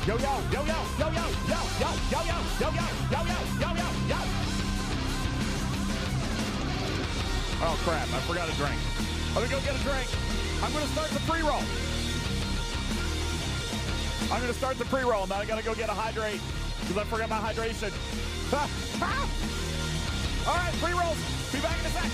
Yo, yo, yo, yo, yo, yo, yo, yo, yo, yo, yo, yo, yo, yo, yo, yo. Oh, crap. I forgot a drink. Let me go get a drink. I'm going to start the pre-roll. I'm going to start the pre-roll. Now I got to go get a hydrate because I forgot my hydration. All right, pre-rolls. Be back in a sec.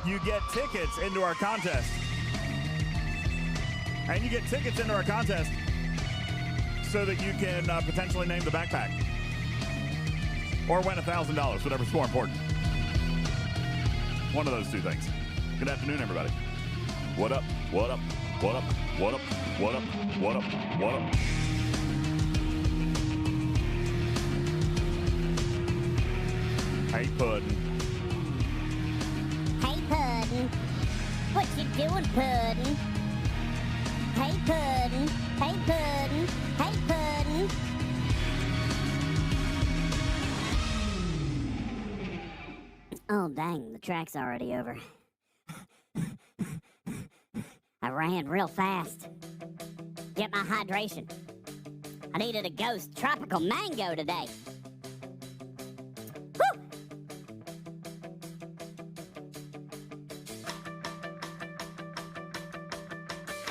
You get tickets into our contest. And you get tickets into our contest so that you can potentially name the backpack. Or win $1,000, whatever's more important. One of those two things. Good afternoon, everybody. What up? What up? What up? What up? What up? What up? What up? Hey, Puddin'. Puddin', what you doing, Puddin'? Hey, Puddin', hey, Puddin', hey, Puddin'. Oh, dang, the track's already over. I ran real fast. Get my hydration. I needed a ghost tropical mango today.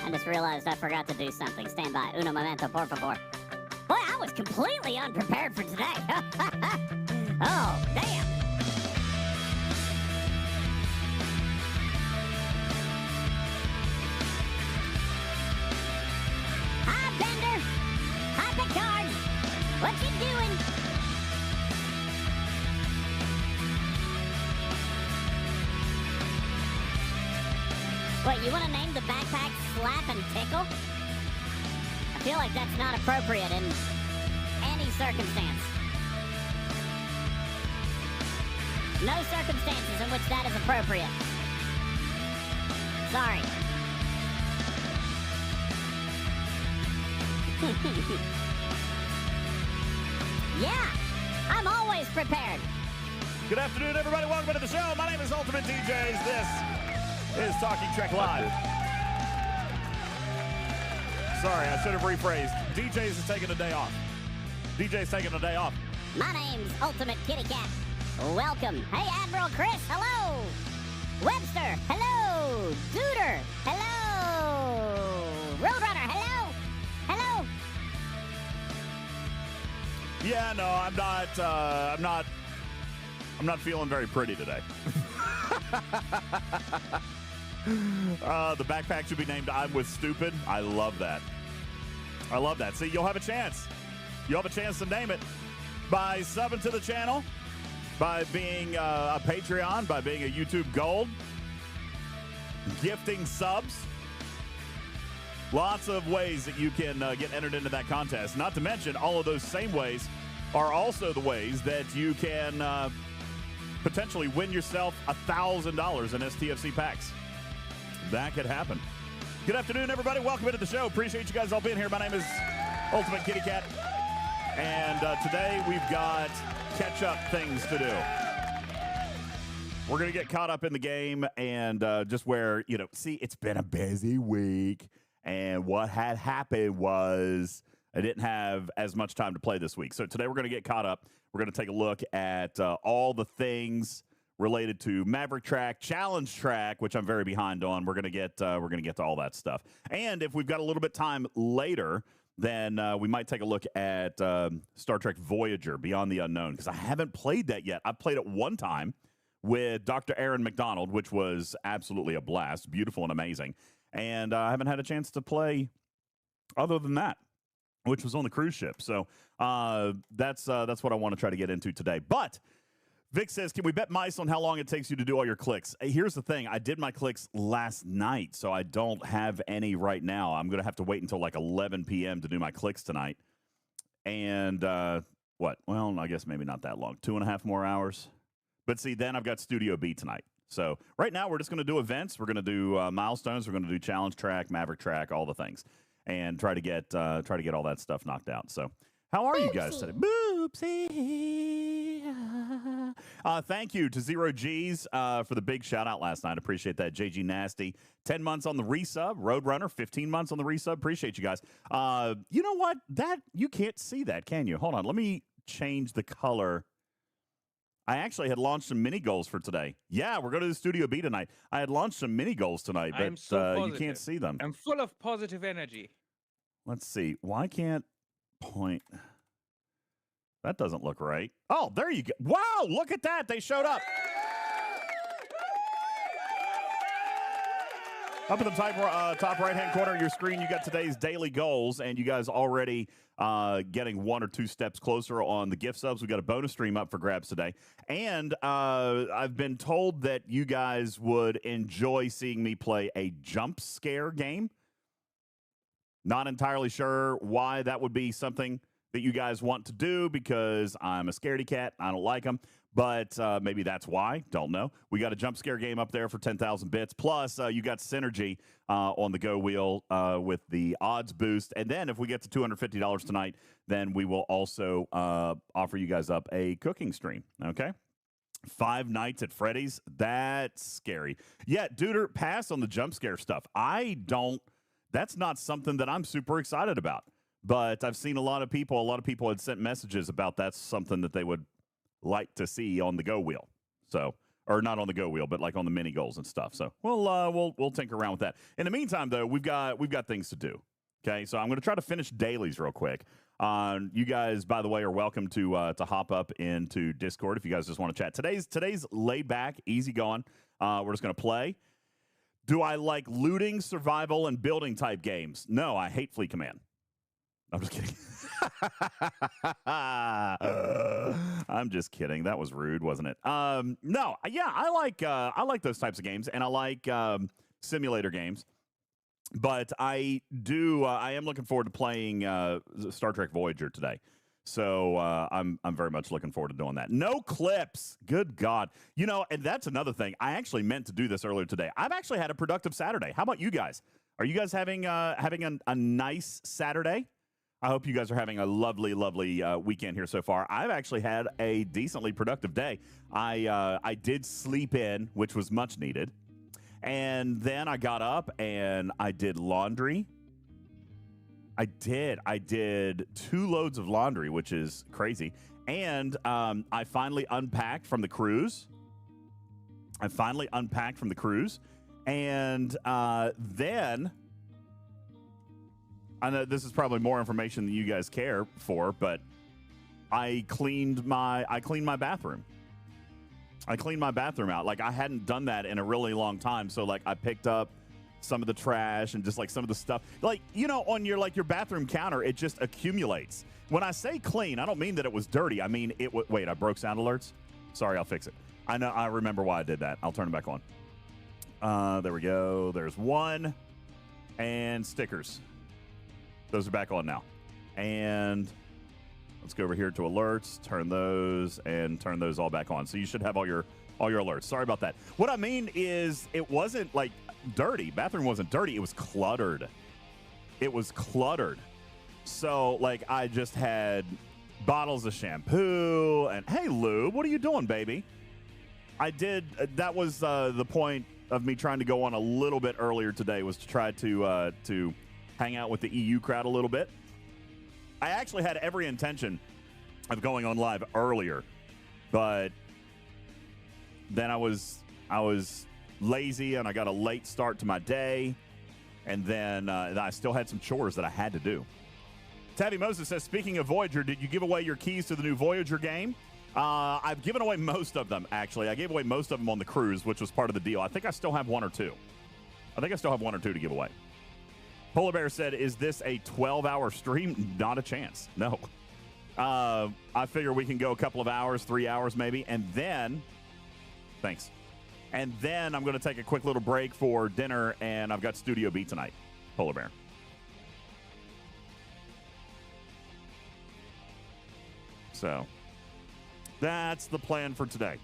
I just realized I forgot to do something. Stand by. Uno momento, por favor. Boy, I was completely unprepared for today. Oh, damn. Hi, Bender. Hi, Picard. What you doing? Wait, you want to name the backpack Slap and Tickle? I feel like that's not appropriate in any circumstance. No circumstances in which that is appropriate. Sorry. Yeah, I'm always prepared. Good afternoon, everybody. Welcome to the show. My name is UltimatDJz. This is Talking Trek Live. Sorry, I should have rephrased. DJz is taking a day off. DJ's taking a day off. My name's Ultimate Kitty Cat. welcome. Hey, Admiral Chris, hello. Webster, hello. Duder, hello. Roadrunner, hello. Hello. Yeah, no, I'm not feeling very pretty today. The backpack should be named I'm With Stupid. I love that. I love that. See, you'll have a chance. You'll have a chance to name it by subbing to the channel, by being a Patreon, by being a YouTube Gold, gifting subs. Lots of ways that you can get entered into that contest. Not to mention, all of those same ways are also the ways that you can potentially win yourself $1,000 in STFC packs. That could happen. Good afternoon, everybody. Welcome into the show. Appreciate you guys all being here. My name is Ultimate Kitty Cat, and today we've got catch-up things to do. We're going to get caught up in the game and just where, see, it's been a busy week, and what had happened was I didn't have as much time to play this week. So today we're going to get caught up. We're going to take a look at all the things related to Maverick Track, Challenge Track, which I'm very behind on. We're going to get to all that stuff. And if we've got a little bit of time later, then we might take a look at Star Trek Voyager, Beyond the Unknown, because I haven't played that yet. I've played it one time with Dr. Aaron McDonald, which was absolutely a blast, beautiful and amazing. And I haven't had a chance to play other than that, which was on the cruise ship. So that's what I want to try to get into today. But Vic says, can we bet mice on how long it takes you to do all your clicks? Here's the thing. I did my clicks last night, so I don't have any right now. I'm going to have to wait until like 11 p.m. to do my clicks tonight. And what? Well, I guess maybe not that long. 2.5 more hours. But see, then I've got Studio B tonight. So right now we're just going to do events. We're going to do milestones. We're going to do Challenge Track, Maverick Track, all the things, and try to get all that stuff knocked out. So how are you guys today? Boopsie. Thank you to Zero G's for the big shout out last night. Appreciate that. JG Nasty, 10 months on the resub. Roadrunner, 15 months on the resub. Appreciate you guys. You know what? That you can't see that, can you? Hold on. Let me change the color. I actually had launched some mini goals for today. Yeah, we're going to the Studio B tonight. I had launched some mini goals tonight, but you can't see them. I'm full of positive energy. Let's see. Why can't point? That doesn't look right. Oh, there you go. Wow, look at that. They showed up. Up in the top right-hand corner of your screen, you got today's daily goals, and you guys already getting 1 or 2 steps closer on the gift subs. We got a bonus stream up for grabs today. And I've been told that you guys would enjoy seeing me play a jump scare game. Not entirely sure why that would be something that you guys want to do, because I'm a scaredy cat. I don't like them. But maybe that's why. Don't know. We got a jump scare game up there for 10,000 bits. Plus, you got Synergy on the Go Wheel with the odds boost. And then if we get to $250 tonight, then we will also offer you guys up a cooking stream. Okay? 5 nights at Freddy's. That's scary. Yeah, Duder, pass on the jump scare stuff. That's not something that I'm super excited about. But I've seen a lot of people had sent messages about that's something that they would like to see on the Go Wheel. So, or not on the Go Wheel, but like on the mini goals and stuff. So we'll tinker around with that. In the meantime, though, we've got things to do. Okay, so I'm going to try to finish dailies real quick. You guys, by the way, are welcome to hop up into Discord if you guys just want to chat. Today's laid back, easy going. We're just going to play. Do I like looting, survival, and building type games? No, I hate Fleet Command. I'm just kidding. I'm just kidding. That was rude, wasn't it? No, yeah, I like those types of games, and I like simulator games. But I am looking forward to playing Star Trek Voyager today. So I'm very much looking forward to doing that. No clips. Good God. You know, and that's another thing. I actually meant to do this earlier today. I've actually had a productive Saturday. How about you guys? Are you guys having a nice Saturday? I hope you guys are having a lovely, lovely weekend here so far. I've actually had a decently productive day. I did sleep in, which was much needed. And then I got up and I did laundry. I did 2 loads of laundry, which is crazy. And I finally unpacked from the cruise. And then, I know this is probably more information than you guys care for, but I cleaned my bathroom. I cleaned my bathroom out. Like, I hadn't done that in a really long time. So, like, I picked up some of the trash and just, like, some of the stuff. Like, you know, on your bathroom counter, it just accumulates. When I say clean, I don't mean that it was dirty. I mean, wait, I broke sound alerts? Sorry, I'll fix it. I remember why I did that. I'll turn it back on. There we go. There's one. And stickers. Those are back on now. And let's go over here to alerts, turn those all back on. So you should have all your alerts. Sorry about that. What I mean is it wasn't like dirty. Bathroom wasn't dirty. It was cluttered. So like I just had bottles of shampoo and hey lube, what are you doing, baby? That was the point of me trying to go on a little bit earlier today, was to try to hang out with the EU crowd a little bit. I actually had every intention of going on live earlier, but then I was lazy and I got a late start to my day, and then I still had some chores that I had to do. Tabby Moses says, speaking of Voyager, did you give away your keys to the new Voyager game? I've given away most of them, actually. I gave away most of them on the cruise, which was part of the deal. I think I still have 1 or 2. To give away. Polar Bear said, is this a 12-hour stream? Not a chance. No. I figure we can go a couple of hours, 3 hours maybe, and then... Thanks. And then I'm going to take a quick little break for dinner, and I've got Studio B tonight. Polar Bear. So, that's the plan for today.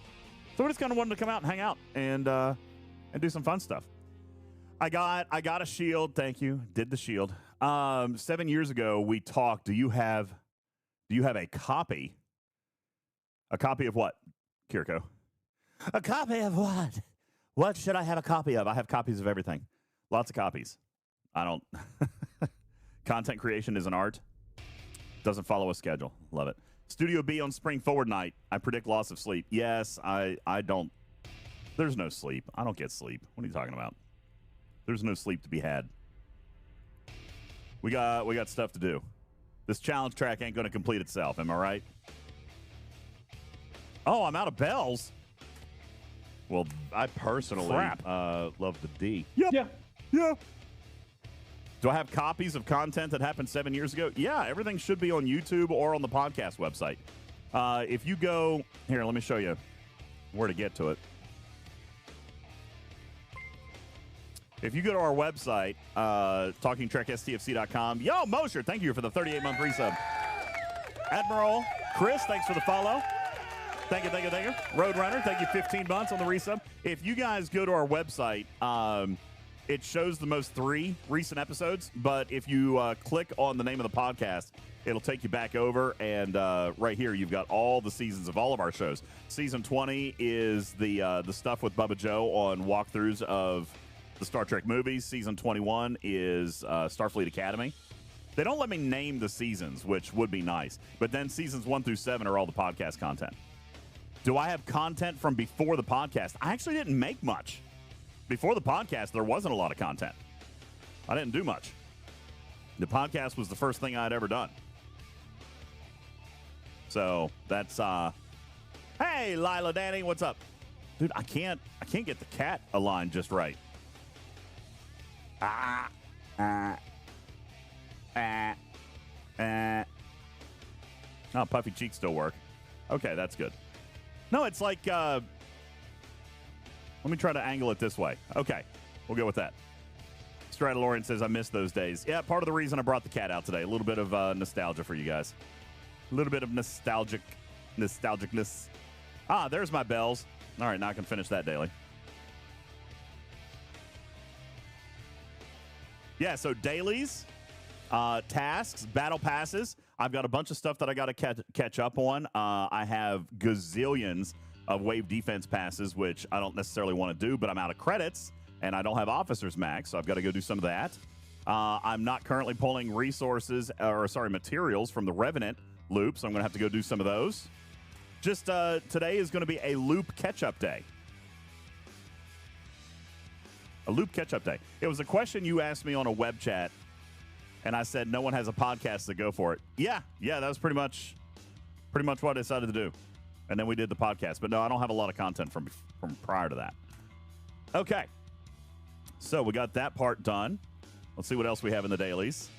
So we just kind of wanted to come out and hang out and do some fun stuff. I got a shield. Thank you. Did the shield. 7 years ago, we talked. Do you have a copy? A copy of what, Kirko? A copy of what? What should I have a copy of? I have copies of everything. Lots of copies. I don't. Content creation is an art. Doesn't follow a schedule. Love it. Studio B on Spring Forward night. I predict loss of sleep. Yes, I don't. There's no sleep. I don't get sleep. What are you talking about? There's no sleep to be had. We got stuff to do. This challenge track ain't going to complete itself. Am I right? Oh, I'm out of bells. Well, I personally love the D. Yep. Yeah. Do I have copies of content that happened 7 years ago? Yeah, everything should be on YouTube or on the podcast website. If you go... Here, let me show you where to get to it. If you go to our website, TalkingTrekSTFC.com. Yo, Mosher, thank you for the 38-month resub. Admiral Chris, thanks for the follow. Thank you. Roadrunner, thank you, 15 months on the resub. If you guys go to our website, it shows the most 3 recent episodes, but if you click on the name of the podcast, it'll take you back over, and right here you've got all the seasons of all of our shows. Season 20 is the stuff with Bubba Joe on walkthroughs of the Star Trek movies. Season 21 is Starfleet Academy. They don't let me name the seasons, which would be nice, but then seasons 1 through 7 are all the podcast content. Do I have content from before the podcast? I actually didn't make much. Before the podcast, there wasn't a lot of content. I didn't do much. The podcast was the first thing I'd ever done. So that's hey, Lila Danny, what's up? Dude, I can't get the cat aligned just right. Oh, puffy cheeks still work. Okay, that's good. No, it's like let me try to angle it this way. Okay, we'll go with that. Stradalorian says, I miss those days. Yeah, part of the reason I brought the cat out today. A little bit of nostalgia for you guys. A little bit of nostalgicness. Ah, there's my bells. All right, now I can finish that daily. Yeah, so dailies, tasks, battle passes. I've got a bunch of stuff that I got to catch up on. I have gazillions of wave defense passes, which I don't necessarily want to do, but I'm out of credits, and I don't have Officer's Max, so I've got to go do some of that. I'm not currently pulling materials from the Revenant loop, so I'm going to have to go do some of those. Just today is going to be a loop catch-up day. A loop catch-up day. It was a question you asked me on a web chat, and I said no one has a podcast to go for it. Yeah, that was pretty much what I decided to do. And then we did the podcast. But no, I don't have a lot of content from prior to that. Okay. So we got that part done. Let's see what else we have in the dailies.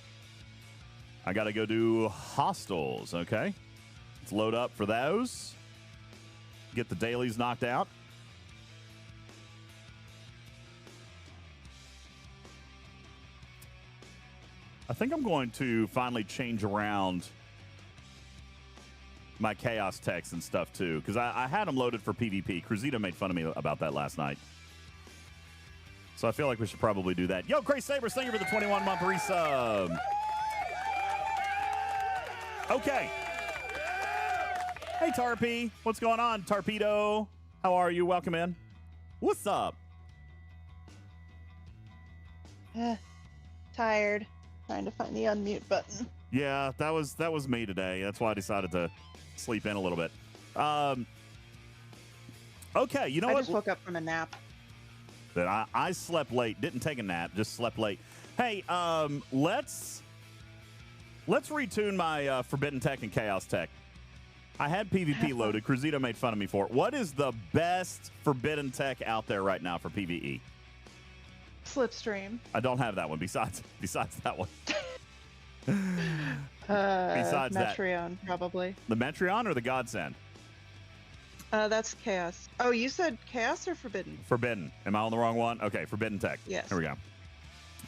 I got to go do hostels, okay? Let's load up for those. Get the dailies knocked out. I think I'm going to finally change around my chaos text and stuff, too, because I had them loaded for PvP. Cruzito made fun of me about that last night. So I feel like we should probably do that. Yo, Grace Sabres, thank you for the 21-month resub. Okay. Hey, Tarpy. What's going on, Tarpedo? How are you? Welcome in. What's up? Tired. Trying to find the unmute button. Yeah, that was me today. That's why I decided to sleep in a little bit. Okay, you know what? I just woke up from a nap. That I slept late. Didn't take a nap. Just slept late. Hey, let's retune my Forbidden Tech and Chaos Tech. I had PvP loaded. Cruzito made fun of me for it. What is the best Forbidden Tech out there right now for PvE? Slipstream. I don't have that one. Besides that one. Besides Metreon, probably. The Metreon or the Godsend? That's Chaos. Oh, you said Chaos or Forbidden? Forbidden. Am I on the wrong one? Okay, Forbidden Tech. Yes. Here we go.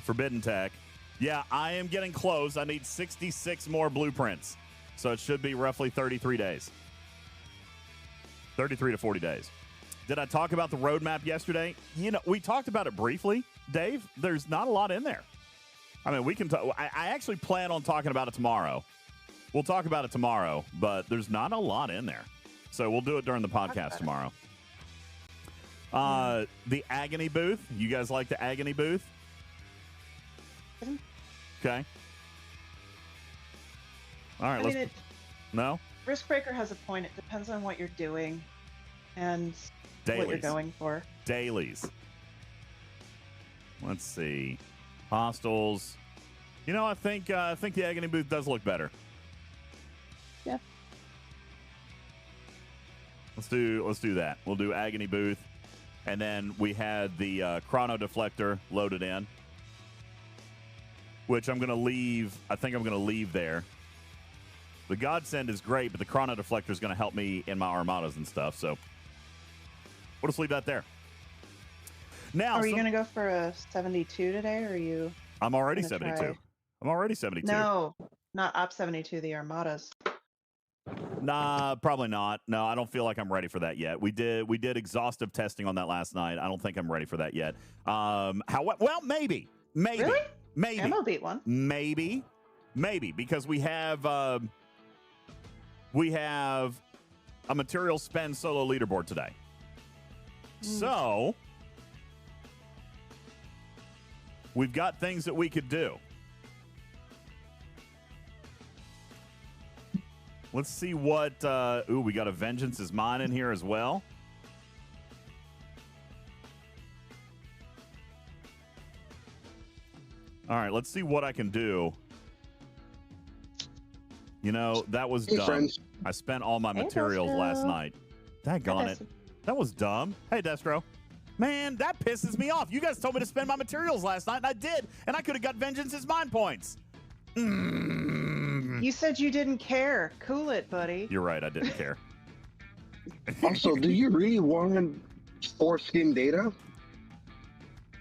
Forbidden Tech. Yeah, I am getting close. I need 66 more blueprints. So it should be roughly 33 days. 33 to 40 days. Did I talk about the roadmap yesterday? You know, we talked about it briefly. Dave, there's not a lot in there. I mean, we can talk. I actually plan on talking about it tomorrow. We'll talk about it tomorrow, but there's not a lot in there. So we'll do it during the podcast tomorrow. The Agony booth. You guys like the Agony booth? Okay. All right. No? Riskbreaker has a point. It depends on what you're doing and Dailies. what you're going for. Dailies. Let's see. Hostels. You know, I think the Agony booth does look better. Yeah. Let's do that. We'll do Agony booth, and then we had the Chrono Deflector loaded in, which I'm going to leave. I think I'm going to leave there. The Godsend is great, but the Chrono Deflector is going to help me in my armadas and stuff. So we'll just leave that there. Now, are you going to go for a 72 today, or are you? I'm already 72. Try? I'm already 72. No, not Op 72. The armadas. Nah, probably not. No, I don't feel like I'm ready for that yet. We did exhaustive testing on that last night. I don't think I'm ready for that yet. Well, maybe. Really? Maybe. Ammo beat one. Maybe, because we have a material spend solo leaderboard today. So we've got things that we could do. Let's see what... we got a Vengeance is Mine in here as well. All right, let's see what I can do. You know, that was dumb. Friends. I spent all my materials last night. Daggone it. That was dumb. Hey, Destro. Man, that pisses me off. You guys told me to spend my materials last night, and I did. And I could have got Vengeance is Mine points. You said you didn't care. Cool it, buddy. You're right. I didn't care. Also, do you really want foreskin data?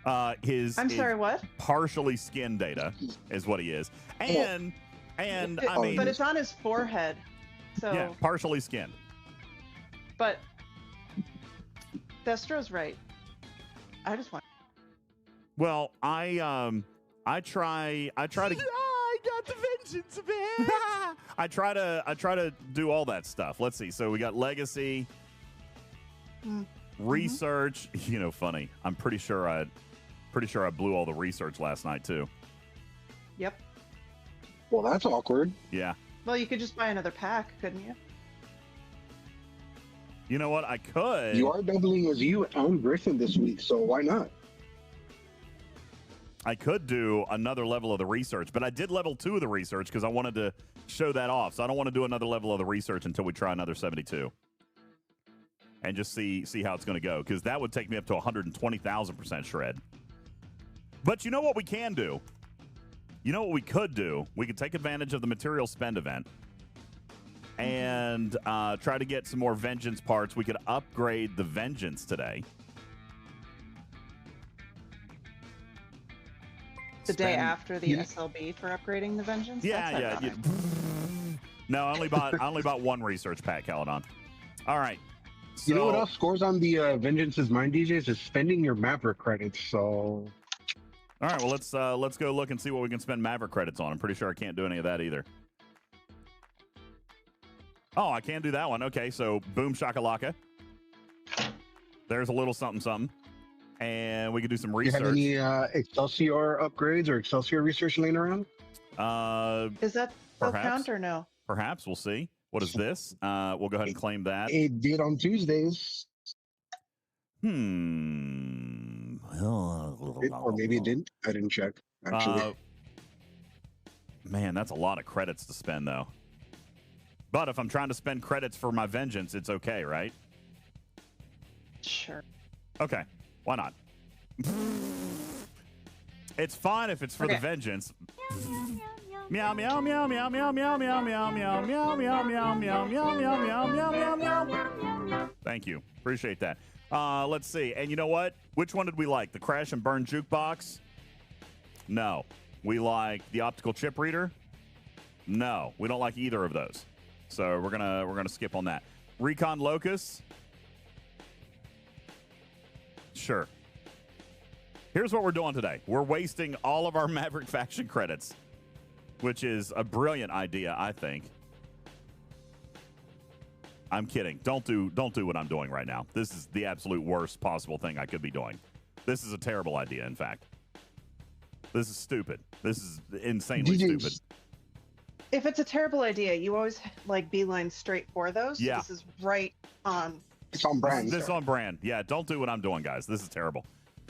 I'm sorry, what? Partially skin data is what he is. And I mean... But it's on his forehead, so... Yeah, partially skinned. But Destro's right. I just want... Well, I try to... I got the vengeance of it. I try to do all that stuff. Let's see. So we got legacy, research. You know, funny. I'm pretty sure I blew all the research last night too. Yep. Well, that's awkward. Yeah. Well, you could just buy another pack, couldn't you? You know what? I could. You are doubling as you and Griffin this week, so why not? I could do another level of the research, but I did level 2 of the research because I wanted to show that off. So I don't want to do another level of the research until we try another 72 and just see how it's going to go, because that would take me up to 120,000% shred. But you know what we can do? You know what we could do? We could take advantage of the material spend event and try to get some more Vengeance parts. We could upgrade the Vengeance today. The day after the SLB for upgrading the Vengeance? Yeah. No, I only bought one research pack, Caledon. All right. So, you know what else scores on the Vengeance's Mind DJs is spending your Maverick credits, so... All right, well, let's go look and see what we can spend Maverick credits on. I'm pretty sure I can't do any of that either. Oh, I can do that one. Okay, so boom shakalaka. There's a little something something. And we could do some research. Do you have any Excelsior upgrades or Excelsior research laying around? Is that still count or no? Perhaps. We'll see. What is this? We'll go ahead and claim that. It did on Tuesdays. Or maybe it didn't. I didn't check, actually. Man, that's a lot of credits to spend, though. But if I'm trying to spend credits for my Vengeance, it's okay, right? Sure. Okay. Why not? It's fine if it's for the Vengeance. Meow meow meow meow meow meow meow meow meow meow meow meow meow meow meow meow meow meow. Thank you. Appreciate that. Let's see. And you know what? Which one did we like? The Crash and Burn Jukebox? No. We like the Optical Chip Reader? No. We don't like either of those. So we're gonna skip on that. Recon Locus? Sure. Here's what we're doing today. We're wasting all of our Maverick faction credits, which is a brilliant idea, I think. I'm kidding. Don't do what I'm doing right now. This is the absolute worst possible thing I could be doing. This is a terrible idea, in fact. This is stupid. This is insanely stupid. If it's a terrible idea, you always beeline straight for those. Yeah. This is right on. It's on brand. This is on brand. Yeah, don't do what I'm doing, guys. This is terrible.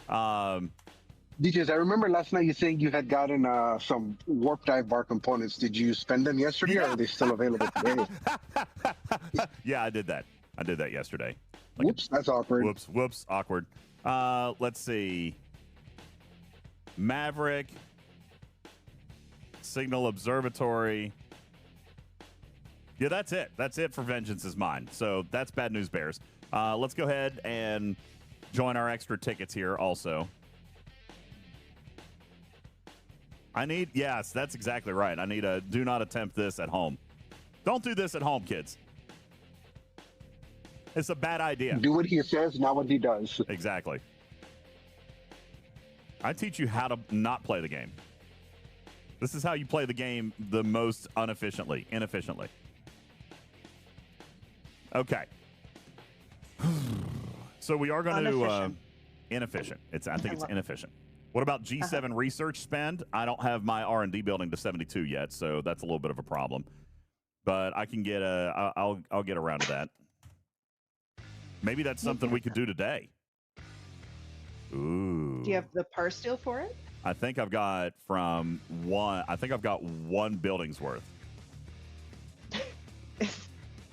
DJs, I remember last night you saying you had gotten some warp dive bar components. Did you spend them yesterday, or are they still available today? Yeah, I did that. I did that yesterday. Whoops, that's awkward. Whoops, awkward. Let's see. Maverick, Signal Observatory. Yeah, that's it. That's it for Vengeance is mine. So that's Bad News Bears. Let's go ahead and join our extra tickets here also. Yes, that's exactly right. I need a do not attempt this at home. Don't do this at home, kids. It's a bad idea. Do what he says, not what he does. Exactly. I teach you how to not play the game. This is how you play the game the most inefficiently. Okay. So we are going to inefficient. I think it's inefficient. What about G7 research spend? I don't have my R&D building to 72 yet, so that's a little bit of a problem. But I can get I'll get around to that. Maybe that's something we could do today. Ooh. Do you have the par steel for it? I think I've got one building's worth.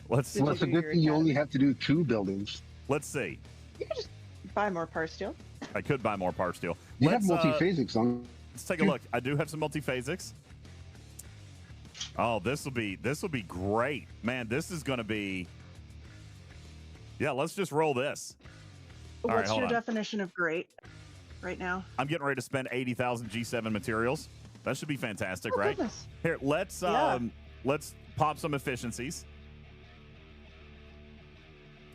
Let's see. Well, it's a good thing you only have to do 2 buildings. Let's see. You can just buy more par steel. I could buy more par steel. You have multiphasics on. Let's take a look. I do have some multiphasics. Oh, this will be great. Man, this is going to be. Yeah, let's just roll this. What's your definition of great right now? I'm getting ready to spend 80,000 G7 materials. That should be fantastic, right? Goodness. Here, let's pop some efficiencies.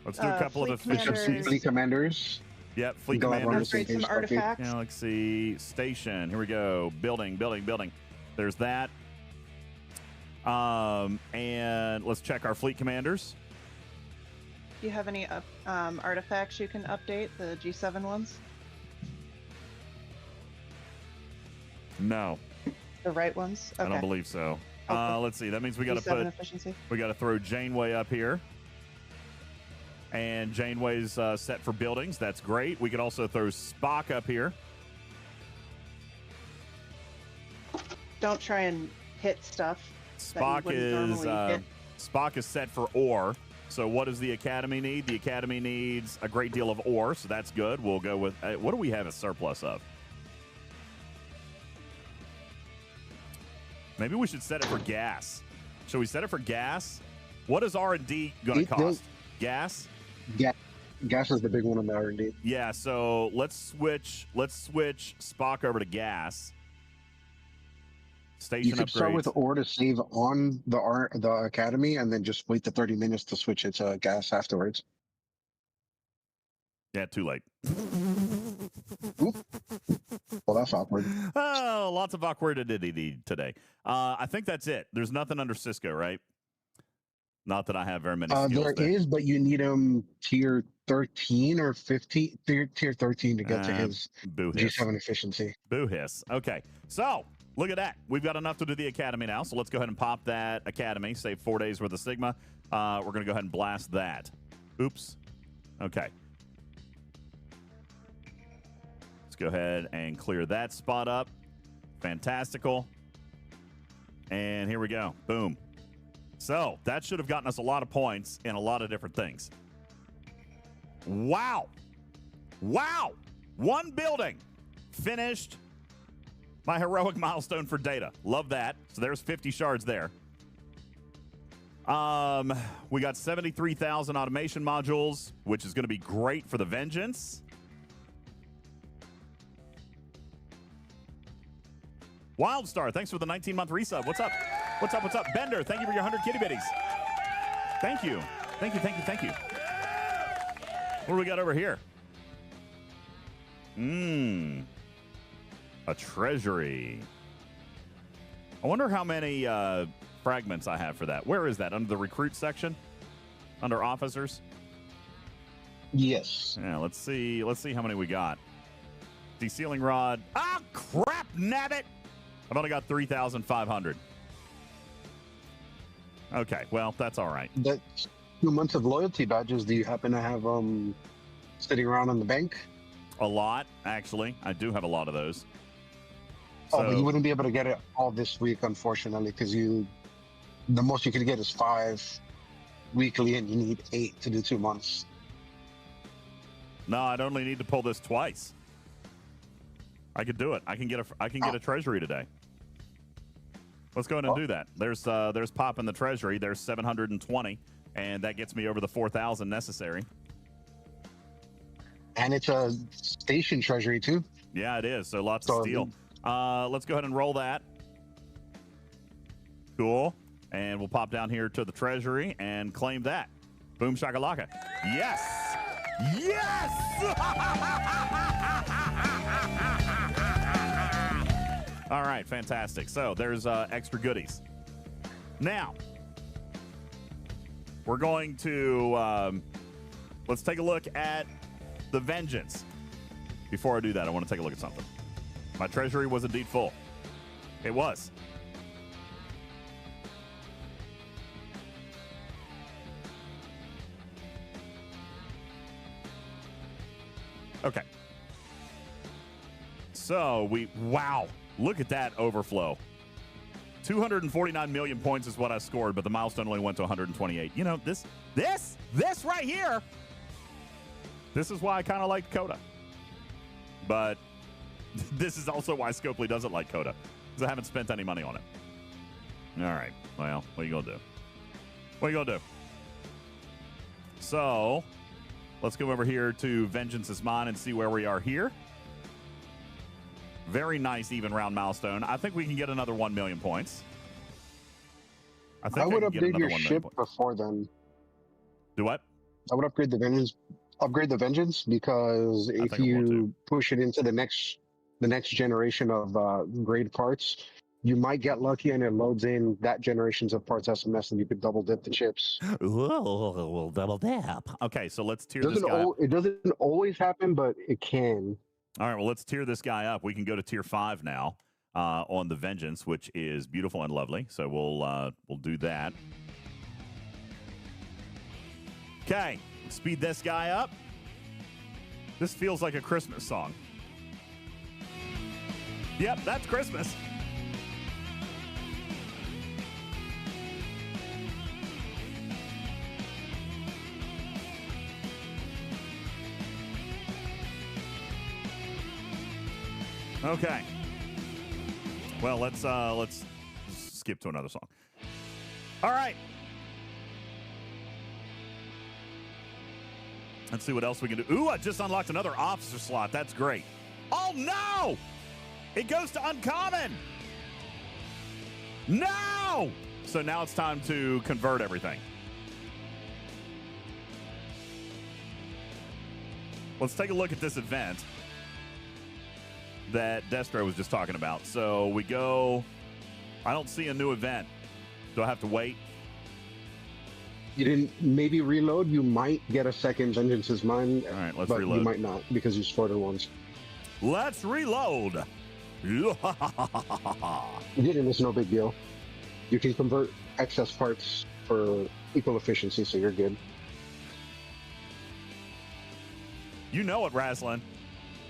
Let's do a couple of efficiencies. Fleet commanders. Yep, fleet commanders. Upgrade some artifacts. Yeah, let's see. Station. Here we go. Building. There's that. And let's check our fleet commanders. Do you have any artifacts you can update, the G7 ones? No. The right ones? Okay. I don't believe so. Okay. Let's see. That means we got to D7 efficiency. throw Janeway up here. And Janeway's set for buildings. That's great. We could also throw Spock up here. Don't try and hit stuff. Spock is set for ore. So what does the Academy need? The Academy needs a great deal of ore, so that's good. We'll go with what do we have a surplus of? Maybe we should set it for gas. Should we set it for gas? What is R&D going to cost? Gas? Gas is the big one on the R&D. Yeah, so let's switch Spock over to gas. Station You could upgrades. start with ore to save on the Academy, and then just wait the 30 minutes to switch it to gas afterwards. Yeah, too late. Oop. Well, that's awkward. Oh, lots of awkwardity today. I think that's it. There's nothing under Cisco, right? Not that I have very many skills There is, but you need him tier 13 or 15, tier 13 to get to his G7 efficiency. Boo hiss. Okay, so look at that. We've got enough to do the Academy now, so let's go ahead and pop that Academy. Save 4 days worth of Sigma. We're going to go ahead and blast that. Oops. Okay. Let's go ahead and clear that spot up. Fantastical. And here we go. Boom. So that should have gotten us a lot of points in a lot of different things. Wow. Wow. One building finished my heroic milestone for data. Love that. So there's 50 shards there. We got 73,000 automation modules, which is going to be great for the Vengeance. Wildstar, thanks for the 19-month resub. What's up? What's up? What's up? Bender, thank you for your 100 kitty bitties. Thank you. Thank you, thank you, thank you. What do we got over here? A treasury. I wonder how many fragments I have for that. Where is that? Under the recruit section? Under officers? Yes. Yeah, let's see. Let's see how many we got. De-sealing rod. Ah, crap, nabbit! I've only got 3,500. Okay, well, that's all right. That's 2 months of loyalty badges. Do you happen to have sitting around in the bank? A lot, actually. I do have a lot of those. Oh, but you wouldn't be able to get it all this week, unfortunately, because the most you could get is 5 weekly, and you need 8 to do 2 months. No, I'd only need to pull this twice. I could do it. I can get a treasury today. Let's go ahead and do that. There's pop in the treasury. There's 720, and that gets me over the 4,000 necessary. And it's a station treasury too. Yeah, it is. So lots of steel. Let's go ahead and roll that. Cool. And we'll pop down here to the treasury and claim that. Boom shakalaka. Yes. Yes. All right, fantastic. So there's extra goodies. Now, we're going to let's take a look at the Vengeance. Before I do that, I want to take a look at something. My treasury was indeed full. It was. Okay. So wow. Look at that overflow. 249 million points is what I scored, but the milestone only went to 128. You know, this right here, this is why I kind of liked Coda. But this is also why Scopely doesn't like Coda, because I haven't spent any money on it. All right. Well, what are you going to do? What are you going to do? So, let's go over here to Vengeance is Mine and see where we are here. Very nice even round milestone. I think we can get another 1 million points. I would upgrade your ship before then. Do what? I would upgrade the Vengeance. Upgrade the Vengeance, because if you push it into the next generation of grade parts, you might get lucky and it loads in that generations of parts SMS, and you could double dip the chips. Ooh, double dip. Okay, so let's tier this guy up. It doesn't always happen, but it can. All right, well, let's tier this guy up. We can go to tier 5 now. on the Vengeance, which is beautiful and lovely. So we'll do that. Okay, speed this guy up. This feels like a Christmas song. Yep, that's Christmas. Okay. Well, let's skip to another song. All right. Let's see what else we can do. Ooh, I just unlocked another officer slot. That's great. Oh, no! It goes to uncommon. No! So now it's time to convert everything. Let's take a look at this event that Destro was just talking about. So we go, I don't see a new event. Do I have to wait? You didn't maybe reload. You might get a second Vengeance is Mine. All right, let's but reload. You might not because you stored it once. Let's reload. You didn't, it's no big deal. You can convert excess parts for equal efficiency, so you're good. You know it, Raslin.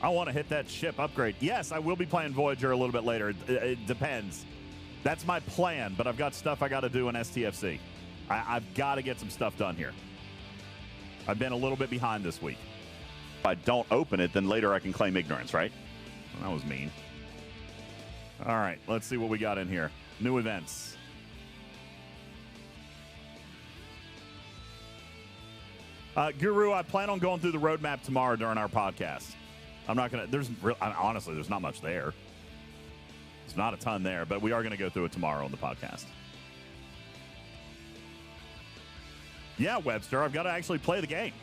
I want to hit that ship upgrade. Yes, I will be playing Voyager a little bit later. It depends. That's my plan, but I've got stuff I got to do in STFC. I've got to get some stuff done here. I've been a little bit behind this week. If I don't open it, then later I can claim ignorance, right? Well, that was mean. All right, let's see what we got in here. New events. Guru, I plan on going through the roadmap tomorrow during our podcast. I'm not going to, honestly, there's not much there. There's not a ton there, but we are going to go through it tomorrow on the podcast. Yeah, Webster, I've got to actually play the game.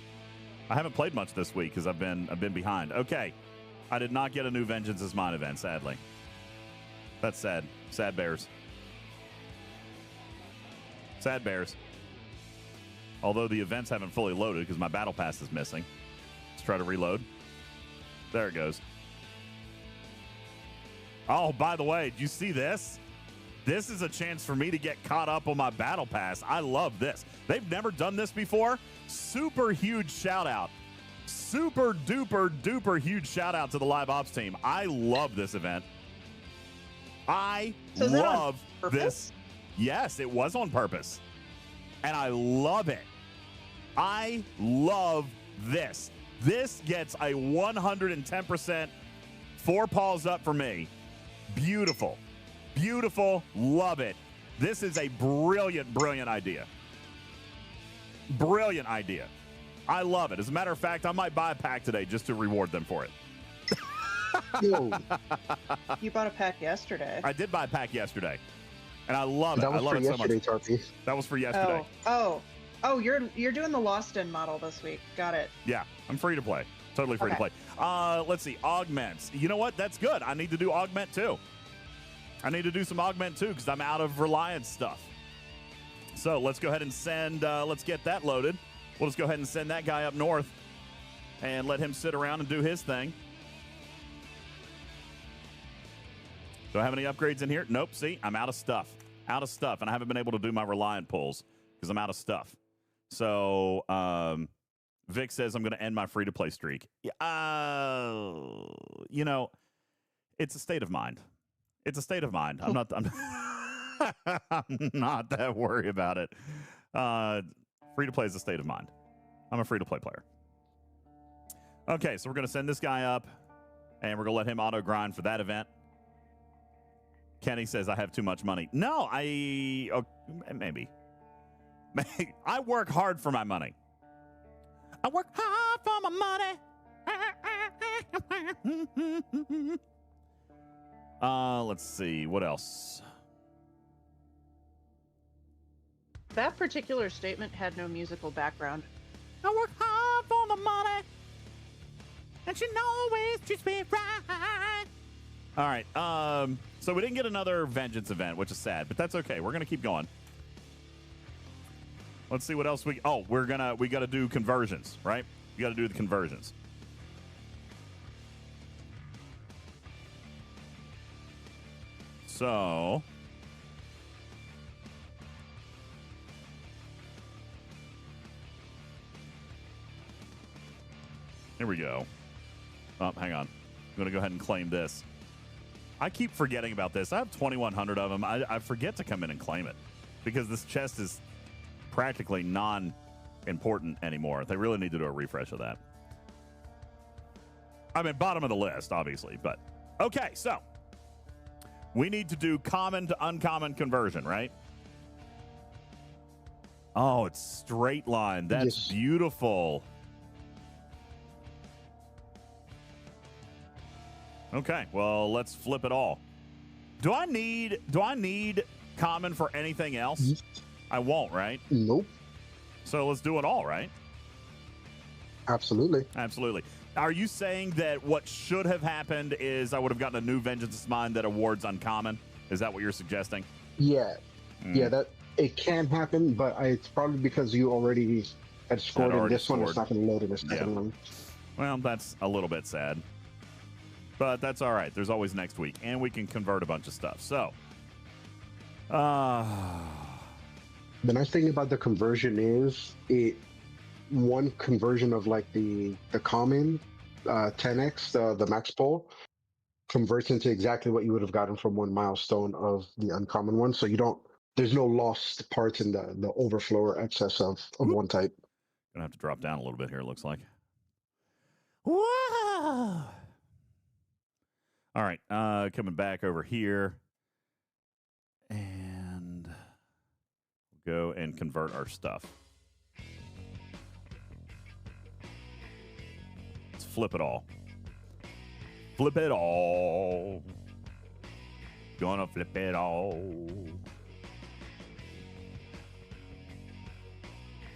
I haven't played much this week because I've been behind. Okay, I did not get a new Vengeance is Mine event, sadly. That's sad. Sad bears. Sad bears. Although the events haven't fully loaded because my battle pass is missing. Let's try to reload. There it goes. Oh, by the way, did you see this? This is a chance for me to get caught up on my battle pass. I love this. They've never done this before. Super huge shout out. Super duper duper huge shout out to the live ops team. I love this event. I love this. Yes, it was on purpose. And I love it. I love this. This gets a 110% 4 paws up for me. Beautiful. Beautiful. Love it. This is a brilliant, brilliant idea. Brilliant idea. I love it. As a matter of fact, I might buy a pack today just to reward them for it. Yo, You bought a pack yesterday. I did buy a pack yesterday. And I love it. that I was love for it so much. yesterday, Tarpy. That was for yesterday. Oh, you're doing the Lost In model this week. Got it. Yeah, I'm free to play. Totally free to play. Let's see. Augments. You know what? That's good. I need to do augment too. I need to do some augment too because I'm out of Reliance stuff. So let's go ahead and send, let's get that loaded. We'll just go ahead and send that guy up north and let him sit around and do his thing. Do I have any upgrades in here? Nope. See, I'm out of stuff. Out of stuff. And I haven't been able to do my Reliant pulls because I'm out of stuff. So, Vic says I'm going to end my free-to-play streak. You know, it's a state of mind. It's a state of mind. I'm not that worried about it. Free-to-play is a state of mind. I'm a free-to-play player. Okay, so we're going to send this guy up, and we're going to let him auto-grind for that event. Kenny says I have too much money. No, maybe. I work hard for my money. I work hard for my money. Let's see. What else? That particular statement had no musical background. I work hard for my money. And she always treats me right. All right. So we didn't get another Vengeance event, which is sad, but that's okay. We're going to keep going. Let's see what else we got to do conversions, right? We got to do the conversions. So here we go. Oh, hang on. I'm going to go ahead and claim this. I keep forgetting about this. I have 2,100 of them. I forget to come in and claim it because this chest is practically non-important anymore. They really need to do a refresh of that. I mean, bottom of the list, obviously. But, okay, so we need to do common to uncommon conversion, right? Oh, it's straight line. That's beautiful. Okay, well, let's flip it all. Do I need common for anything else? I won't, right? Nope. So let's do it all, right? Absolutely. Absolutely. Are you saying that what should have happened is I would have gotten a new Vengeance is Mine that awards uncommon? Is that what you're suggesting? Yeah. Yeah, that it can happen, but it's probably because you already had scored in this one. It's not going to load in the second one. Well, that's a little bit sad. But that's all right. There's always next week. And we can convert a bunch of stuff. So, the nice thing about the conversion is one conversion of like the common 10x, the max pull, converts into exactly what you would have gotten from one milestone of the uncommon one. So there's no lost parts in the overflow or excess of one type. Gonna have to drop down a little bit here, it looks like. Whoa! All right, coming back over here. And go and convert our stuff. Let's flip it all. Flip it all. Gonna flip it all.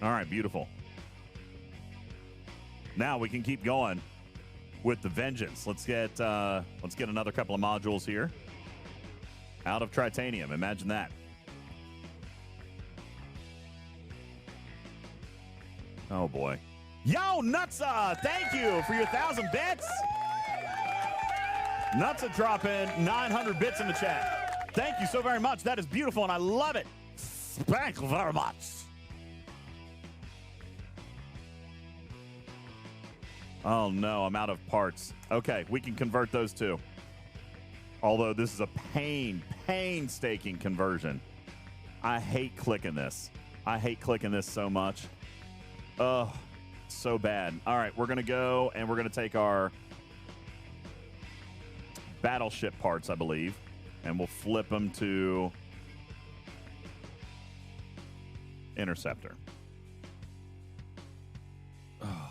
All right, beautiful. Now we can keep going with the Vengeance. Let's get another couple of modules here. Out of Tritanium. Imagine that. Oh, boy. Yo, Nutsa! Thank you for your 1,000 bits. Nutsa dropping 900 bits in the chat. Thank you so very much. That is beautiful, and I love it. Thank you very much. Oh, no, I'm out of parts. Okay, we can convert those too. Although this is a painstaking conversion. I hate clicking this. I hate clicking this so much. Oh, so bad. All right, we're going to go and we're going to take our battleship parts, I believe, and we'll flip them to Interceptor. Oh.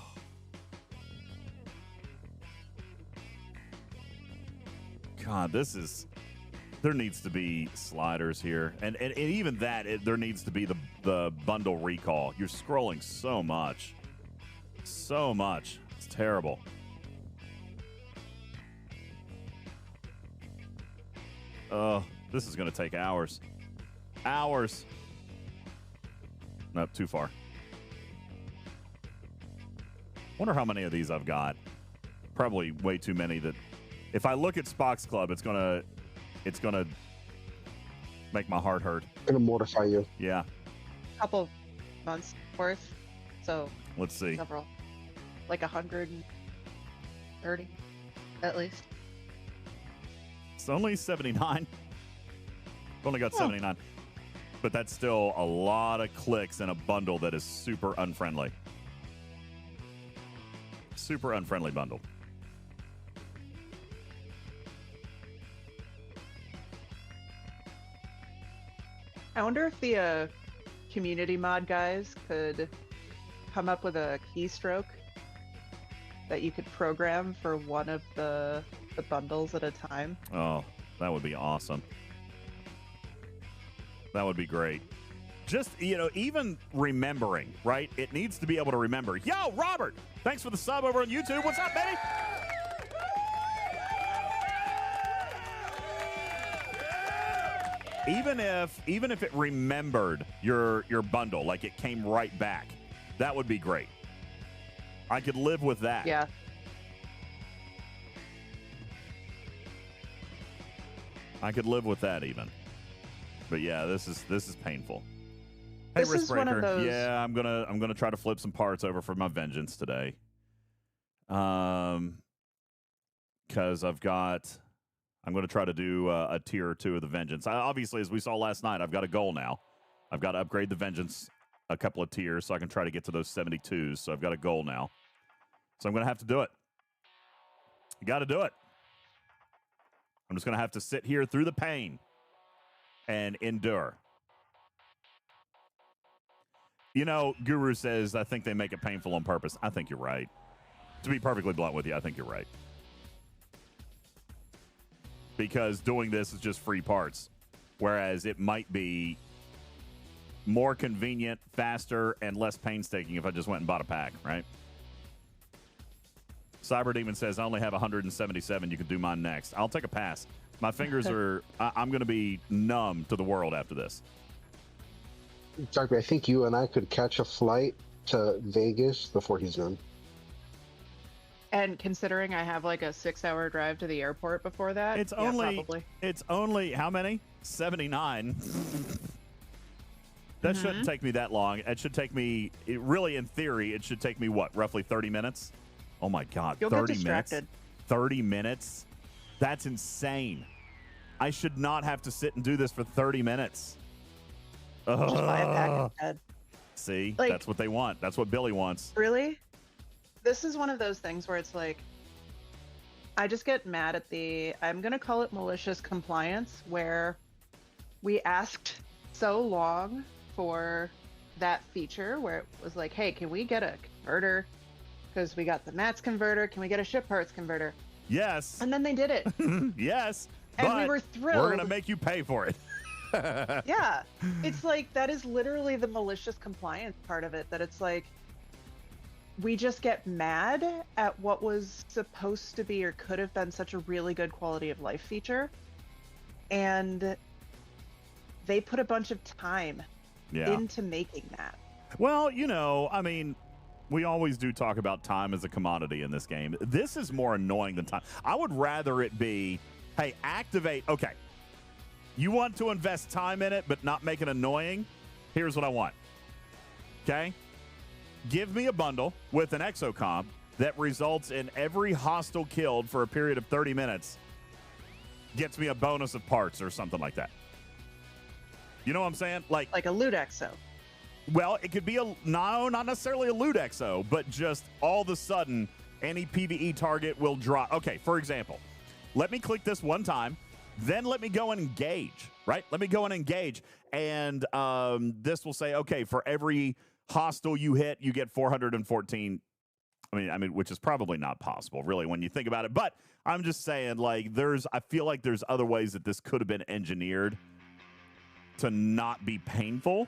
God, there needs to be sliders here. And even that, there needs to be the bundle recall. You're scrolling so much. So much. It's terrible. Oh, this is going to take hours. Hours. Nope, too far. Wonder how many of these I've got. Probably way too many that... If I look at Spock's Club, it's gonna make my heart hurt. It's gonna mortify you. Yeah. Couple months worth. So let's see. Several, like 130, at least. It's only 79. I've only got 79, but that's still a lot of clicks in a bundle that is super unfriendly. Super unfriendly bundle. I wonder if the community mod guys could come up with a keystroke that you could program for one of the bundles at a time. Oh, that would be awesome. That would be great. Just, even remembering, right? It needs to be able to remember. Yo, Robert, thanks for the sub over on YouTube. What's up, baby? Even if it remembered your bundle, like it came right back, that would be great. I could live with that. Yeah. I could live with that even. But yeah, this is painful. This hey, is one of Riskbreaker. those- Yeah, I'm gonna try to flip some parts over for my vengeance today. Because I'm gonna try to do a tier or 2 of the vengeance. Obviously, as we saw last night, I've got a goal now. I've got to upgrade the vengeance a couple of tiers so I can try to get to those 72s. So I've got a goal now. So I'm gonna have to do it. You got to do it. I'm just gonna have to sit here through the pain and endure. You know, Guru says, I think they make it painful on purpose. I think you're right. To be perfectly blunt with you, I think you're right. Because doing this is just free parts. Whereas it might be more convenient, faster, and less painstaking if I just went and bought a pack, right? Cyber Demon says, I only have 177. You can do mine next. I'll take a pass. My fingers are... I'm going to be numb to the world after this. Darby, I think you and I could catch a flight to Vegas before he's done. And considering I have like a 6-hour drive to the airport before that, It's yeah, only... probably. It's only... How many? 79. That shouldn't take me that long. It should take me... really, in theory, it should take me, what, roughly 30 minutes? Oh, my God. You'll 30 get distracted. minutes? 30 minutes? That's insane. I should not have to sit and do this for 30 minutes. Just buy a pack instead. See? Like- That's what they want. That's what Billy wants. Really? This is one of those things where it's like, I just get mad at I'm going to call it malicious compliance, where we asked so long for that feature where it was like, hey, can we get a converter? Because we got the mats converter. Can we get a ship parts converter? Yes. And then they did it. Yes. And but we were thrilled. We're going to make you pay for it. Yeah. It's like, that is literally the malicious compliance part of it, that it's like, we just get mad at what was supposed to be or could have been such a really good quality of life feature. And they put a bunch of time into making that. Well, you know, I mean, we always do talk about time as a commodity in this game. This is more annoying than time. I would rather it be, hey, activate. Okay. You want to invest time in it, but not make it annoying? Here's what I want. Okay? Give me a bundle with an exocomp that results in every hostile killed for a period of 30 minutes gets me a bonus of parts or something like that. You know what I'm saying? Like a loot exo. Well, it could be not necessarily a loot exo, but just all of a sudden any PvE target will drop. Okay, for example, let me click this one time, then let me go and engage, right? Let me go and engage, and this will say, okay, for every hostile you hit, you get 414. I mean, which is probably not possible, really, when you think about it. But I'm just saying, like, I feel like there's other ways that this could have been engineered to not be painful.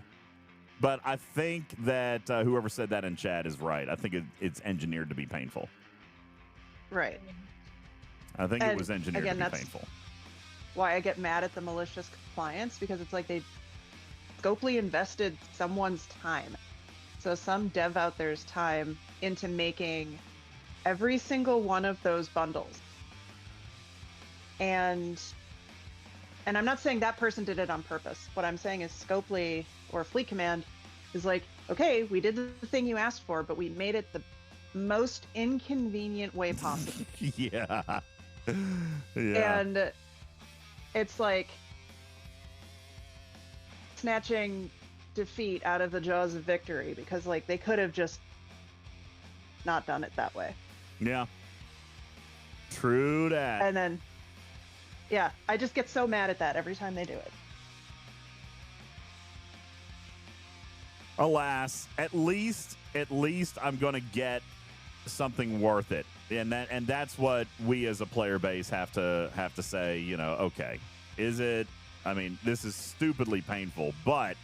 But I think that whoever said that in chat is right. I think it's engineered to be painful. Right. I think it was engineered to be painful. Why I get mad at the malicious compliance, because it's like they scopely invested someone's time. So some dev out there's time into making every single one of those bundles. And I'm not saying that person did it on purpose. What I'm saying is Scopely or Fleet Command is like, okay, we did the thing you asked for, but we made it the most inconvenient way possible. Yeah. And it's like snatching defeat out of the jaws of victory, because like they could have just not done it that way. Yeah. True that. And then, yeah, I just get so mad at that every time they do it. Alas, at least I'm going to get something worth it. And that's what we as a player base have to say, you know, okay, is it, I mean, this is stupidly painful, but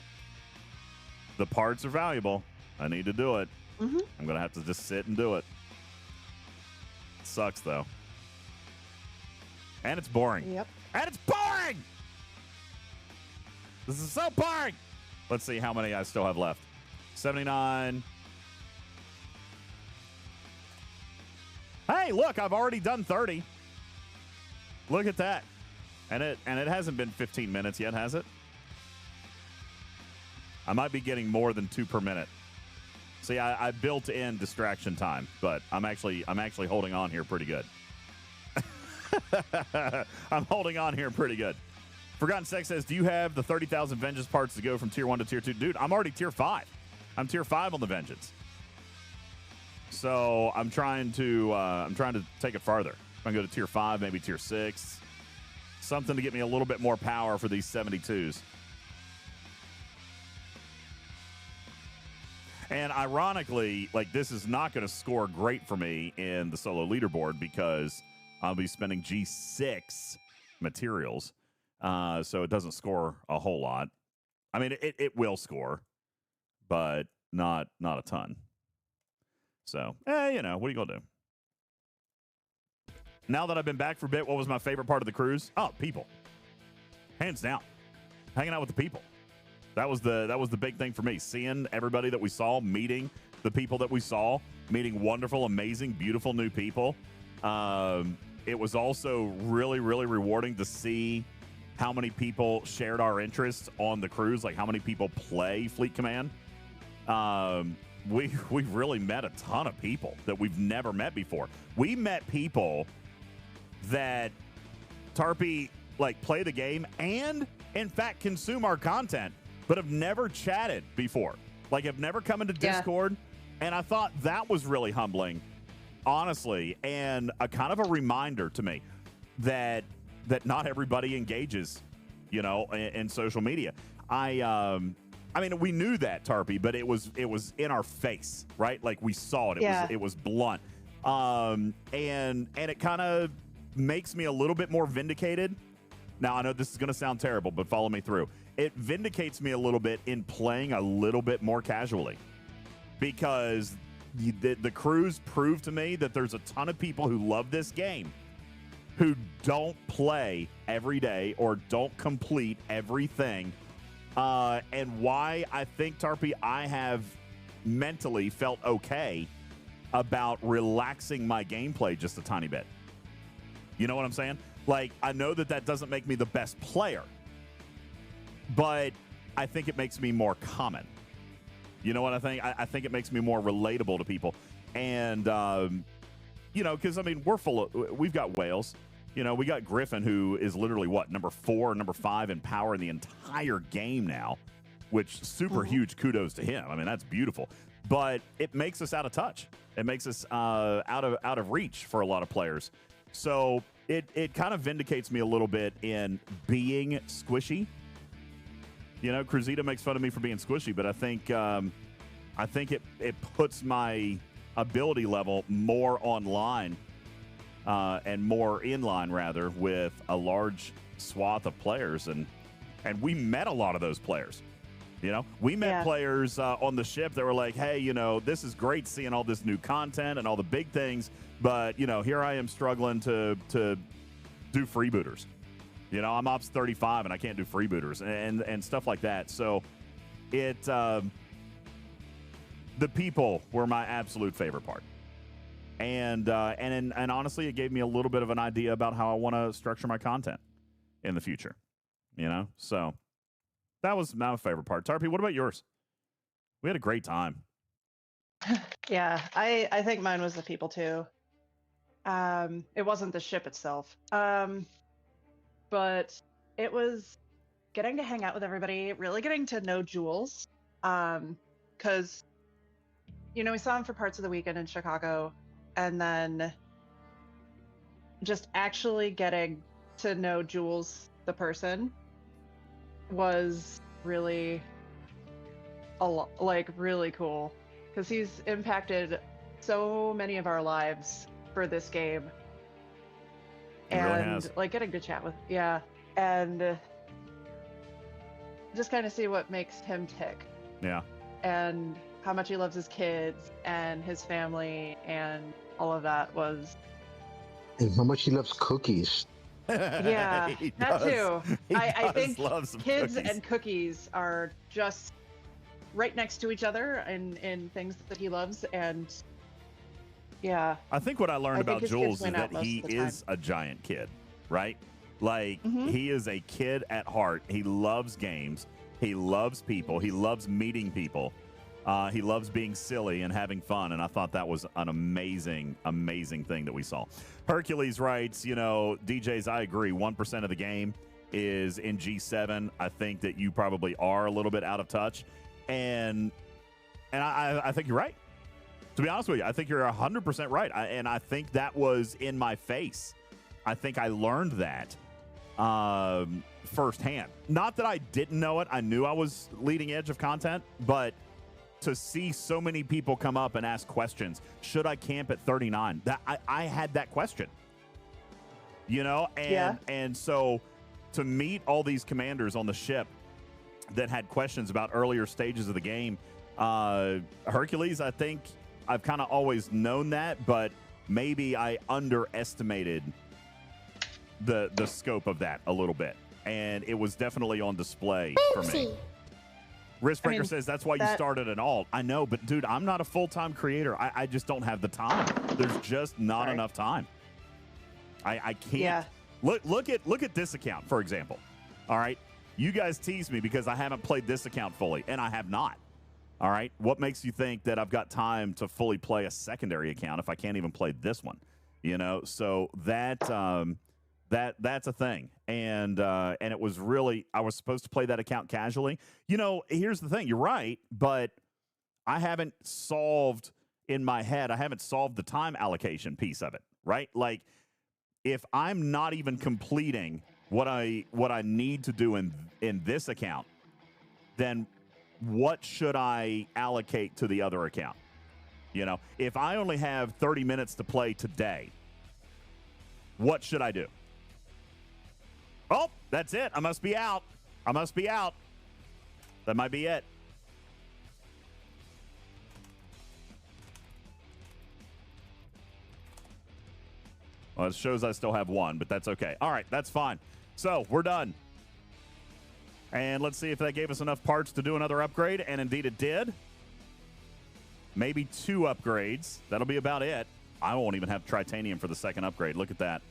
the parts are valuable. I need to do it. Mm-hmm. I'm going to have to just sit and do it. It sucks, though. And it's boring. Yep. And it's boring! This is so boring! Let's see how many I still have left. 79. Hey, look, I've already done 30. Look at that. And it hasn't been 15 minutes yet, has it? I might be getting more than 2 per minute. See, I built in distraction time, but I'm actually holding on here pretty good. I'm holding on here pretty good. Forgotten Sex says, do you have the 30,000 Vengeance parts to go from tier 1 to tier 2? Dude, I'm already tier 5. I'm tier 5 on the Vengeance. So I'm trying to take it farther. I'm going to go to tier 5, maybe tier 6. Something to get me a little bit more power for these 72s. And ironically, like, this is not going to score great for me in the solo leaderboard because I'll be spending G6 materials. So it doesn't score a whole lot. I mean, it will score, but not a ton. So, what are you going to do? Now that I've been back for a bit, what was my favorite part of the cruise? Oh, people. Hands down. Hanging out with the people. That was the big thing for me. Seeing everybody that we saw, meeting the people that we saw, meeting wonderful, amazing, beautiful new people. It was also really, really rewarding to see how many people shared our interests on the cruise, like how many people play Fleet Command. We've really met a ton of people that we've never met before. We met people that Tarpy play the game and in fact consume our content, but have never chatted before. Like, have never come into Discord. And I thought that was really humbling, honestly, and a kind of a reminder to me that not everybody engages, in social media. I mean, we knew that, Tarpy, but it was in our face, right? Like, we saw it. It was blunt. And it kind of makes me a little bit more vindicated. Now, I know this is going to sound terrible, but follow me through. It vindicates me a little bit in playing a little bit more casually, because the cruise proved to me that there's a ton of people who love this game who don't play every day or don't complete everything. And why I think, Tarpy, I have mentally felt okay about relaxing my gameplay just a tiny bit. You know what I'm saying? Like, I know that doesn't make me the best player, but I think it makes me more common. You know what I think? I think it makes me more relatable to people. And, because, I mean, we've got whales. We got Griffin, who is literally, number 4 or number 5 in power in the entire game now, which super huge kudos to him. I mean, that's beautiful. But it makes us out of touch. It makes us out of reach for a lot of players. So it kind of vindicates me a little bit in being squishy. Cruzita makes fun of me for being squishy, but I think it puts my ability level more online and more in line, rather, with a large swath of players. And we met a lot of those players. We met players on the ship that were like, hey, this is great seeing all this new content and all the big things, but, here I am struggling to do freebooters. I'm Ops 35 and I can't do freebooters and stuff like that. So the people were my absolute favorite part. And honestly, it gave me a little bit of an idea about how I want to structure my content in the future. So that was my favorite part. Tarpy, what about yours? We had a great time. Yeah, I think mine was the people too. It wasn't the ship itself. But it was getting to hang out with everybody, really getting to know Jules. Because, we saw him for parts of the weekend in Chicago, and then just actually getting to know Jules, the person, was really really cool, because he's impacted so many of our lives for this game. And really getting to chat with, and just kind of see what makes him tick. Yeah. And how much he loves his kids and his family, and all of that was. And how much he loves cookies. Yeah, that too. I think kids cookies. And cookies are just right next to each other in things that he loves. And yeah, I think what I learned about Jules is that he is a giant kid, right? Like, he is a kid at heart. He loves games. He loves people. He loves meeting people. He loves being silly and having fun. And I thought that was an amazing, amazing thing that we saw. Hercules writes, DJs, I agree. 1% of the game is in G7. I think that you probably are a little bit out of touch. And I think you're right. To be honest with you, I think you're 100% right. And I think that was in my face. I think I learned that firsthand. Not that I didn't know it. I knew I was leading edge of content, but to see so many people come up and ask questions, should I camp at 39? That I had that question, and so to meet all these commanders on the ship that had questions about earlier stages of the game, Hercules, I think I've kind of always known that, but maybe I underestimated the scope of that a little bit, and it was definitely on display for me. Riskbreaker says that's why you started an alt. I know, but dude, I'm not a full-time creator. I just don't have the time. There's just not enough time. I can't. Yeah. Look at this account, for example. All right, you guys tease me because I haven't played this account fully, and I have not. All right, what makes you think that I've got time to fully play a secondary account if I can't even play this one? So that's a thing, and it was really, I was supposed to play that account casually. Here's the thing. You're right, but I haven't solved in my head. I haven't solved the time allocation piece of it. Right, like if I'm not even completing what I need to do in this account, then what should I allocate to the other account? If I only have 30 minutes to play today, what should I do? Oh, that's it. I must be out. That might be it. Well, it shows I still have one, but that's okay. All right, that's fine. So we're done. And let's see if that gave us enough parts to do another upgrade. And indeed it did. Maybe 2 upgrades. That'll be about it. I won't even have titanium for the second upgrade. Look at that.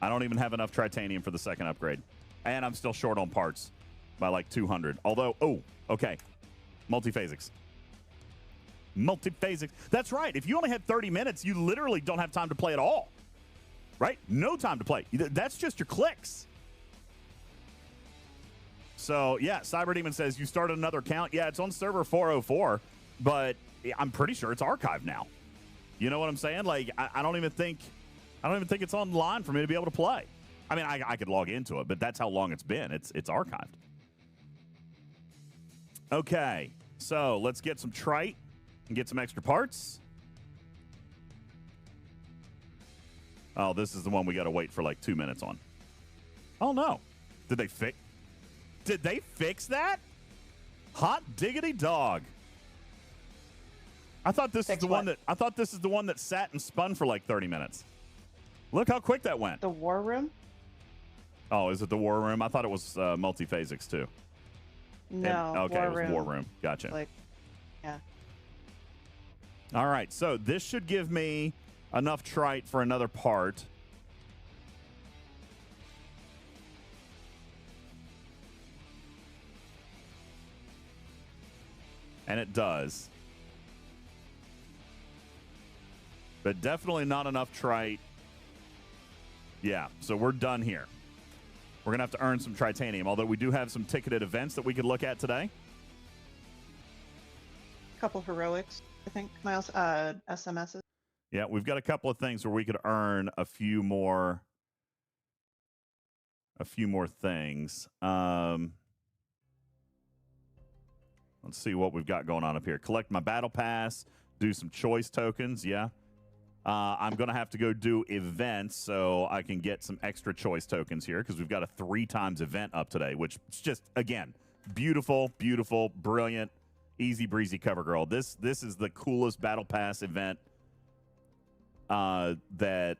I don't even have enough titanium for the second upgrade. And I'm still short on parts by like 200. Although, okay. Multiphasics. That's right. If you only had 30 minutes, you literally don't have time to play at all. Right? No time to play. That's just your clicks. So, yeah, Cyberdemon says you started another account. Yeah, it's on server 404, but I'm pretty sure it's archived now. You know what I'm saying? Like, I don't even think it's online for me to be able to play. I mean, I could log into it, but that's how long it's been. It's archived. Okay, so let's get some trite and get some extra parts. Oh, this is the one we got to wait for like 2 minutes on. Oh, no. Did they fix that? Hot diggity dog. I thought this is the one that sat and spun for like 30 minutes. Look how quick that went. The war room? Oh, is it the war room? I thought it was multiphasics too. No. Okay, it was war room. Gotcha. Yeah. All right, so this should give me enough trite for another part. And it does. But definitely not enough trite. Yeah, so we're done here. We're going to have to earn some titanium, although we do have some ticketed events that we could look at today. A couple heroics, I think, Miles. SMSs. Yeah, we've got a couple of things where we could earn a few more things. Let's see what we've got going on up here. Collect my battle pass, do some choice tokens. Yeah. I'm going to have to go do events so I can get some extra choice tokens here because we've got a 3 times event up today, which is just, again, beautiful, brilliant, easy breezy cover girl. This is the coolest battle pass event that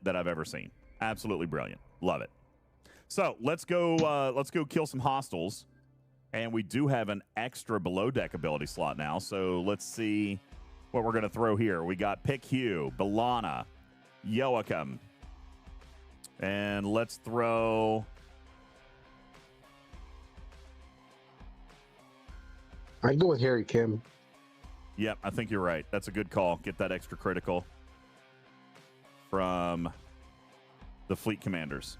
I've ever seen. Absolutely brilliant. Love it. So let's go kill some hostiles. And we do have an extra below deck ability slot now. So let's see what we're going to throw here. We got Pick Hugh, Balana, Joachim, And let's throw... I'd go with Harry Kim. Yep, I think you're right. That's a good call. Get that extra critical from the fleet commanders.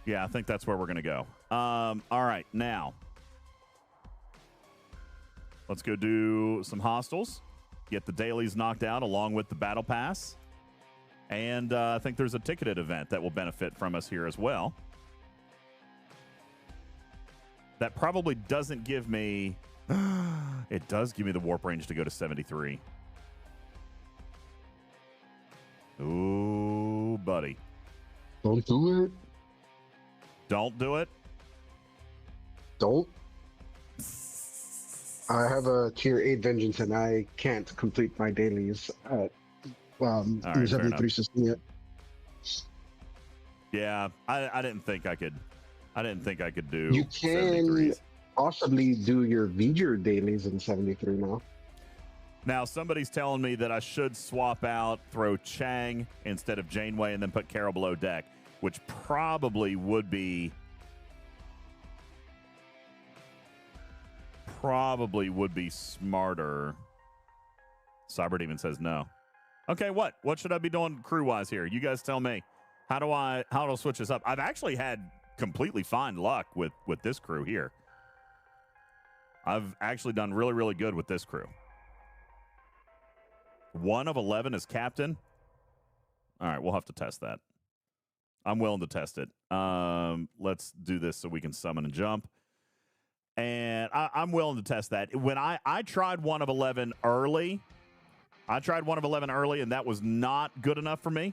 Yeah, I think that's where we're going to go. All right, now let's go do some hostiles. Get the dailies knocked out along with the battle pass. And I think there's a ticketed event that will benefit from us here as well. That probably doesn't give me... It does give me the warp range to go to 73. Ooh, buddy. Don't do it. Don't do it? Don't. I have a tier 8 vengeance and I can't complete my dailies at right, 73 system yet. Yeah, I didn't think I could. I didn't think I could do. You can 73s. possibly do your Voyager dailies in 73 now. Now, somebody's telling me that I should swap out, throw Chang instead of Janeway, and then put Carol below deck, which probably would be smarter. Cyberdemon says no. Okay, what? What should I be doing crew-wise here? You guys tell me. How do I switch this up? I've actually had completely fine luck with this crew here. I've actually done really, really good with this crew. 1 of 11 as captain. All right, we'll have to test that. I'm willing to test it. Let's do this so we can summon and jump. And I'm willing to test that. When I tried 1 of 11 early, and that was not good enough for me.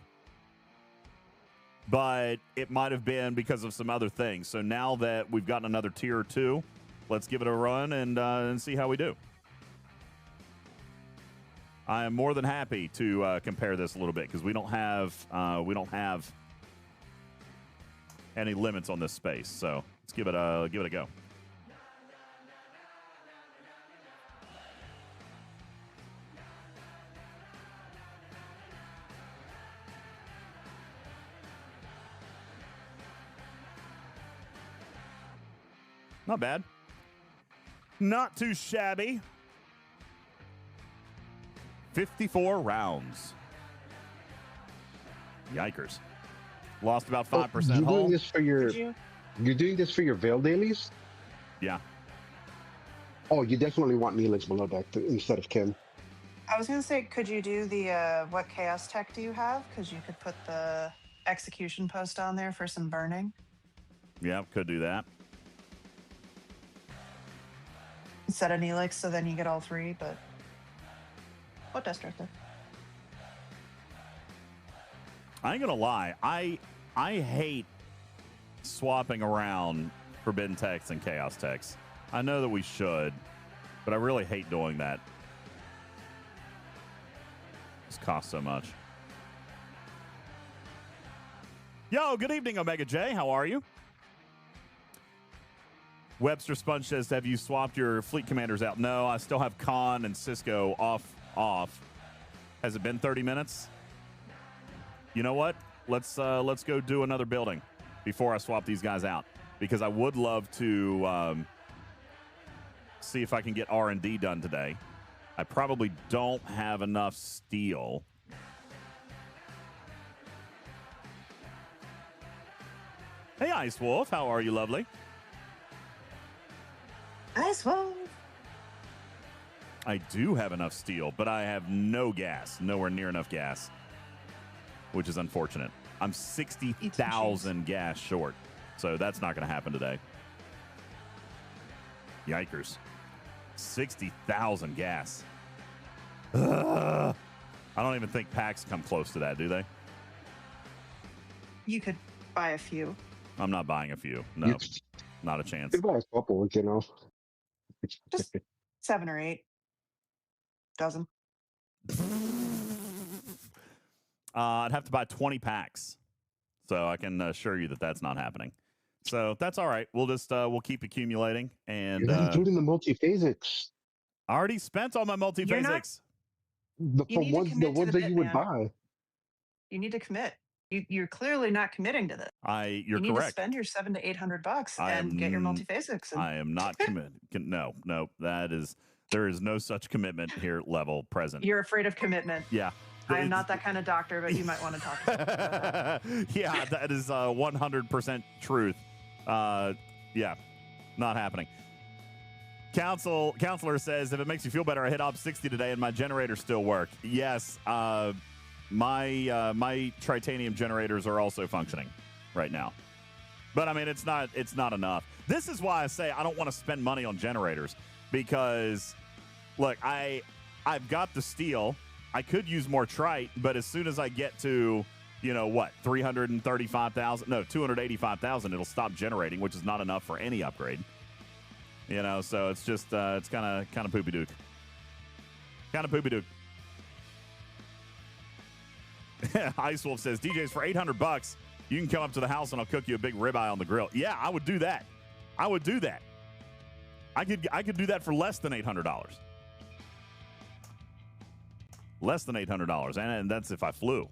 But it might have been because of some other things. So now that we've gotten another tier or 2, let's give it a run and see how we do. I am more than happy to compare this a little bit because we don't have any limits on this space. So let's give it a go. Not bad. Not too shabby. 54 rounds. Yikers. Lost about 5% You're home. doing this for your You're doing this for your Veil dailies? Yeah. Oh, you definitely want Neelix below deck instead of Kim. I was going to say, could you do the, what chaos tech do you have? Because you could put the execution post on there for some burning. Yeah, could do that. Instead of Neelix, so then you get all 3, but... What Destructor? I ain't gonna lie. I hate swapping around Forbidden Text and Chaos Text. I know that we should, but I really hate doing that. This costs so much. Yo, good evening, Omega J. How are you? Webster Sponge says, have you swapped your fleet commanders out? No, I still have Khan and Cisco off. Has it been 30 minutes? You know what? Let's go do another building before I swap these guys out, because I would love to see if I can get R&D done today. I probably don't have enough steel. Hey, Ice Wolf, how are you, lovely? Ice Wolf. I do have enough steel, but I have no gas, nowhere near enough gas, which is unfortunate. I'm 60,000 gas short, so that's not going to happen today. Yikers. 60,000 gas. Ugh. I don't even think packs come close to that, do they? You could buy a few. I'm not buying a few. No, not a chance. You buy a couple, you know. Just 7 or 8. Dozen. I'd have to buy 20 packs, so I can assure you that that's not happening. So that's all right. We'll just we'll keep accumulating, and You're not including the multiphasics. I already spent all my multiphasics. The ones that you would buy. You need to commit. You're clearly not committing to this. You're you need correct. to spend your $700 to $800 I and get your am- multi-phasics. I am not committed. No, there is no such commitment here level present. You're afraid of commitment. Yeah. I am not that kind of doctor, but you might want to talk about that. Yeah, that is 100% truth. Yeah, not happening. Counselor says, if it makes you feel better, I hit op 60 today and my generators still work. Yes, my titanium generators are also functioning right now. But I mean, it's not enough. This is why I say I don't want to spend money on generators because, look, I've got the steel. I could use more trite, but as soon as I get to, 285,000, it'll stop generating, which is not enough for any upgrade. So it's just it's kind of poopy dook. Kind of poopy dook. Ice Wolf says, DJs, for $800, you can come up to the house and I'll cook you a big ribeye on the grill. Yeah, I would do that. I could do that for less than $800. Less than $800, and that's if I flew.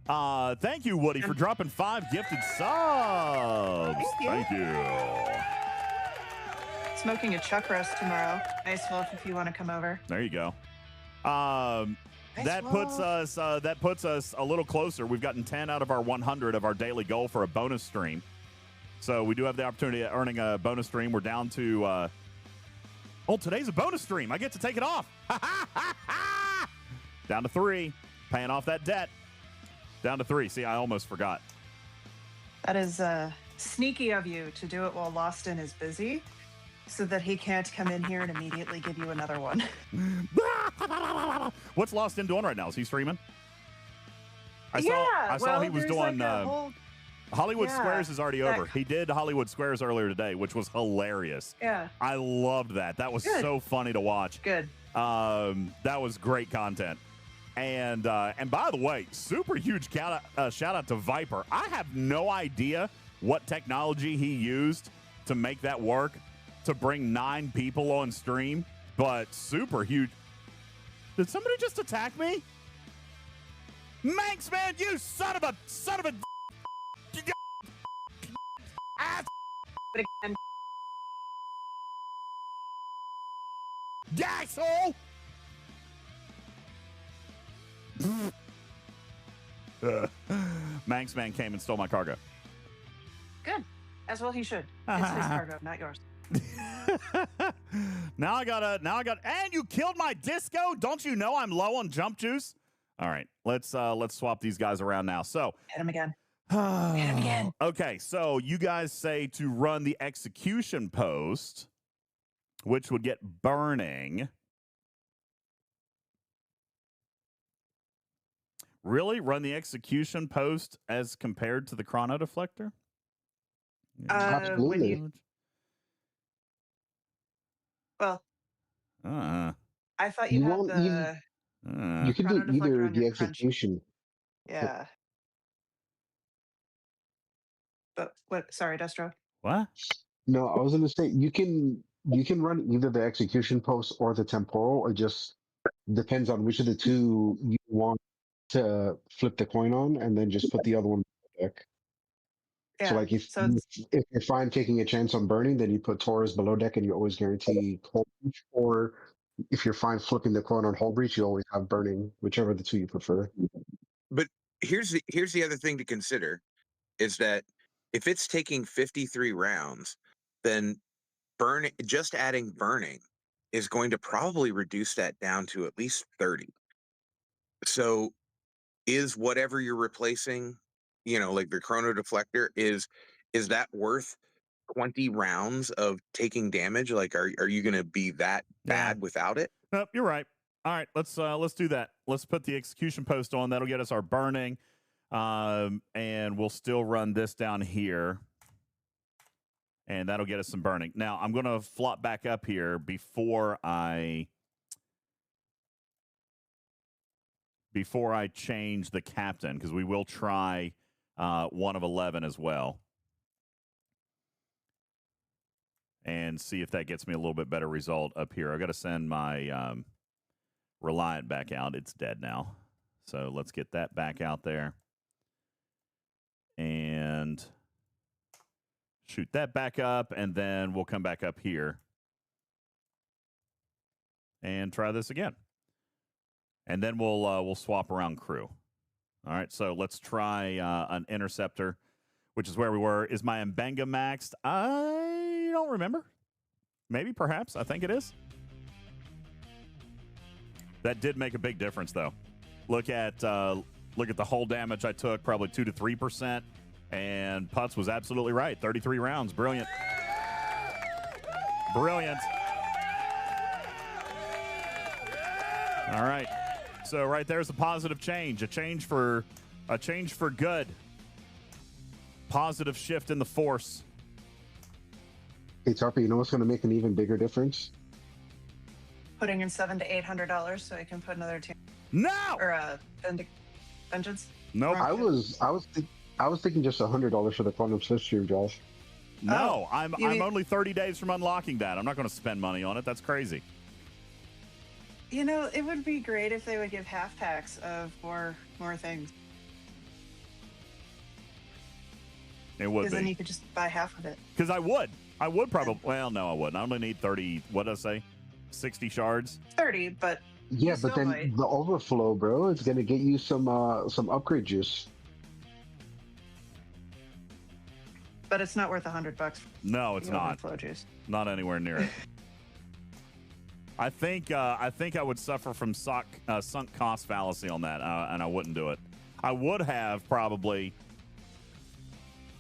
Thank you, Woody, for dropping 5 gifted subs. Thank you. Smoking a chuck roast tomorrow. Nice, Wolf, if you want to come over. There you go. That puts us a little closer. We've gotten 10 out of our 100 of our daily goal for a bonus stream. So we do have the opportunity of earning a bonus stream. We're down to today's a bonus stream. I get to take it off. Down to 3. Paying off that debt. Down to 3. See, I almost forgot. That is sneaky of you to do it while Loston is busy so that he can't come in here and immediately give you another one. What's Loston doing right now? Is he streaming? I saw he was doing Hollywood Squares is already over. He did Hollywood Squares earlier today, which was hilarious. Yeah. I loved that. That was so funny to watch. Good. That was great content. And by the way, super huge shout out to Viper. I have no idea what technology he used to make that work, to bring 9 people on stream, but super huge. Did somebody just attack me? Manx man, you son of a ass asshole. Manx man came and stole my cargo. Good. As well he should. It's his cargo, not yours. Now I got, and you killed my disco. Don't you know I'm low on jump juice? All right, let's swap these guys around now. So hit him again. Hit him again. Okay, so you guys say to run the execution post, which would get burning. Really? Run the execution post as compared to the chrono deflector? Absolutely. I thought you had the... You can do either the execution. Yeah. But what? Sorry, Destro. What? No, I was going to say you can run either the execution post or the temporal. It just depends on which of the two you want to flip the coin on, and then just put the other one in the deck. Yeah. So, like, if you're fine taking a chance on burning, then you put Taurus below deck, and you always guarantee Hull Breach. Or if you're fine flipping the coin on Hull Breach, you always have burning, whichever the two you prefer. But here's the other thing to consider is that if it's taking 53 rounds, then just adding burning is going to probably reduce that down to at least 30. So is whatever you're replacing, like the chrono deflector, is that worth 20 rounds of taking damage? Like, are you going to be that bad without it? Nope, you're right. All right, let's do that. Let's put the execution post on. That'll get us our burning, and we'll still run this down here, and that'll get us some burning. Now I'm going to flop back up here before I change the captain, because we will try 1 of 11 as well, and see if that gets me a little bit better result up here. I got to send my Reliant back out. It's dead now. So let's get that back out there. And shoot that back up, and then we'll come back up here and try this again. And then we'll swap around crew. All right, so let's try an interceptor, which is where we were. Is my Mbenga maxed? I don't remember. Maybe, perhaps. I think it is. That did make a big difference, though. Look at the hull damage I took, probably 2 to 3%, and Putz was absolutely right. 33 rounds, brilliant, brilliant. All right, so right there's a positive change, a change for good. Positive shift in the force. Hey, Tarpa, you know what's going to make an even bigger difference? Putting in $700 to $800 so I can put another team. No. Or vengeance. Nope. I was thinking just $100 for the quantum slipstream, Josh. No, I'm only 30 days from unlocking that. I'm not going to spend money on it. That's crazy. You know, it would be great if they would give half packs of more things. It would be. Because then you could just buy half of it. Because I would probably. Well, no, I wouldn't. I only need 30. What did I say? 60 shards. 30, but yeah, but then might. The overflow, bro, it's gonna get you some upgrade juice. But it's not worth $100. No, it's not. Overflow juice. Not anywhere near it. I think I would suffer from sunk cost fallacy on that, and I wouldn't do it. I would have probably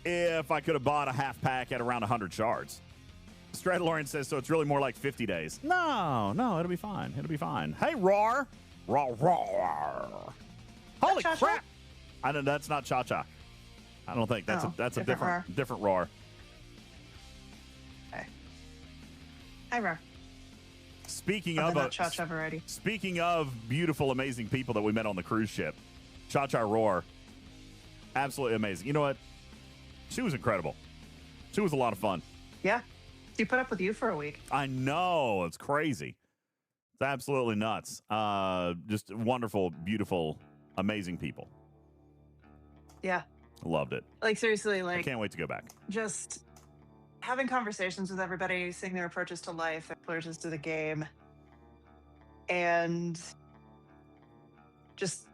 if I could have bought a half pack at around 100 shards. Stradalorian says, so it's really more like 50 days. No, it'll be fine. It'll be fine. Hey, Roar. Roar, roar. Holy Cha-cha? crap. I know that's not Cha-Cha. I don't think. That's a different Roar. Okay. Hi, Roar. Speaking Cha-Cha variety. Speaking of beautiful, amazing people that we met on the cruise ship, Cha-Cha Roar, absolutely amazing. You know what? She was incredible. She was a lot of fun. Yeah. She put up with you for a week. I know. It's crazy. It's absolutely nuts. Just wonderful, beautiful, amazing people. Yeah. Loved it. Like, seriously, I can't wait to go back. Just having conversations with everybody, seeing their approaches to life, their approaches to the game, and just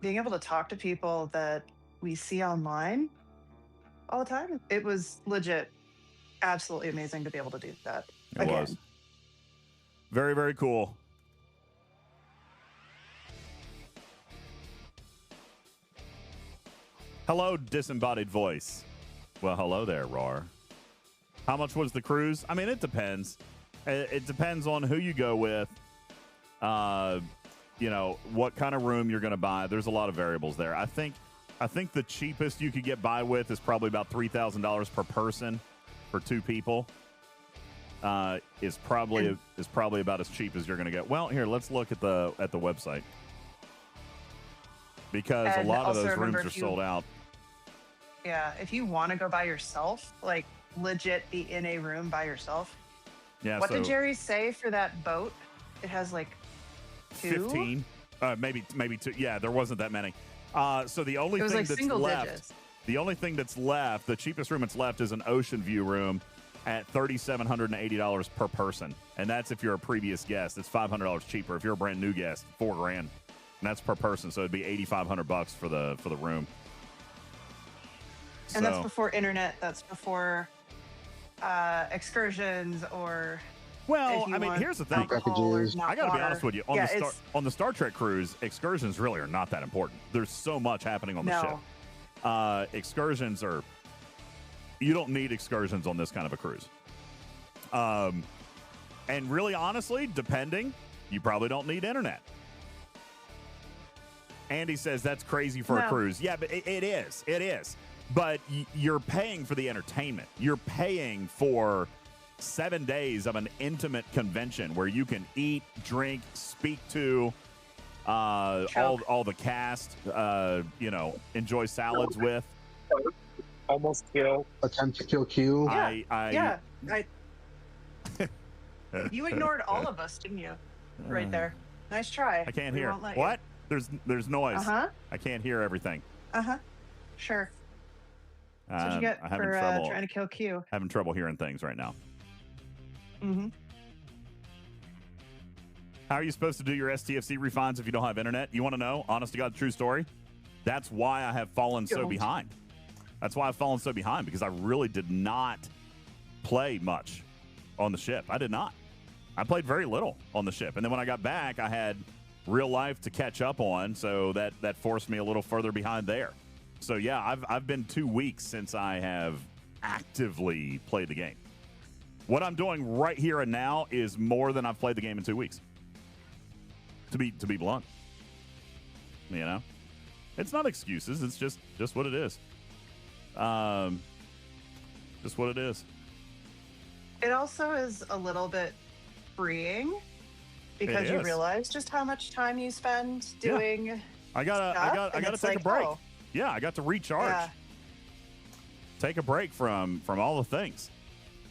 being able to talk to people that we see online all the time. It was legit absolutely amazing to be able to do that. It was. Very, very cool. Hello, disembodied voice. Well, hello there, Roar. How much was the cruise? I mean, it depends. It depends on who you go with. You know, what kind of room you're going to buy. There's a lot of variables there. I think the cheapest you could get by with is probably about $3,000 per person for 2 people. Is probably about as cheap as you're going to get. Well, here, let's look at the website, because a lot of those rooms are sold out. Yeah, if you want to go by yourself, like legit be in a room by yourself. Yeah. What did Jerry say for that boat? It has like 2? 15, maybe 2. Yeah, there wasn't that many. So the only thing that's left, digits. the only thing that's left, the cheapest room that's left is an ocean view room at $3,780 per person, and that's if you're a previous guest. It's $500 cheaper. If you're a brand new guest, $4,000, and that's per person. So it'd be $8,500 for the room. And that's before internet. That's before excursions or. Well, I mean, here's the thing. I got to be honest with you. On the Star Trek cruise, excursions really are not that important. There's so much happening on the ship. Excursions are. You don't need excursions on this kind of a cruise. And really, honestly, depending, you probably don't need internet. Andy says that's crazy for a cruise. Yeah, but it is. It is. But you're paying for the entertainment. You're paying for 7 days of an intimate convention where you can eat, drink, speak to all the cast, enjoy salads with. Almost kill. Attempt to kill Q. You ignored all of us, didn't you? Right there. Nice try. I can't We hear. won't let What? There's noise. Uh-huh. I can't hear everything. Uh-huh. Sure. That's what you get having for trouble. trying to kill Q. Having trouble hearing things right now. Mm-hmm. How are you supposed to do your STFC refines if you don't have internet? You want to know? Honest to God, true story. That's why I have fallen so behind. That's why I've fallen so behind, because I really did not play much on the ship. I did not. I played very little on the ship. And then when I got back, I had real life to catch up on, so that forced me a little further behind there. So, yeah, I've been 2 weeks since I have actively played the game. What I'm doing right here and now is more than I've played the game in 2 weeks. To be blunt. You know? It's not excuses. It's just what it is. Just what it is. It also is a little bit freeing because you realize just how much time you spend doing. Yeah. I gotta take a break. Oh. Yeah, I got to recharge. Yeah. Take a break from all the things.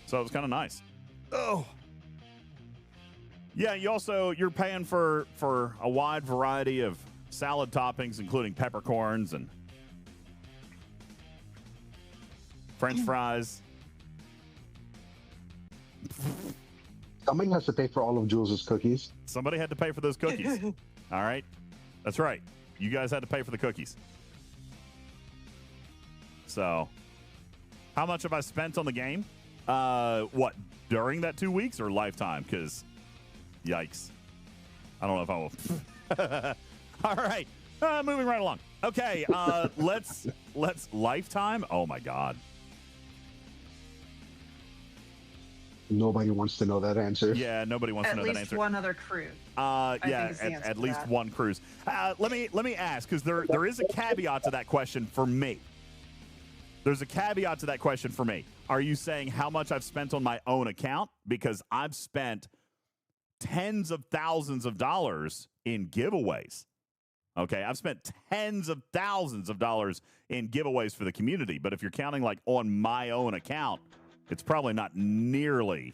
So it was kind of nice. Oh. Yeah, you're paying for a wide variety of salad toppings, including peppercorns and French fries. Somebody has to pay for all of Jules's cookies. Somebody had to pay for those cookies. All right. That's right. You guys had to pay for the cookies. So, how much have I spent on the game? What, during that 2 weeks or lifetime? Because, yikes. I don't know if I will. All right. Moving right along. Okay. Let's lifetime. Oh, my God. Nobody wants to know that answer. Yeah, nobody wants to know that answer. At least one other cruise. At least one cruise. Let me ask, because there is a caveat to that question for me. There's a caveat to that question for me. Are you saying how much I've spent on my own account? Because I've spent tens of thousands of dollars in giveaways. Okay, I've spent tens of thousands of dollars in giveaways for the community. But if you're counting like on my own account, it's probably not nearly.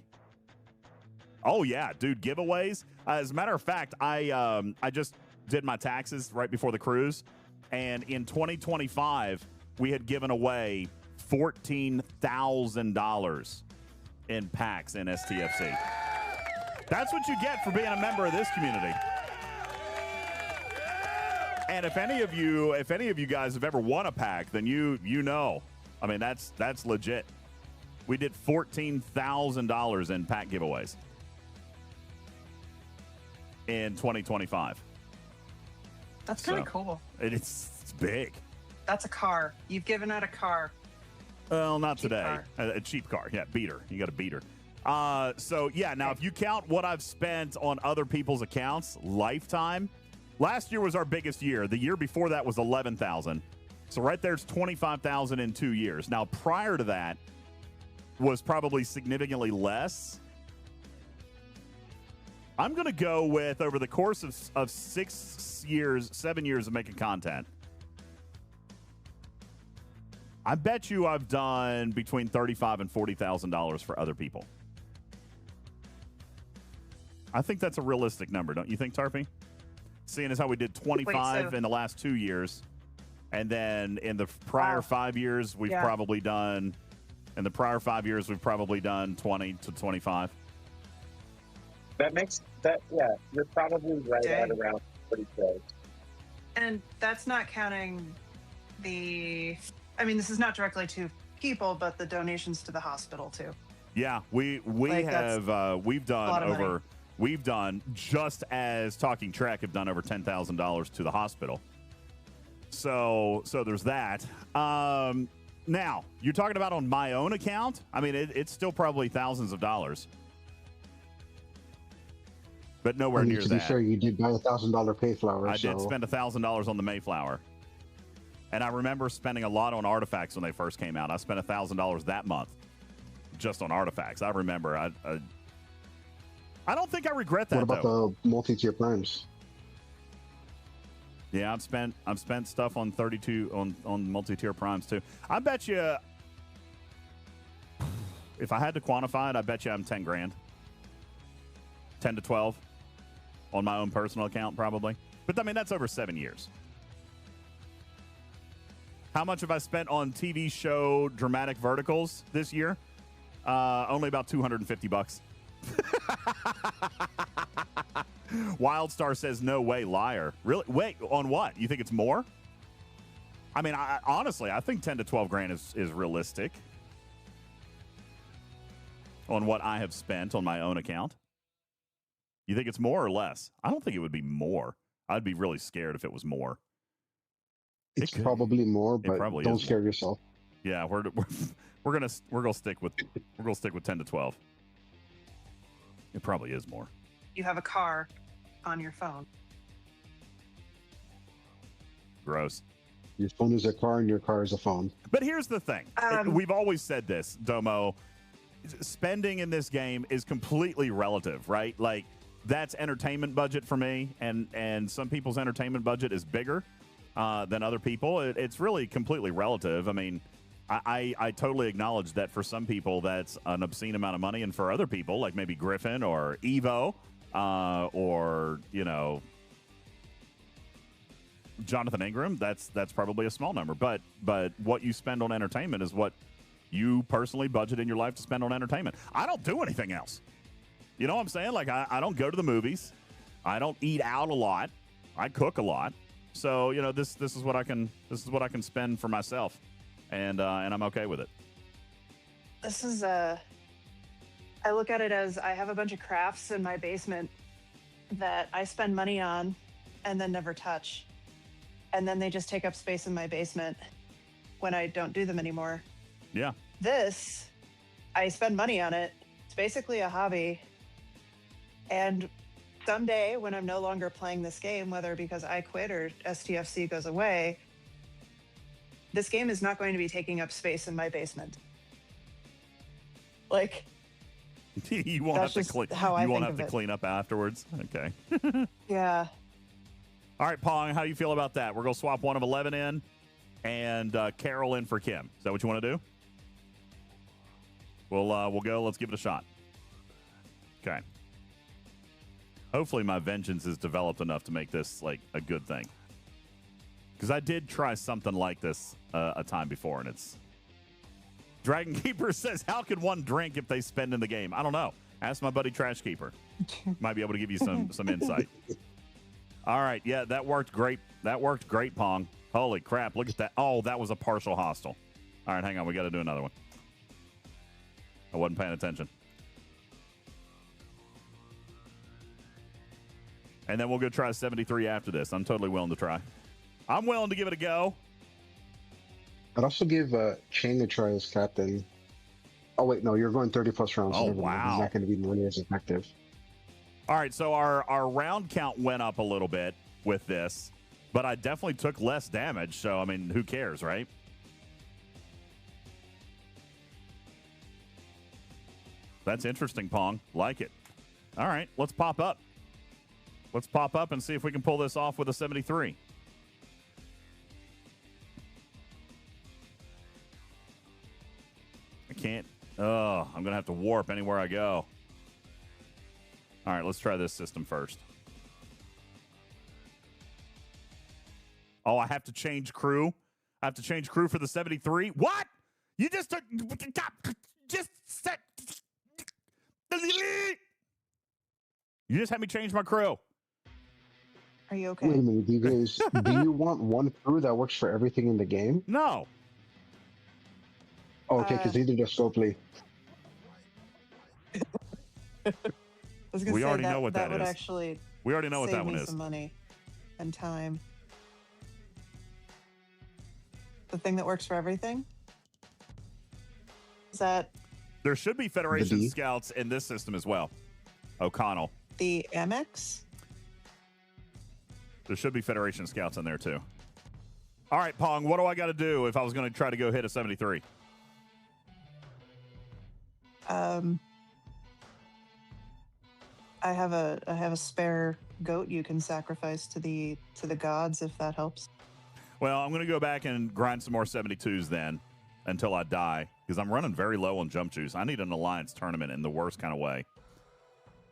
Oh, yeah, dude, giveaways. As a matter of fact, I just did my taxes right before the cruise. And in 2025, we had given away $14,000 in packs in STFC. That's what you get for being a member of this community. And if any of you guys have ever won a pack, then you know. I mean, that's legit. We did $14,000 in pack giveaways in 2025. That's kind of cool. It's big. That's a car. You've given out a car. Well, not today. A cheap car. Yeah, beater. You got a beater. So, yeah, now if you count what I've spent on other people's accounts, lifetime, last year was our biggest year. The year before that was $11,000. So right there's $25,000 in 2 years. Now, prior to that was probably significantly less. I'm going to go with, over the course of 7 years of making content, I bet you I've done between $35,000 and $40,000 for other people. I think that's a realistic number, don't you think, Tarpy? Seeing as how we did 25 in the last 2 years, and then in the prior 5 years, we've probably done, 20 to 25. That makes that, yeah, you're probably right at around 30 close. And that's not counting this is not directly to people, but the donations to the hospital too. Yeah, we've done just as Talking Trek have done over $10,000 to the hospital. So there's that. Now you're talking about on my own account. I mean, it's still probably thousands of dollars, but nowhere near that. To be fair, you did buy $1,000 Mayflower. I did spend $1,000 on the Mayflower. And I remember spending a lot on artifacts when they first came out. I spent $1,000 that month just on artifacts. I remember. I don't think I regret that. What about the multi-tier primes? Yeah, I've spent stuff on 32 on multi-tier primes too. I bet you, if I had to quantify it, I bet you I'm 10 grand, 10 to 12 on my own personal account probably. But I mean, that's over 7 years. How much have I spent on TV show dramatic verticals this year? Only about $250. Wildstar says, no way, liar. Really? Wait, on what? You think it's more? I mean, honestly, I think 10 to 12 grand is realistic on what I have spent on my own account. You think it's more or less? I don't think it would be more. I'd be really scared if it was more. It's probably more, but don't scare yourself. Yeah, we're gonna stick with 10 to 12. It probably is more. You have a car on your phone. Gross. Your phone is a car and your car is a phone. But here's the thing. We've always said this, Domo. Spending in this game is completely relative, right? Like, that's entertainment budget for me, and some people's entertainment budget is bigger than other people. It's really completely relative. I mean, I totally acknowledge that for some people that's an obscene amount of money, and for other people, like maybe Griffin or Evo or, you know, Jonathan Ingram, that's probably a small number. But what you spend on entertainment is what you personally budget in your life to spend on entertainment. I don't do anything else. You know what I'm saying? Like, I don't go to the movies. I don't eat out a lot. I cook a lot. So, you know, this is what I can spend for myself, and I'm okay with it. This is I look at it as I have a bunch of crafts in my basement that I spend money on and then never touch. And then they just take up space in my basement when I don't do them anymore. Yeah. This, I spend money on it. It's basically a hobby. And someday when I'm no longer playing this game, whether because I quit or STFC goes away, this game is not going to be taking up space in my basement. Like, you won't have to clean. You won't have to clean up afterwards. Okay. Yeah. All right, Pong, how do you feel about that? We're going to swap one of 11 in and Carol in for Kim. Is that what you want to do? We'll go. Let's give it a shot. Okay. Hopefully my vengeance is developed enough to make this like a good thing. Because I did try something like this a time before, and it's... Dragon Keeper says, how can one drink if they spend in the game? I don't know. Ask my buddy Trash Keeper. Might be able to give you some insight. All right, yeah, that worked great. That worked great, Pong. Holy crap, look at that. Oh, that was a partial hostile. All right, hang on, we got to do another one. I wasn't paying attention. And then we'll go try 73 after this. I'm totally willing to try. I'm willing to give it a go. I'd also give Chang a try as captain. Oh, wait, no, you're going 30-plus rounds. Oh, so wow. He's not going to be nearly as effective. All right, so our round count went up a little bit with this, but I definitely took less damage, so, I mean, who cares, right? That's interesting, Pong. Like it. All right, let's pop up. Let's pop up and see if we can pull this off with a 73. I can't. Oh, I'm going to have to warp anywhere I go. All right, let's try this system first. Oh, I have to change crew? I have to change crew for the 73? What? You just took... Just set... You just had me change my crew. Are you okay? Wait a minute, do you want one crew that works for everything in the game? No. Oh, okay, because these are just Scopely. We already know what that would is. Actually we already know what that save one me is. Some money and time. The thing that works for everything? Is that... There should be Federation scouts in this system as well. O'Connell. The Amex? There should be Federation scouts in there too. All right, Pong, what do I got to do if I was going to try to go hit a 73? I have a spare goat you can sacrifice to the gods if that helps. Well, I'm going to go back and grind some more 72s then until I die because I'm running very low on jump juice. I need an alliance tournament in the worst kind of way.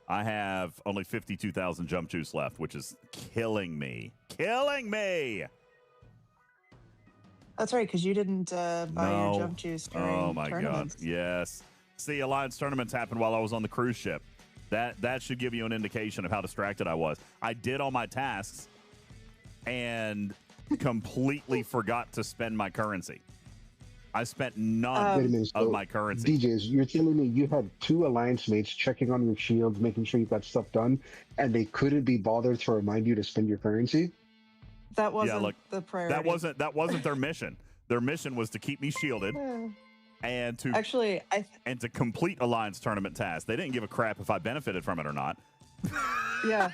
I have only 52,000 jump juice left, which is killing me. Killing me! That's right, because you didn't buy your jump juice during tournaments. God. Yes. See, Alliance tournaments happened while I was on the cruise ship. That should give you an indication of how distracted I was. I did all my tasks and completely forgot to spend my currency. I spent none of my currency. DJz, you're telling me you had 2 alliance mates checking on your shields, making sure you got stuff done, and they couldn't be bothered to remind you to spend your currency? That wasn't the priority. That wasn't their mission. Their mission was to keep me shielded and to and to complete alliance tournament tasks. They didn't give a crap if I benefited from it or not. Yeah,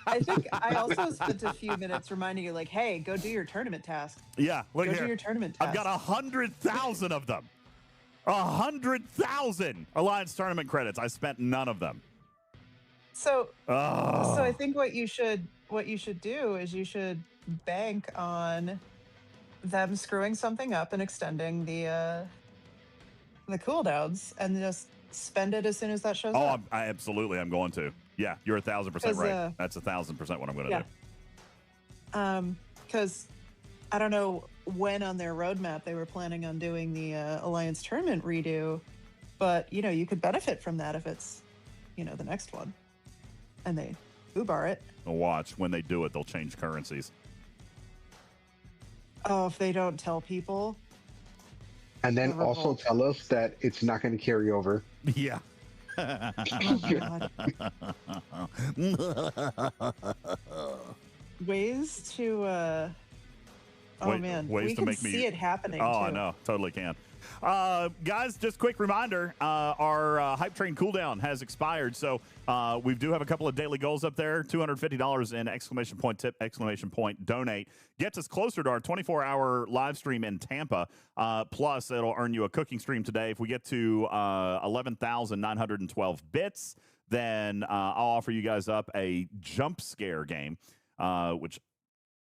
I think I also spent a few minutes reminding you, like, hey, go do your tournament task. Yeah, look go here. Do your tournament task. I've got 100,000 of them. 100,000 alliance tournament credits. I spent none of them. So I think what you should do is you should bank on them screwing something up and extending the cooldowns, and just spend it as soon as that shows up. I absolutely am going to. Yeah, you're 1,000% right. That's 1,000% what I'm going to do. Because I don't know when on their roadmap they were planning on doing the Alliance tournament redo, but you could benefit from that if it's the next one, and they foobar it. Watch when they do it, they'll change currencies. Oh, if they don't tell people. And then also tell us that it's not going to carry over. Yeah. Ways to ways we to can make see it happening. Oh, too. I know, totally can. Guys, just quick reminder, our hype train cooldown has expired, so we do have a couple of daily goals up there. $250 in exclamation point tip, exclamation point donate gets us closer to our 24-hour live stream in Tampa. Plus, it'll earn you a cooking stream today. If we get to 11,912 bits, then I'll offer you guys up a jump scare game, which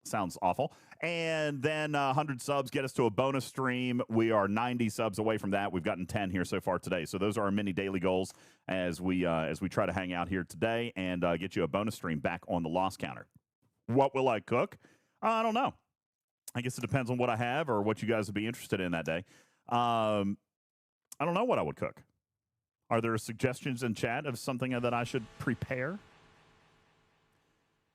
sounds awful. And then 100 subs get us to a bonus stream. We are 90 subs away from that. We've gotten 10 here so far today. So those are our mini daily goals as we try to hang out here today and get you a bonus stream back on the loss counter. What will I cook? I don't know. I guess it depends on what I have or what you guys would be interested in that day. I don't know what I would cook. Are there suggestions in chat of something that I should prepare?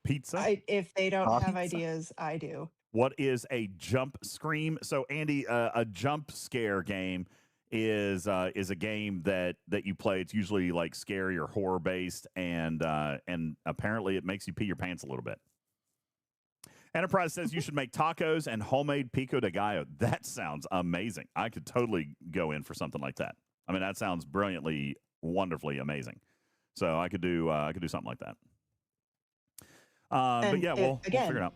Pizza? If they don't have ideas, I do. What is a jump scream? So, Andy, a jump scare game is a game that you play. It's usually like scary or horror based, and apparently it makes you pee your pants a little bit. Enterprise says you should make tacos and homemade pico de gallo. That sounds amazing. I could totally go in for something like that. I mean, that sounds brilliantly, wonderfully amazing. So I could do something like that. But yeah, we'll figure it out.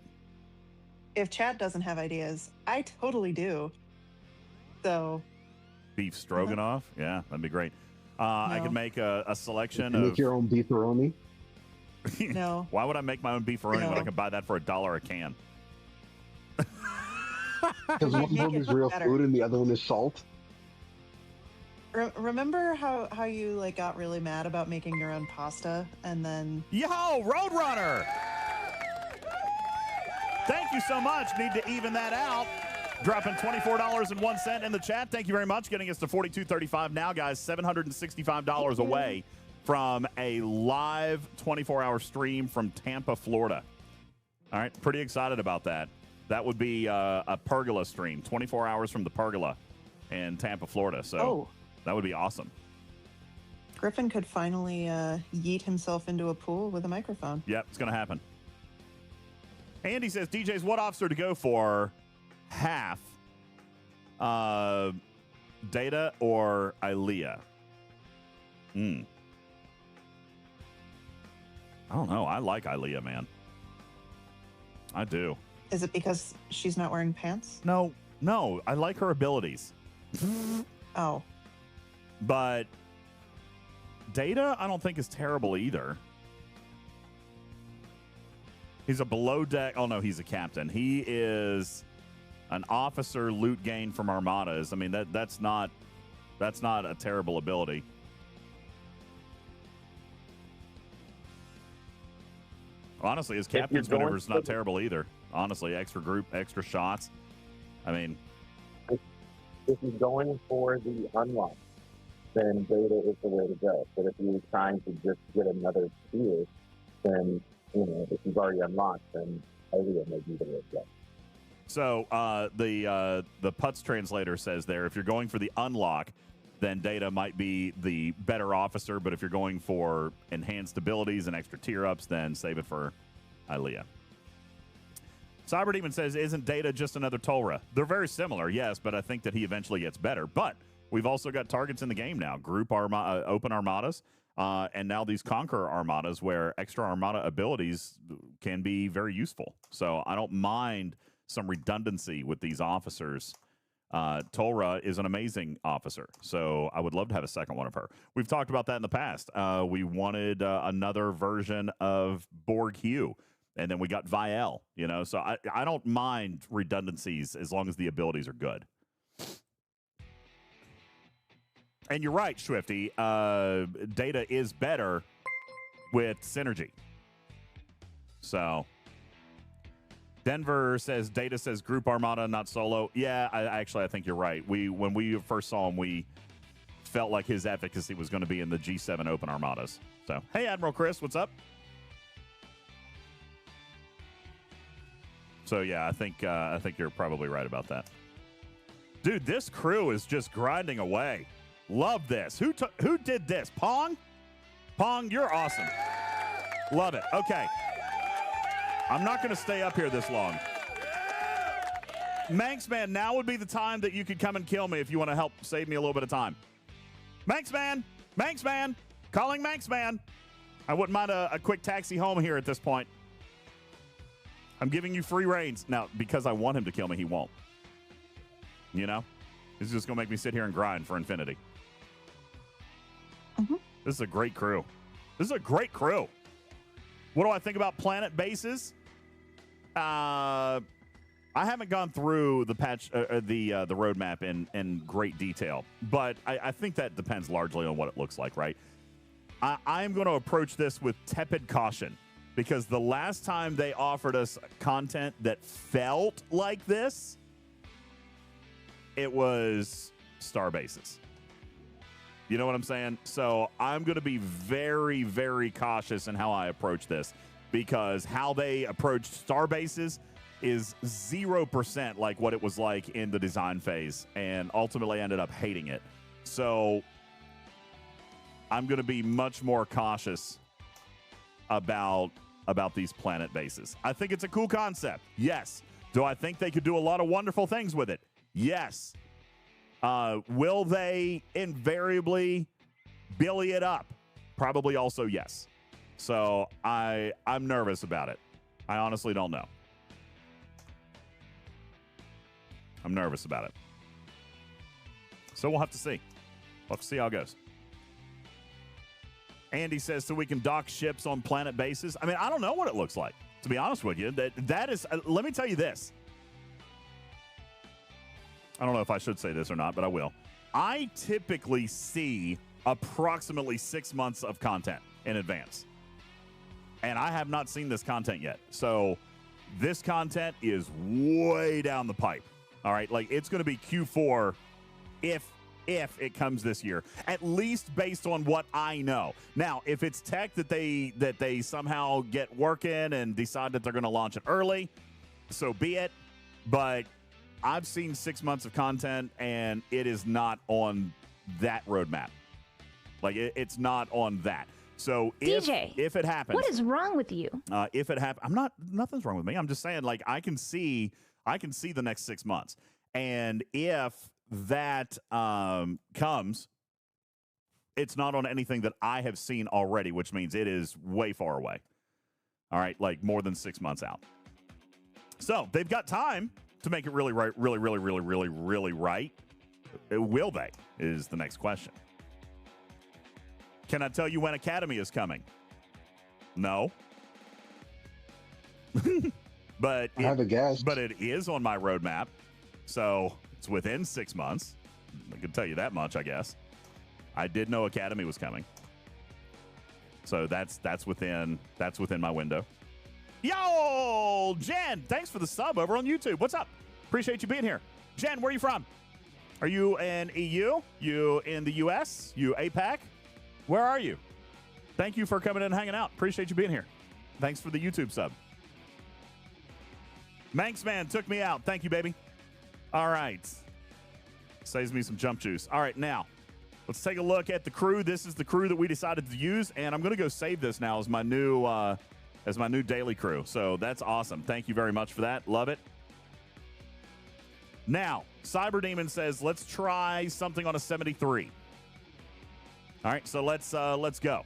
If chat doesn't have ideas, I totally do. So beef stroganoff, yeah, that'd be great. I could make a selection of. Make your own beefaroni. No. Why would I make my own beefaroni when I can buy that for $1 a can? Because one of them is real food and the other one is salt. Remember how you got really mad about making your own pasta and then Roadrunner! Thank you so much. Need to even that out. Dropping $24.01 in the chat. Thank you very much. Getting us to $42.35 now, guys. $765 away from a live 24-hour stream from Tampa, Florida. All right, pretty excited about that. That would be a pergola stream, 24 hours from the pergola in Tampa, Florida. So that would be awesome. Griffin could finally yeet himself into a pool with a microphone. Yep, it's going to happen. Andy says, DJz, what officer to go for? Half Data or Ilea? I don't know. I like Ilea, man. I do. Is it because she's not wearing pants? No. I like her abilities. Oh. But Data, I don't think is terrible either. He's a below deck. Oh, no, he's a captain. He is an officer loot gain from armadas. I mean, that's not a terrible ability. Honestly, his captain's maneuver is not terrible either. Honestly, extra group, extra shots. I mean, if you're going for the unlock, then Data is the way to go. But if you're trying to just get another tier, then, if you've already unlocked, then Alien may be the way to go. So the Putz translator says there, if you're going for the unlock, then Data might be the better officer. But if you're going for enhanced abilities and extra tier ups, then save it for Ilea. Cyberdemon says, isn't Data just another Tolra? They're very similar, yes, but I think that he eventually gets better. But we've also got targets in the game now, open armadas, and now these Conqueror armadas where extra armada abilities can be very useful. So I don't mind some redundancy with these officers. Tolra is an amazing officer, so I would love to have a second one of her. We've talked about that in the past. We wanted another version of Borg Hugh, and then we got Viel, so I don't mind redundancies as long as the abilities are good. And you're right, Swifty. Data is better with synergy. So Denver says Data says group armada, not solo. Yeah, I think you're right. When we first saw him, we felt like his efficacy was going to be in the G7 open armadas. So, hey, Admiral Chris, what's up? So yeah, I think you're probably right about that. Dude, this crew is just grinding away. Love this. Who did this? Pong? Pong, you're awesome. Love it. Okay. I'm not going to stay up here this long. Manxman, now would be the time that you could come and kill me if you want to help save me a little bit of time. Manxman! Manxman! Calling Manxman! I wouldn't mind a quick taxi home here at this point. I'm giving you free reins. Now, because I want him to kill me, he won't. He's just going to make me sit here and grind for infinity. Mm-hmm. This is a great crew. This is a great crew. What do I think about planet bases? I haven't gone through the patch, the roadmap in great detail, but I think that depends largely on what it looks like, right? I am going to approach this with tepid caution because the last time they offered us content that felt like this, it was star bases. You know what I'm saying? So I'm going to be very, very cautious in how I approach this because how they approached star bases is 0% like what it was like in the design phase and ultimately ended up hating it. So I'm going to be much more cautious about these planet bases. I think it's a cool concept. Yes. Do I think they could do a lot of wonderful things with it? Yes. Will they invariably billy it up? Probably also yes. So I'm nervous about it. I honestly don't know. I'm nervous about it. So we'll have to see. We'll have to see how it goes. Andy says, so we can dock ships on planet bases. I mean, I don't know what it looks like, to be honest with you. That is, let me tell you this. I don't know if I should say this or not, but I will. I typically see approximately 6 months of content in advance. And I have not seen this content yet. So this content is way down the pipe. All right, like it's going to be Q4 if it comes this year, at least based on what I know. Now, if it's tech that they somehow get working and decide that they're going to launch it early, so be it. But I've seen 6 months of content, and it is not on that roadmap. Like it's not on that. So if it happens, what is wrong with you? If it happens, nothing's wrong with me. I'm just saying, like I can see the next 6 months, and if that comes, it's not on anything that I have seen already, which means it is way far away. All right, like more than 6 months out. So they've got time to make it really right, really right. Will they? Is the next question. Can I tell you when Academy is coming? No. But I have a guess. But it is on my roadmap, so it's within 6 months. I can tell you that much, I guess. I did know Academy was coming, so that's within my window. Yo, Jen, thanks for the sub over on YouTube. What's up? Appreciate you being here. Jen, where are you from? Are you in EU? You in the US? You APAC? Where are you? Thank you for coming in and hanging out. Appreciate you being here. Thanks for the YouTube sub. Manx Man took me out. Thank you, baby. All right. Saves me some jump juice. All right, now, let's take a look at the crew. This is the crew that we decided to use, and I'm going to go save this now as my new daily crew. So that's awesome. Thank you very much for that. Love it. Now, Cyber Demon says, let's try something on a 73. All right, so let's go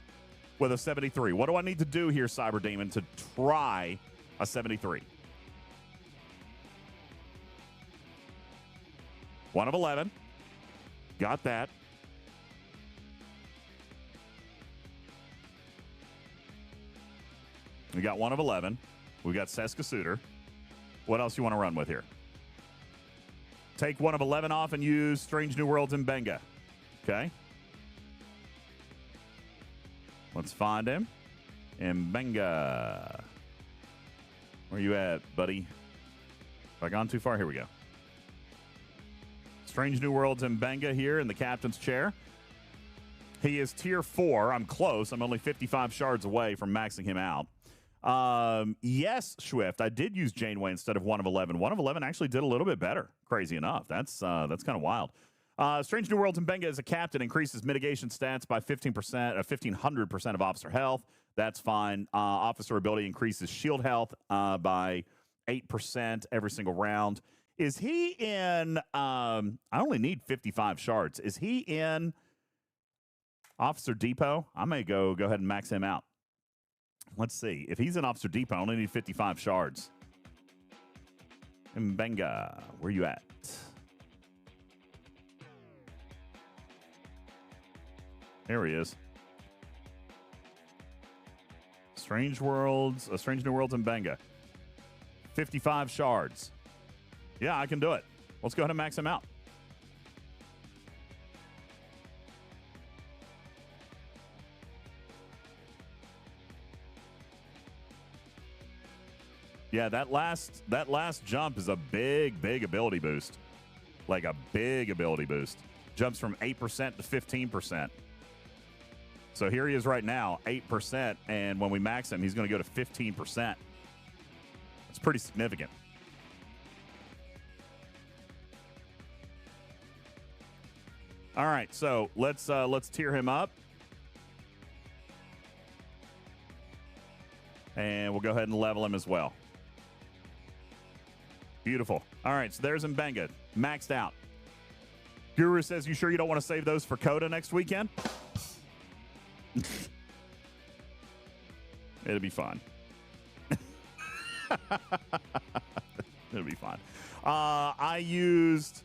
with a 73. What do I need to do here, Cyber Demon, to try a 73? 1 of 11. Got that. We got 1 of 11. We got Seska Suitor. What else you want to run with here? Take 1 of 11 off and use Strange New Worlds in Benga. Okay. Let's find him. In Benga. Where you at, buddy? Have I gone too far? Here we go. Strange New Worlds in Benga here in the captain's chair. He is tier 4. I'm close. I'm only 55 shards away from maxing him out. Yes, Swift. I did use Janeway instead of 1 of 11. 1 of 11 actually did a little bit better. Crazy enough. That's kind of wild. Strange New Worlds in Benga as a captain increases mitigation stats by 15%, 1,500% of officer health. That's fine. Officer ability increases shield health by 8% every single round. Is he in? I only need 55 shards. Is he in Officer Depot? I may go ahead and max him out. Let's see. If he's in Officer Depot, I only need 55 shards. Mbenga, where you at? There he is. Strange New Worlds in Benga. 55 shards. Yeah, I can do it. Let's go ahead and max him out. Yeah, that last jump is a big ability boost. Like a big ability boost. Jumps from 8% to 15%. So here he is right now, 8%, and when we max him, he's going to go to 15%. That's pretty significant. All right, so let's tier him up. And we'll go ahead and level him as well. Beautiful. All right, so there's Mbenga, maxed out. Guru says, you sure you don't want to save those for Coda next weekend? It'll be fun. It'll be fun. I used,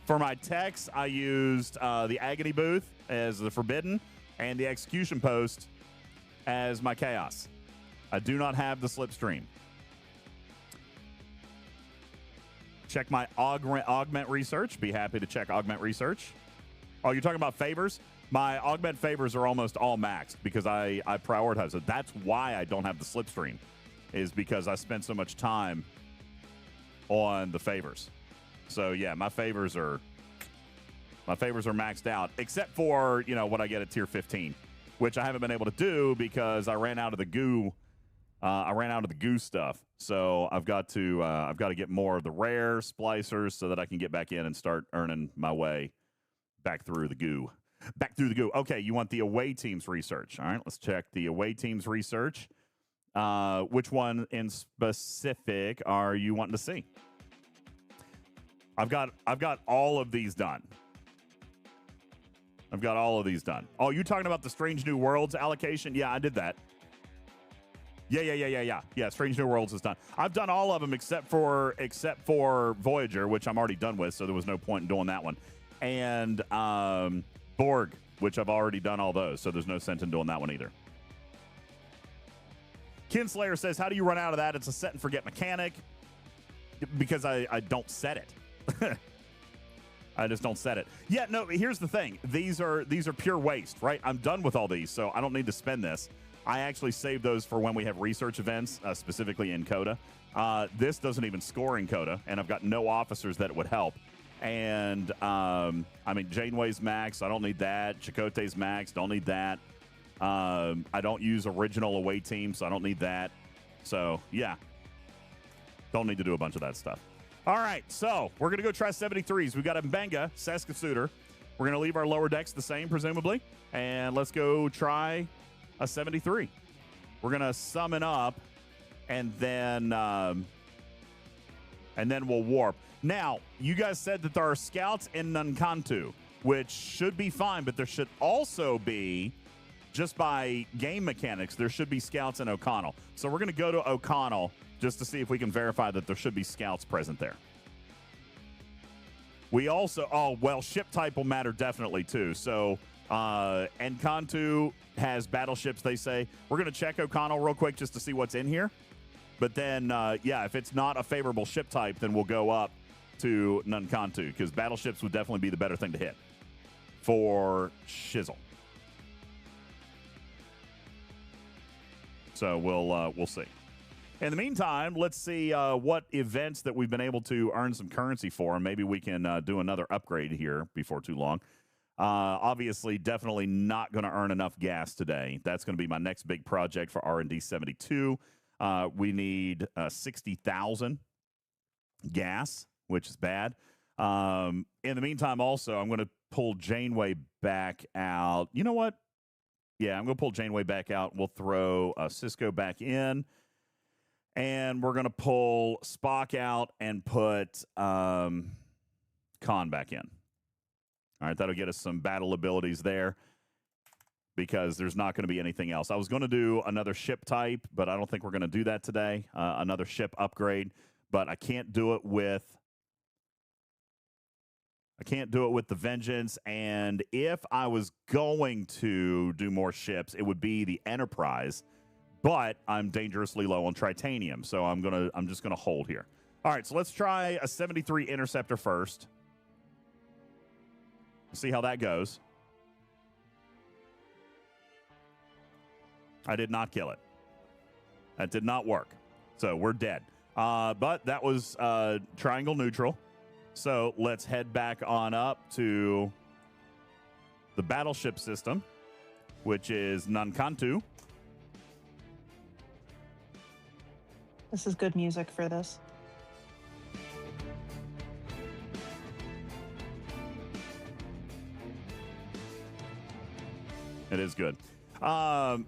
for my techs, I used the Agony Booth as the Forbidden and the Execution Post as my Chaos. I do not have the Slipstream. Check my augment research. Be happy to check augment research. Oh, you're talking about favors? My augment favors are almost all maxed because I prioritize it. That's why I don't have the Slipstream, is because I spend so much time on the favors. So yeah, my favors are maxed out, except for, you know, what I get at tier 15, which I haven't been able to do because I ran out of the goo. I ran out of the goo stuff, so I've got to get more of the rare splicers so that I can get back in and start earning my way back through the goo. Back through the goo. Okay, you want the away team's research. All right, let's check the away team's research. Which one in specific are you wanting to see? I've got all of these done. I've got all of these done. Oh, you talking about the Strange New Worlds allocation? Yeah, I did that. Yeah, Strange New Worlds is done. I've done all of them except for Voyager, which I'm already done with, so there was no point in doing that one. And Borg, which I've already done all those, so there's no sense in doing that one either. Kinslayer says, how do you run out of that? It's a set and forget mechanic. Because I don't set it. I just don't set it. Yeah, no, here's the thing. These are pure waste, right? I'm done with all these, so I don't need to spend this. I actually save those for when we have research events, specifically in Coda. This doesn't even score in Coda, and I've got no officers that it would help. And, I mean, Janeway's max, I don't need that. Chakotay's max, don't need that. I don't use original away team, so I don't need that. So, yeah. Don't need to do a bunch of that stuff. All right, so we're going to go try 73s. We've got a Mbenga, Saskasuiter. We're going to leave our lower decks the same, presumably. And let's go try a 73. We're going to summon up, and then we'll warp. Now, you guys said that there are scouts in Nankantu, which should be fine, but there should also be, just by game mechanics, there should be scouts in O'Connell. So we're going to go to O'Connell just to see if we can verify that there should be scouts present there. We also, ship type will matter definitely too. So Nkantu has battleships, they say. We're going to check O'Connell real quick just to see what's in here. But then, if it's not a favorable ship type, then we'll go up to Nkantu, because battleships would definitely be the better thing to hit for Shizzle. So we'll see. In the meantime, let's see what events that we've been able to earn some currency for, and maybe we can do another upgrade here before too long. Obviously, definitely not going to earn enough gas today. That's going to be my next big project for R&D 72. We need 60,000 gas, which is bad. In the meantime, also, I'm going to pull Janeway back out. You know what? Yeah, I'm going to pull Janeway back out. We'll throw Cisco back in. And we're going to pull Spock out and put Khan back in. All right, that'll get us some battle abilities there, because there's not going to be anything else. I was going to do another ship type, but I don't think we're going to do that today. Another ship upgrade, but I can't do it with the Vengeance. And if I was going to do more ships, it would be the Enterprise. But I'm dangerously low on Tritanium, so I'm just gonna hold here. All right, so let's try a 73 Interceptor first. See how that goes. I did not kill it. That did not work. So we're dead. But that was triangle neutral. So let's head back on up to the battleship system, which is Nankantu. This is good music for this. It is good. Cha-Cha,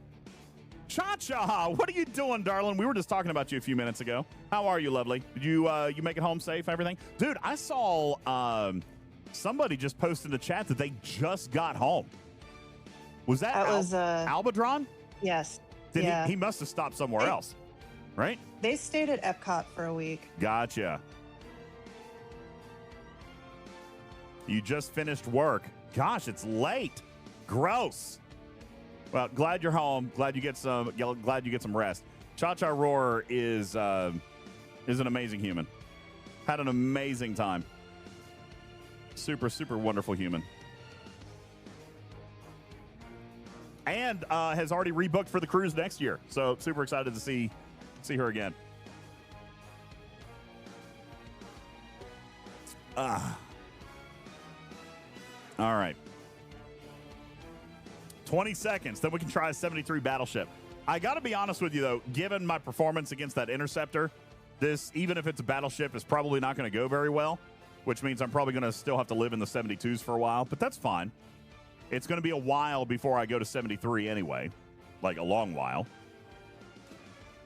what are you doing, darling? We were just talking about you a few minutes ago. How are you, lovely? Did you make it home safe and everything? Dude, I saw somebody just posted in the chat that they just got home. Was that Albadron? Yes. He must have stopped somewhere else, right? They stayed at Epcot for a week. Gotcha. You just finished work. Gosh, it's late. Gross. Well, glad you're home. Glad you get some rest. Cha-Cha Roar is an amazing human. Had an amazing time. Super, super wonderful human. And has already rebooked for the cruise next year. So super excited to see her again. All right. 20 seconds, then we can try a 73 battleship. I got to be honest with you, though, given my performance against that Interceptor, this, even if it's a battleship, is probably not going to go very well, which means I'm probably going to still have to live in the 72s for a while, but that's fine. It's going to be a while before I go to 73 anyway, like a long while.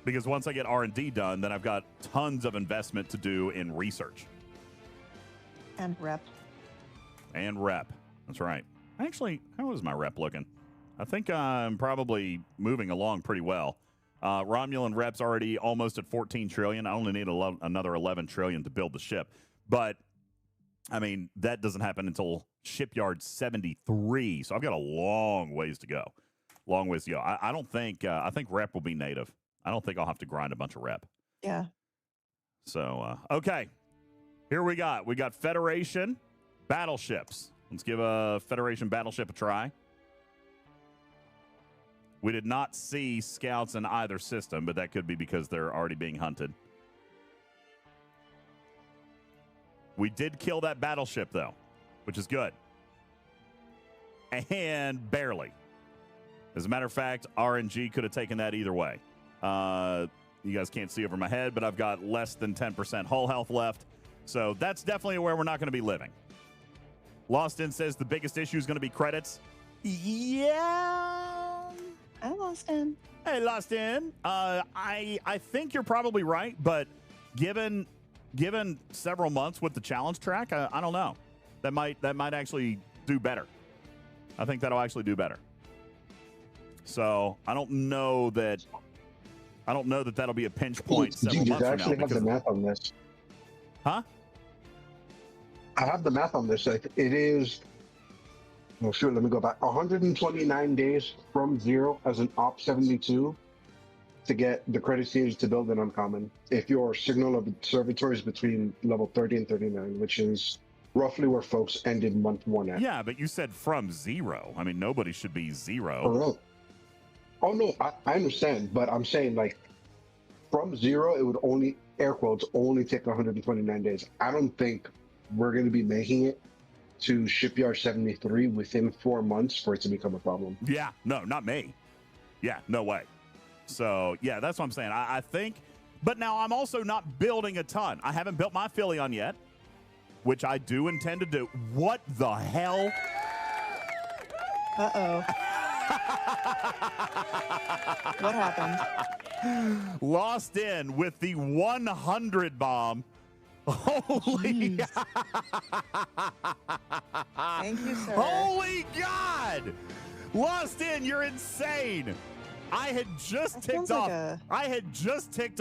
Because once I get R&D done, then I've got tons of investment to do in research. And rep. That's right. Actually, how is my rep looking? I think I'm probably moving along pretty well. Romulan rep's already almost at 14 trillion. I only need another 11 trillion to build the ship. But, I mean, that doesn't happen until Shipyard 73. So I've got a long ways to go. I don't think, I think rep will be native. I don't think I'll have to grind a bunch of rep. Yeah. So, okay. Here we got Federation battleships. Let's give a Federation battleship a try. We did not see scouts in either system, but that could be because they're already being hunted. We did kill that battleship, though, which is good. And barely. As a matter of fact, RNG could have taken that either way. You guys can't see over my head, but I've got less than 10% hull health left. So that's definitely where we're not going to be living. Lost In says the biggest issue is going to be credits. Yeah. I Lost In. Hey, Lost In. I think you're probably right, but given several months with the challenge track, I don't know. That might actually do better. I think that'll actually do better. So I don't know that that'll be a pinch point several months from now. I actually have the math on this. Huh? I have the math on this. It is. Well, sure. Let me go back. 129 days from 0 as an Op 72 to get the credit series to build an uncommon. If your signal of observatory is between level 30 and 39, which is roughly where folks ended month 1 at. Yeah, but you said from 0. I mean, nobody should be 0. Oh, no. Oh, no, I understand, but I'm saying, like, from 0, it would only, air quotes, only take 129 days. I don't think we're going to be making it to Shipyard 73 within 4 months for it to become a problem. Yeah, no, not me. Yeah, no way. So, yeah, that's what I'm saying. I think, but now I'm also not building a ton. I haven't built my Philion yet, which I do intend to do. What the hell? Uh-oh. What happened? Lost In with the 100 bomb. Holy. Thank you, sir. Holy God. Lost In, you're insane. I had just ticked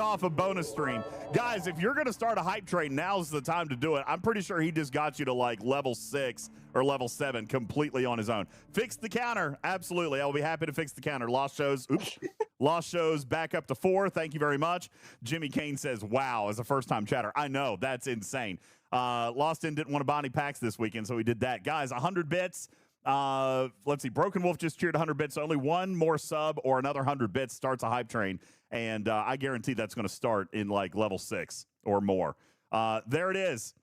off a bonus stream. Guys, if you're going to start a hype train, now's the time to do it. I'm pretty sure he just got you to like level 6 or level 7 completely on his own. Fix the counter. Absolutely. I will be happy to fix the counter. Lost shows back up to 4. Thank you very much. Jimmy Kane says, wow, as a first-time chatter. I know, that's insane. Lost In didn't want to buy any packs this weekend, so he did that. Guys, 100 bits. Let's see. Broken Wolf just cheered 100 bits. So only one more sub or another 100 bits starts a hype train. And I guarantee that's going to start in like level 6 or more. There it is.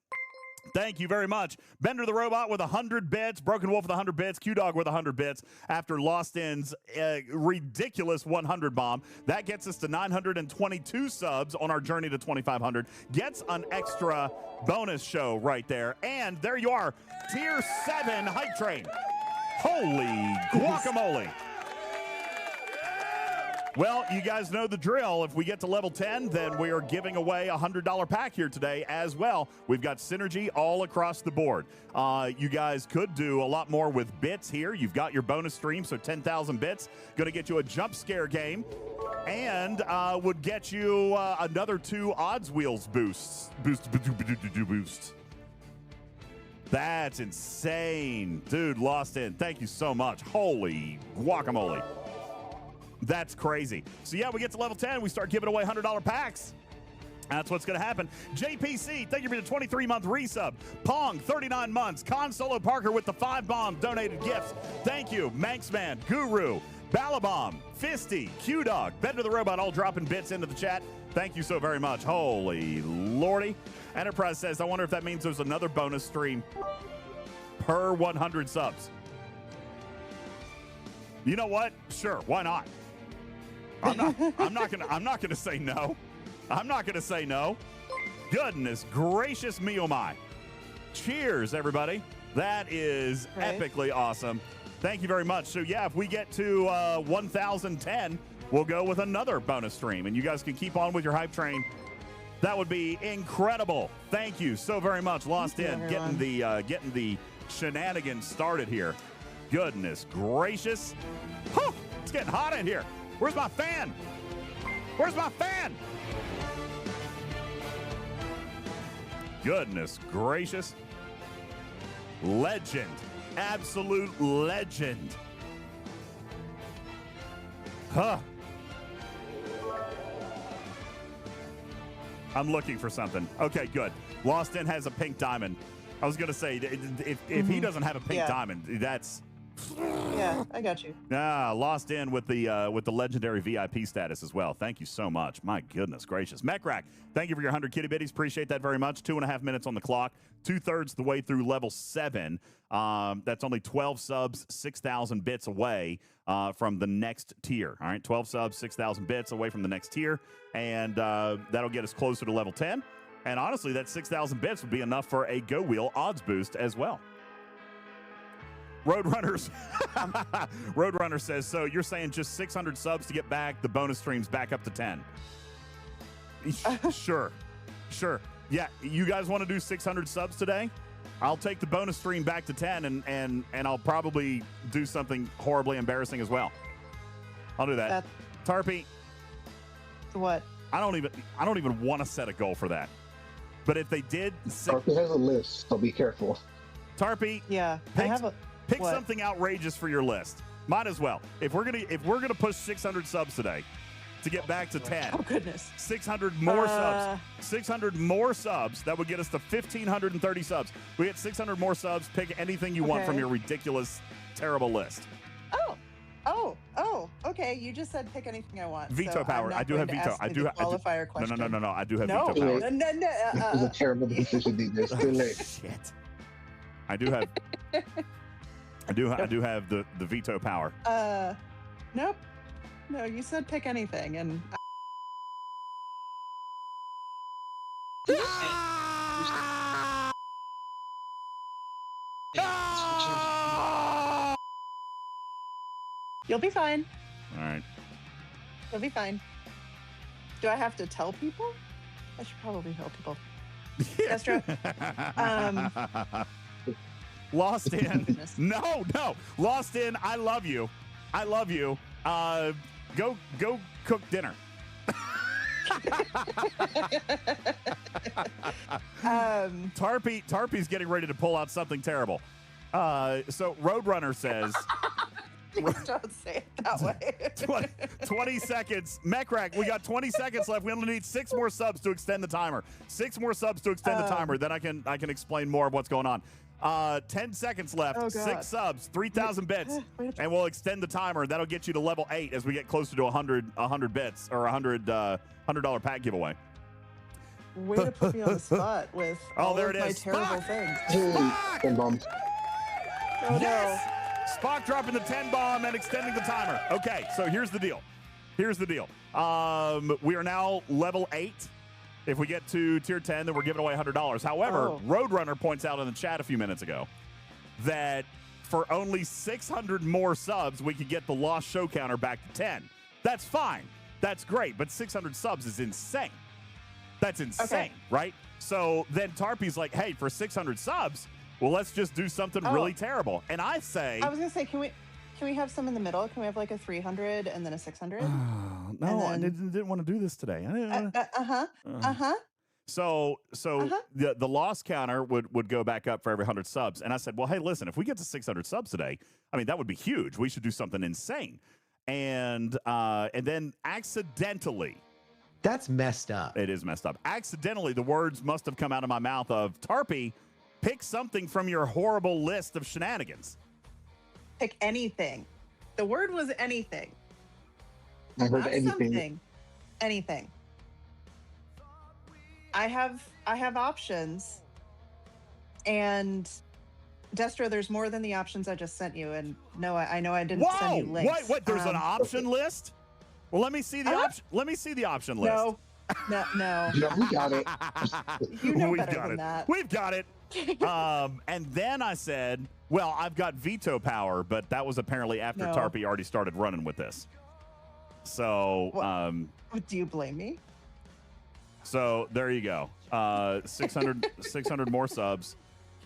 Thank you very much. Bender the Robot with 100 bits. Broken Wolf with 100 bits. Q-Dog with 100 bits after Lost In's ridiculous 100 bomb. That gets us to 922 subs on our journey to 2,500. Gets an extra bonus show right there. And there you are. Tier 7 hype train. Holy guacamole. Well, you guys know the drill. If we get to level 10, then we are giving away a $100 pack here today as well. We've got synergy all across the board. You guys could do a lot more with bits here. You've got your bonus stream, so 10,000 bits. Going to get you a jump scare game and would get you another 2 odds wheels boosts. Boost. That's insane. Dude, Lost In, thank you so much. Holy guacamole. That's crazy. So, yeah, we get to level 10. We start giving away $100 packs. That's what's going to happen. JPC, thank you for the 23-month resub. Pong, 39 months. Con Solo Parker with the 5 bomb donated gifts. Thank you. Manxman, Guru, Balabomb, Fisty, Q-Dog, Bender the Robot, all dropping bits into the chat. Thank you so very much. Holy lordy. Enterprise says, I wonder if that means there's another bonus stream per 100 subs. You know what? Sure, why not? I'm not gonna say no. I'm not gonna say no. Goodness gracious me, oh my. Cheers, everybody. That is epically awesome. Thank you very much. So yeah, if we get to 1,010, we'll go with another bonus stream, and you guys can keep on with your hype train. That would be incredible. Thank you so very much. Lost In, getting the shenanigans started here. Goodness gracious. Whew, it's getting hot in here. Where's my fan? Where's my fan? Goodness gracious. Legend. Absolute legend. Huh. I'm looking for something. Okay, good. Lost In has a pink diamond. I was going to say, if he doesn't have a pink diamond, Yeah, I got you. Lost in with the legendary VIP status as well. Thank you so much. My goodness gracious. Mechrack, thank you for your 100 kitty bitties. Appreciate that very much. 2.5 minutes on the clock. 2/3 the way through level 7. That's only 12 subs, 6,000 bits away from the next tier. All right, 12 subs, 6,000 bits away from the next tier. And that'll get us closer to level 10. And honestly, that 6,000 bits would be enough for a Go Wheel odds boost as well. Roadrunner says, so you're saying just 600 subs to get back the bonus streams back up to 10? Sure. Yeah, you guys want to do 600 subs today? I'll take the bonus stream back to 10, and I'll probably do something horribly embarrassing as well. I'll do that. Tarpy. What? I don't even want to set a goal for that. But if they did, Tarpy has a list, so be careful. Tarpy. Yeah, I have a. Pick what? something outrageous for your list. Might as well. If we're gonna push 600 subs today to get back to 10. Oh goodness. 600 more subs. 600 more subs. That would get us to 1,530 subs. We get 600 more subs. Pick anything you want from your ridiculous, terrible list. Oh. Okay. You just said pick anything I want. Veto power. I do have veto. I do have qualifier question. No. I do have No. veto power. No. This is a terrible decision, DJ. It's too late. Shit. I do have. I do have the veto power. Nope. No, you said pick anything, and. You'll be fine. All right. You'll be fine. Do I have to tell people? I should probably tell people. Destro. Lost in. No. Lost in. I love you. Go cook dinner. Tarpy's getting ready to pull out something terrible. So Roadrunner says. Don't say it that way. 20 seconds. Mechrack, we got 20 seconds left. We only need 6 more subs to extend the timer. 6 more subs to extend the timer. Then I can explain more of what's going on. 10 seconds left. Oh, 6 subs, 3,000 bits, and we'll extend the timer. That'll get you to level 8 as we get closer to 100 bits or $100 pack giveaway. Way to put me on the spot with all there of it my is. terrible things. Spock! Oh, Yes! Spock dropping the 10 bomb and extending the timer. Okay, so here's the deal. We are now level 8. If we get to tier 10, then we're giving away $100. However, Roadrunner points out in the chat a few minutes ago that for only 600 more subs, we could get the lost show counter back to 10. That's fine. That's great. But 600 subs is insane. That's insane, right? So then Tarpy's like, hey, for 600 subs, well, let's just do something really terrible. And I say... I was going to say, can we have some in the middle? Can we have like a 300 and then a 600? No, I didn't want to do this today. So the loss counter would go back up for every 100 subs. And I said, well, hey, listen, if we get to 600 subs today, I mean, that would be huge. We should do something insane. And then accidentally... That's messed up. It is messed up. Accidentally, the words must have come out of my mouth of, Tarpy, pick something from your horrible list of shenanigans. Pick anything. The word was anything. I heard Not anything. something. Anything. I have options. And Destro, there's more than the options I just sent you. And no, I know I didn't send you links. What? There's an option list? Well, let me see the option. Let me see the option list. No. Yeah, we got it. You know We've better got than it. that. We've got it. And then I said, well, I've got veto power, but that was apparently after No. Tarpy already started running with this. So, Do you blame me? So there you go. 600 more subs.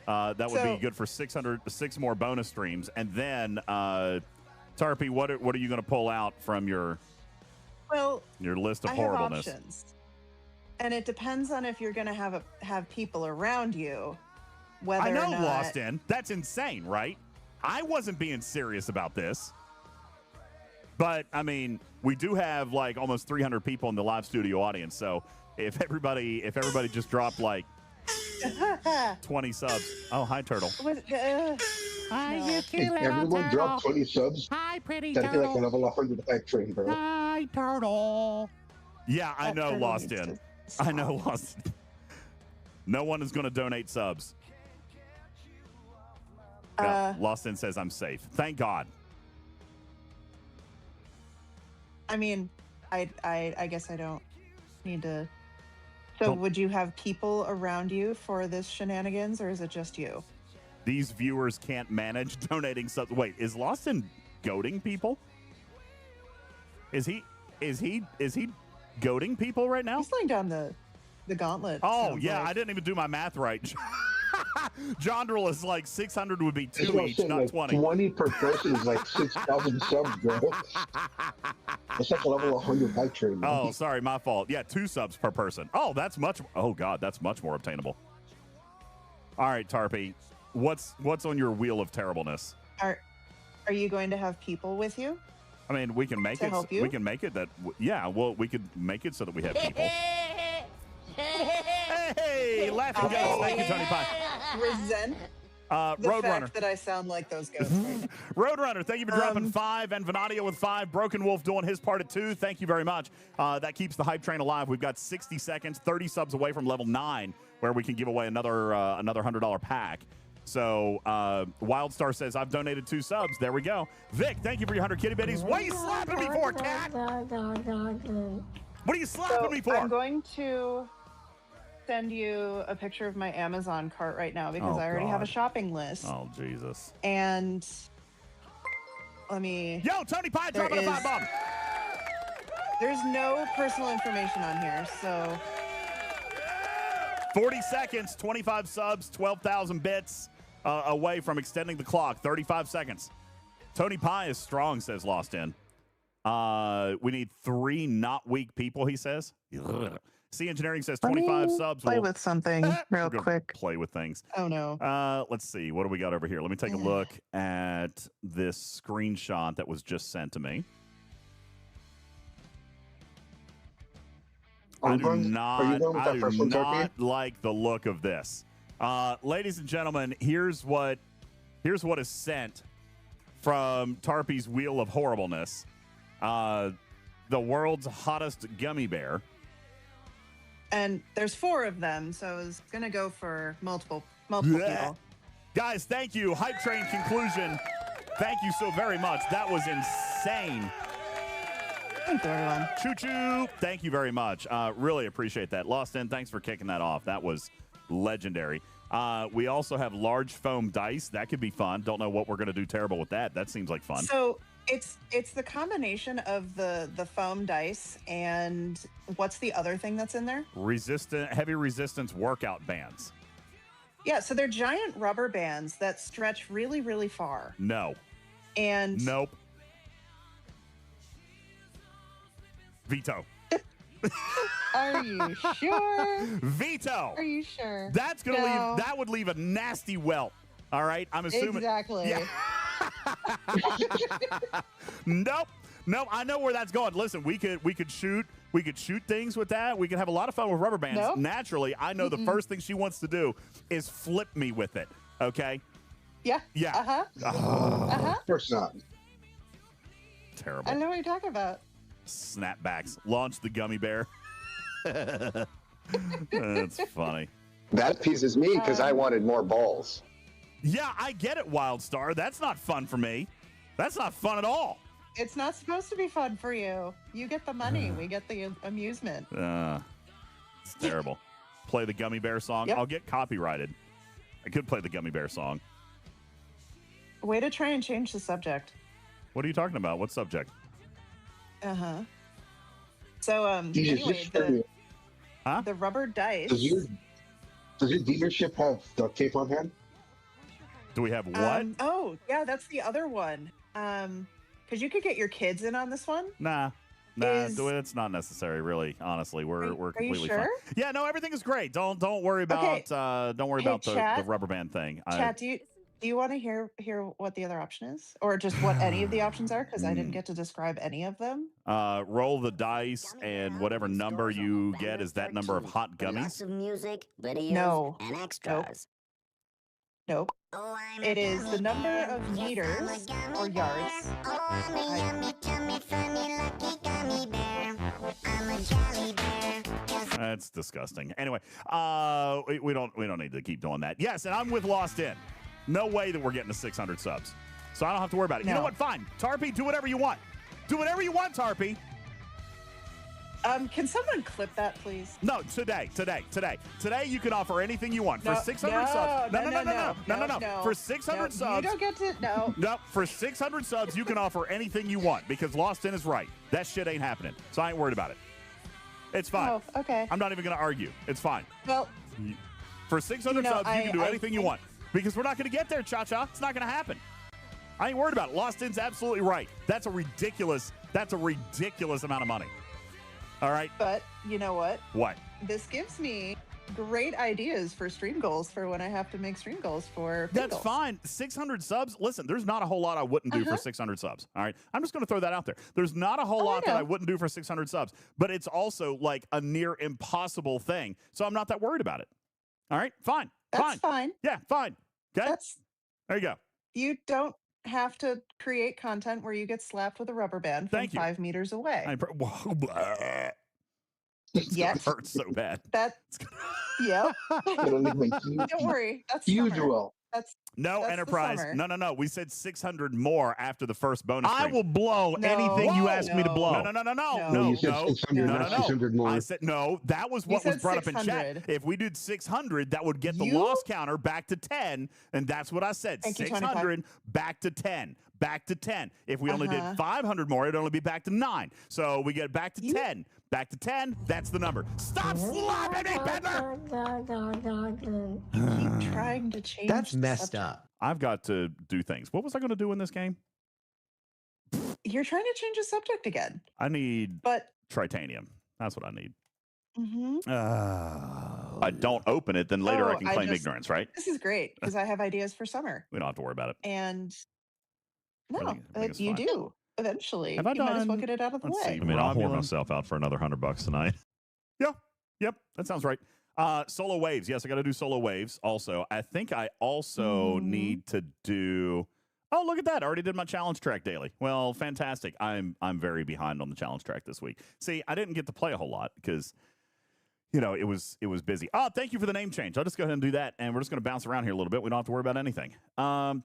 That would be good for 6 more bonus streams. And then, Tarpy, what are you going to pull out from your list of horribleness? Have options. And it depends on if you're going to have people around you. Whether I know or not, Lost In. That's insane, right? I wasn't being serious about this. But, I mean, we do have, like, almost 300 people in the live studio audience. So if everybody just dropped, like, 20 subs. Oh, hi, Turtle. If everyone dropped 20 subs, that'd be like a level 100 hype train, bro. Hi, turtle. Yeah, I That know, turtle Lost needs In. to I know, stop. Lost In. No one is going to donate subs. Yeah, Lost In says I'm safe. Thank God. I mean, I guess I don't need to. So, would you have people around you for this shenanigans, or is it just you? These viewers can't manage donating subs. Wait, is Lost In goading people? Is he goading people right now? He's laying down the gauntlet. Oh, yeah, I didn't even do my math right. Jondrel is like 600 would be 2 each, not like 20. 20 per person is like 6,000 subs, bro. It's like a level 100 hype train. Man. Oh, sorry, my fault. Yeah, 2 subs per person. Oh, that's much. Oh God, that's much more obtainable. All right, Tarpy, what's on your wheel of terribleness? Are you going to have people with you? I mean, we can make To it. help you? We can make it that. Yeah, well, we could make it so that we have people. Hey, laughing ghost. Thank you, Tony Pie. Resent the Roadrunner. fact that I sound like those ghosts. Roadrunner, thank you for dropping 5, and Venadio with 5. Broken Wolf doing his part at 2. Thank you very much. That keeps the hype train alive. We've got 60 seconds, 30 subs away from level 9, where we can give away another $100 pack. So Wildstar says, I've donated 2 subs. There we go. Vic, thank you for your 100 kitty bitties. What are you slapping me for, cat? What are you slapping me for? I'm going to send you a picture of my Amazon cart right now because I already have a shopping list. Oh, Jesus. And let me... Yo, Tony Pie, dropping a 5 bomb. There's no personal information on here, so... 40 seconds, 25 subs, 12,000 bits away from extending the clock. 35 seconds. Tony Pie is strong, says Lost In. We need 3 not weak people, he says. Ugh. C Engineering says 25 subs. Play with something real quick. Play with things. Oh, no. Let's see. What do we got over here? Let me take a look at this screenshot that was just sent to me. I do not like the look of this. Ladies and gentlemen, here's what is sent from Tarpy's Wheel of Horribleness. The world's hottest gummy bear. And there's 4 of them, so I was going to go for multiple people. Guys, thank you. Hype Train conclusion. Thank you so very much. That was insane. Thank you, everyone. Choo-choo. Thank you very much. Really appreciate that. Lost In, thanks for kicking that off. That was legendary. We also have large foam dice. That could be fun. Don't know what we're going to do terrible with that. That seems like fun. So it's the combination of the foam dice and what's the other thing that's in there? Heavy resistance workout bands. Yeah, so they're giant rubber bands that stretch really, really far. No. And nope. Veto. Are you sure? Veto. Are you sure? That's gonna leave. That would leave a nasty welt. All right, I'm assuming. Exactly. Yeah. Nope. I know where that's going. Listen, we could shoot things with that. We could have a lot of fun with rubber bands. Nope. Naturally, I know the first thing she wants to do is flip me with it. Okay. Yeah. Yeah. Of course not. Terrible. I know what you're talking about. Snapbacks. Launch the gummy bear. That's funny. That appeases me because I wanted more balls. Yeah, I get it, Wildstar. That's not fun for me. That's not fun at all. It's not supposed to be fun for you. You get the money. We get the amusement. It's terrible. Play the gummy bear song. Yep. I'll get copyrighted. I could play the gummy bear song. Way to try and change the subject. What are you talking about? What subject? So anyway, the rubber dice. Does your dealership have duct tape on hand? Do we have what? Oh yeah, that's the other one. Because you could get your kids in on this one. Nah, it's not necessary. Really, honestly, we're completely sure? fine. Yeah, no, everything is great. Don't worry about the rubber band thing. Chat, do you want to hear what the other option is, or just what any of the options are? Because I didn't get to describe any of them. Roll the dice, and whatever number you get is that number of hot gummies. Lots of music, videos, No. and extras. Nope. It is the number of meters or yards. That's disgusting. Anyway, we don't need to keep doing that. Yes, and I'm with Lost In. No way that we're getting to 600 subs. So I don't have to worry about it. No. You know what? Fine. Tarpy, do whatever you want. Do whatever you want, Tarpy. Can someone clip that, please? No, today, you can offer anything you want for 600 subs. No. For 600 subs, you don't get to. No. For 600 subs, you can offer anything you want because Lost In is right. That shit ain't happening. So I ain't worried about it. It's fine. Oh, okay. I'm not even going to argue. It's fine. Well, for 600 subs, you can do anything you want because we're not going to get there, Cha-Cha. It's not going to happen. I ain't worried about it. Lost In's absolutely right. That's a ridiculous amount of money. All right. But you know what? What? This gives me great ideas for stream goals for when I have to make stream goals for That's fine. 600 subs. Listen, there's not a whole lot I wouldn't do for 600 subs. All right. I'm just going to throw that out there. There's not a whole lot that I wouldn't do for 600 subs, but it's also like a near impossible thing. So I'm not that worried about it. All right. Fine. That's fine. Yeah. Fine. Okay. There you go. You don't have to create content where you get slapped with a rubber band from 5 meters away. Yes. It hurts so bad. Yeah. Don't worry. That's usual. No, that's Enterprise. No. We said 600 more after the first bonus. I will blow anything you ask me to blow. No. You said 600, not 600 more. I said no. That was what was brought up in chat. If we did 600, that would get the loss counter back to 10, and that's what I said. 600 back to 10. Back to 10. If we only did 500 more, it'd only be back to 9. So we get back to 10. Back to 10. That's the number. Stop slapping me, Peddler! You keep trying to change. That's messed up. I've got to do things. What was I going to do in this game? You're trying to change the subject again. I need tritanium. That's what I need. I don't open it, then later I can claim ignorance, right? This is great because I have ideas for summer. We don't have to worry about it. And I think you do eventually. Have I you might as well done- get it out of the let's way. see. I mean, I'll whore Romulan. myself out for another $100 tonight. Yep, that sounds right. Solo waves. Yes, I got to do solo waves also. I think I also need to do... Oh, look at that. I already did my challenge track daily. Well, fantastic. I'm very behind on the challenge track this week. See, I didn't get to play a whole lot because, it was busy. Oh, thank you for the name change. I'll just go ahead and do that, and we're just going to bounce around here a little bit. We don't have to worry about anything.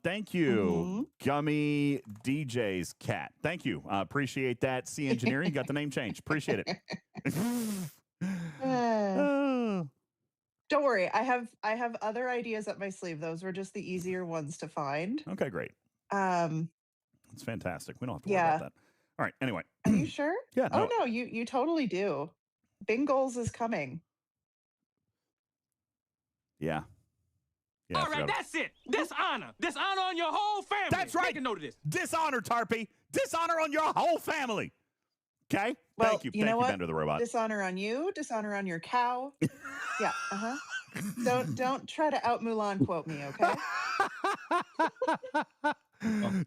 Thank you, Gummy DJ's cat. Thank you. Appreciate that. C Engineering, you got the name change. Appreciate it. Don't worry. I have other ideas up my sleeve. Those were just the easier ones to find. Okay, great. It's fantastic. We don't have to worry Yeah. about that. All right. Anyway. Are you sure? Yeah. Oh no, you totally do. Bingles is coming. Yeah. All right, that's it. Dishonor. Dishonor on your whole family. That's right. Make a note of this. Dishonor, Tarpy. Dishonor on your whole family. Okay? Well, Thank you. You know Thank you, what? Bender the Robot. Dishonor on you. Dishonor on your cow. Yeah. Don't try to out Mulan quote me, okay?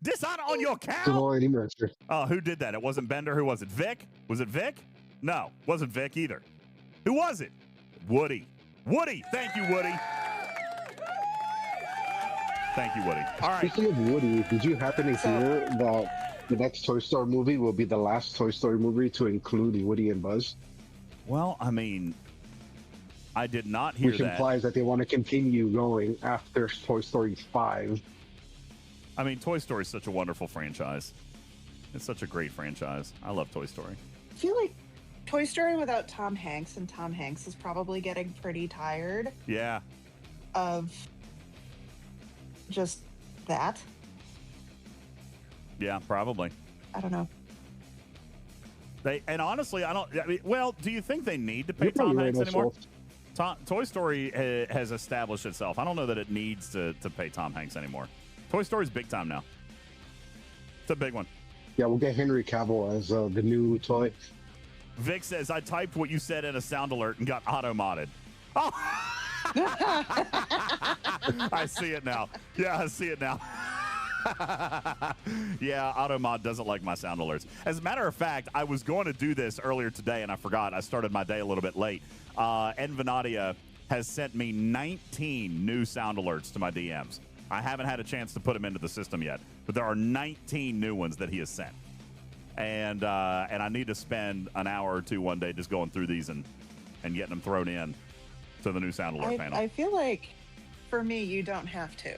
Dishonor on your cow. Sorority merger. Oh, who did that? It wasn't Bender. Who was it? Vic? Was it Vic? No, wasn't Vic either. Who was it? Woody. Woody. Thank you, Woody. Thank you, Woody. All right. Speaking of Woody, did you happen to hear that the next Toy Story movie will be the last Toy Story movie to include Woody and Buzz? Well, I mean, I did not hear Which that. implies that they want to continue going after Toy Story 5. I mean, Toy Story is such a wonderful franchise. It's such a great franchise. I love Toy Story. I feel like Toy Story without Tom Hanks, and Tom Hanks is probably getting pretty tired Yeah. of just that. Yeah, probably. I don't know. And honestly, I mean, well, do you think they need to pay You're Tom probably Hanks right, anymore? Russell. Toy Story has established itself. I don't know that it needs to pay Tom Hanks anymore. Toy Story's big time now. It's a big one. Yeah, we'll get Henry Cavill as the new toy. Vic says, I typed what you said in a sound alert and got auto-modded. Oh! I see it now. Yeah, I see it now. Yeah, AutoMod doesn't like my sound alerts. As a matter of fact, I was going to do this earlier today, and I forgot. I started my day a little bit late. Envenadia has sent me 19 new sound alerts to my DMs. I haven't had a chance to put them into the system yet, but there are 19 new ones that he has sent. And I need to spend an hour or two one day just going through these and getting them thrown in to the new sound alert panel. I feel like for me, you don't have to.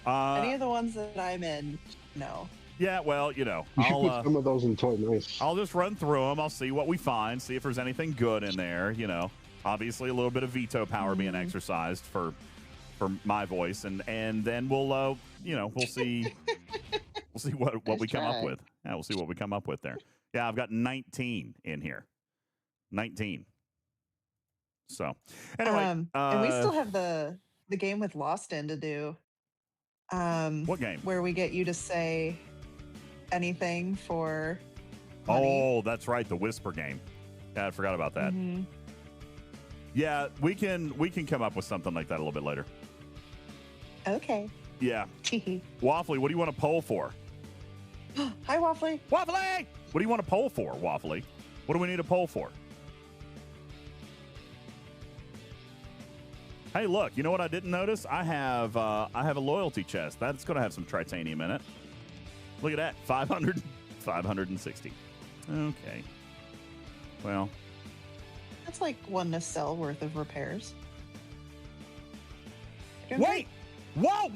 Any of the ones that I'm in, no. Yeah, well, you should put some of those in Toy Nice. I'll just run through them. I'll see what we find, see if there's anything good in there. Obviously a little bit of veto power being exercised for my voice, and then we'll we'll see what we come up with. Yeah, we'll see what we come up with there. Yeah, I've got 19 in here. 19. So anyway, and we still have the game with Lost in to do. What game? Where we get you to say anything for money. Oh, that's right, the whisper game. Yeah, I forgot about that. Mm-hmm. Yeah, we can come up with something like that a little bit later. Okay. Yeah. Waffly, what do you want to poll for? Hi, Waffly. Waffly! What do you want to poll for, Waffly? What do we need a poll for? Hey, look, you know what I didn't notice? I have a loyalty chest. That's going to have some tritanium in it. Look at that. 560. Okay. Well. That's like one nacelle worth of repairs. Wait! Whoa!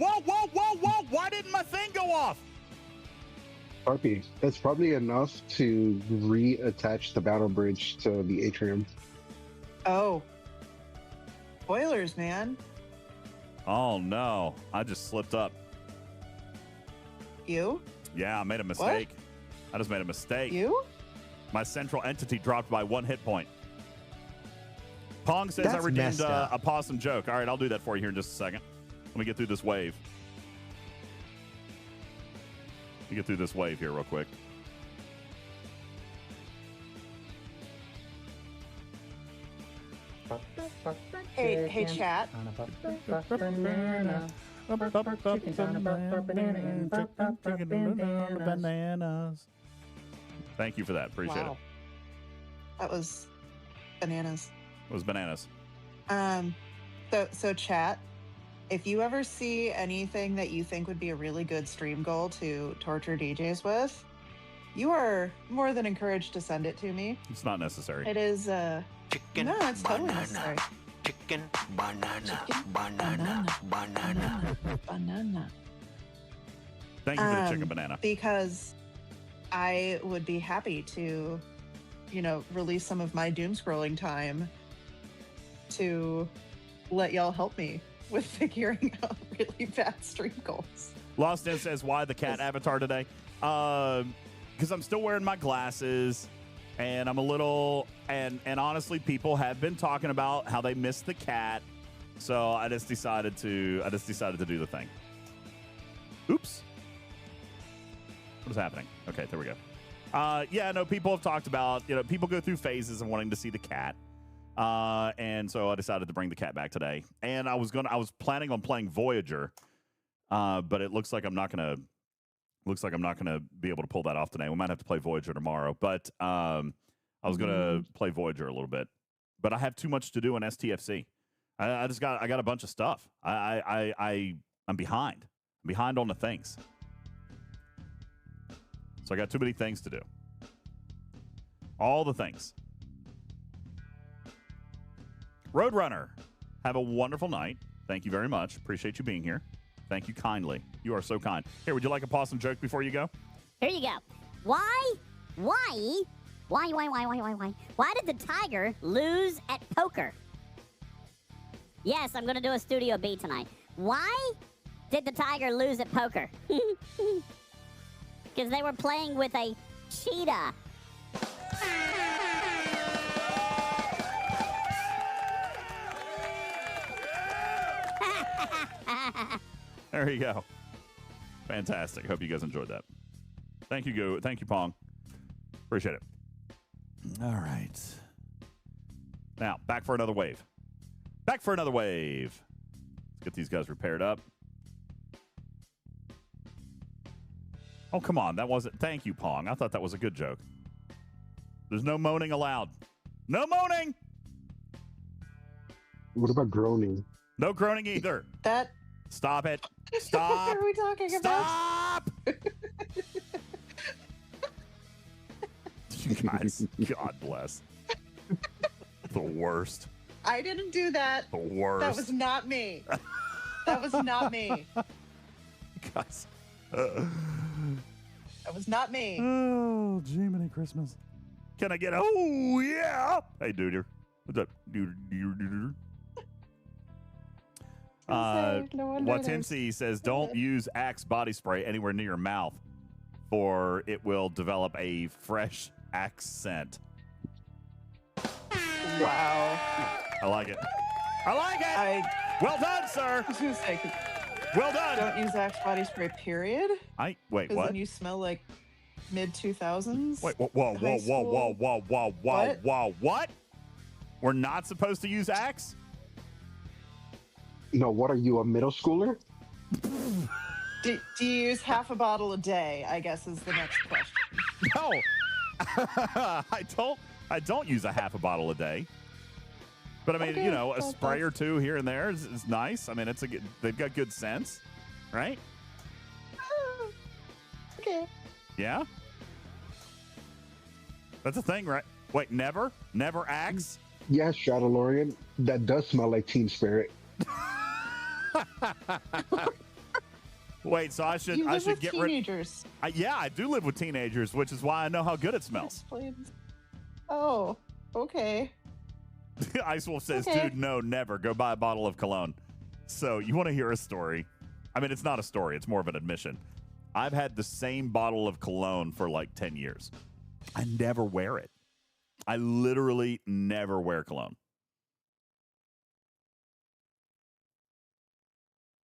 Why didn't my thing go off? Harpy, that's probably enough to reattach the battle bridge to the atrium. Oh. Spoilers, man. Oh, no. I just slipped up. You? Yeah, I made a mistake. What? I just made a mistake. You? My central entity dropped by 1 hit point. Pong says That's I redeemed a possum joke. All right, I'll do that for you here in just a second. Let me get through this wave. Let me get through this wave here real quick. Hey, chat. Bananas. Thank you for that. Appreciate it. That was bananas. It was bananas. So chat, if you ever see anything that you think would be a really good stream goal to torture DJs with, you are more than encouraged to send it to me. It's not necessary. It is Chicken, no, it's banana, totally necessary. Chicken, banana. Thank you for the chicken banana. Because I would be happy to, release some of my doom scrolling time to let y'all help me with figuring out really bad stream goals. Lost In says, why the cat avatar today? Because I'm still wearing my glasses, and I'm a little, and honestly, people have been talking about how they miss the cat, so I just decided to do the thing. Oops. What is happening? Okay, there we go. Yeah, no, people have talked about, people go through phases of wanting to see the cat. And so I decided to bring the cat back today. And I was planning on playing Voyager, but it looks like I'm not gonna be able to pull that off today. We might have to play Voyager tomorrow. But I was gonna play Voyager a little bit, but I have too much to do in STFC. I got a bunch of stuff. I'm behind. I'm behind on the things. So I got too many things to do. All the things. Roadrunner, have a wonderful night. Thank you very much. Appreciate you being here. Thank you kindly. You are so kind. Here, would you like a possum joke before you go? Here you go. Why did the tiger lose at poker? Yes, I'm going to do a Studio B tonight. Why did the tiger lose at poker? Because they were playing with a cheetah. There you go. Fantastic. Hope you guys enjoyed that. Thank you, Pong. Appreciate it. All right. Now, back for another wave. Let's get these guys repaired up. Oh, come on. That wasn't... Thank you, Pong. I thought that was a good joke. There's no moaning allowed. No moaning! What about groaning? No groaning either. That. Stop it. Stop. What are we talking about? Stop. You guys, God bless. The worst. I didn't do that. The worst. That was not me. That was not me. Guys. That was not me. Oh, Jiminy Christmas. Can I get a, oh, yeah. Hey, dude. What's up? Dude. Watimsi says, don't use Axe body spray anywhere near your mouth, for it will develop a fresh Axe scent. Wow. I like it. I like it. Well done, sir. I was going to say, well done. Don't use Axe body spray, period. Wait, Because what? then you smell like mid-2000s. Wait, whoa. What? We're not supposed to use Axe? No, what are you, a middle schooler? Do you use half a bottle a day, I guess is the next question. No. I don't use a half a bottle a day. But I mean, Okay, you know, a spray or two here and there is nice. I mean, they've got good sense, right? Okay. Yeah? That's a thing, right? Wait, never Axe? Yes, Shadowlorian. That does smell like Teen Spirit. Wait, so I should get teenagers. Yeah, I do live with teenagers, which is why I know how good it smells. Oh, okay. Ice Wolf says, Okay. dude, no, never. Go buy a bottle of cologne. So you want to hear a story? I mean, it's not a story. It's more of an admission. I've had the same bottle of cologne for like 10 years. I never wear it. I literally never wear cologne.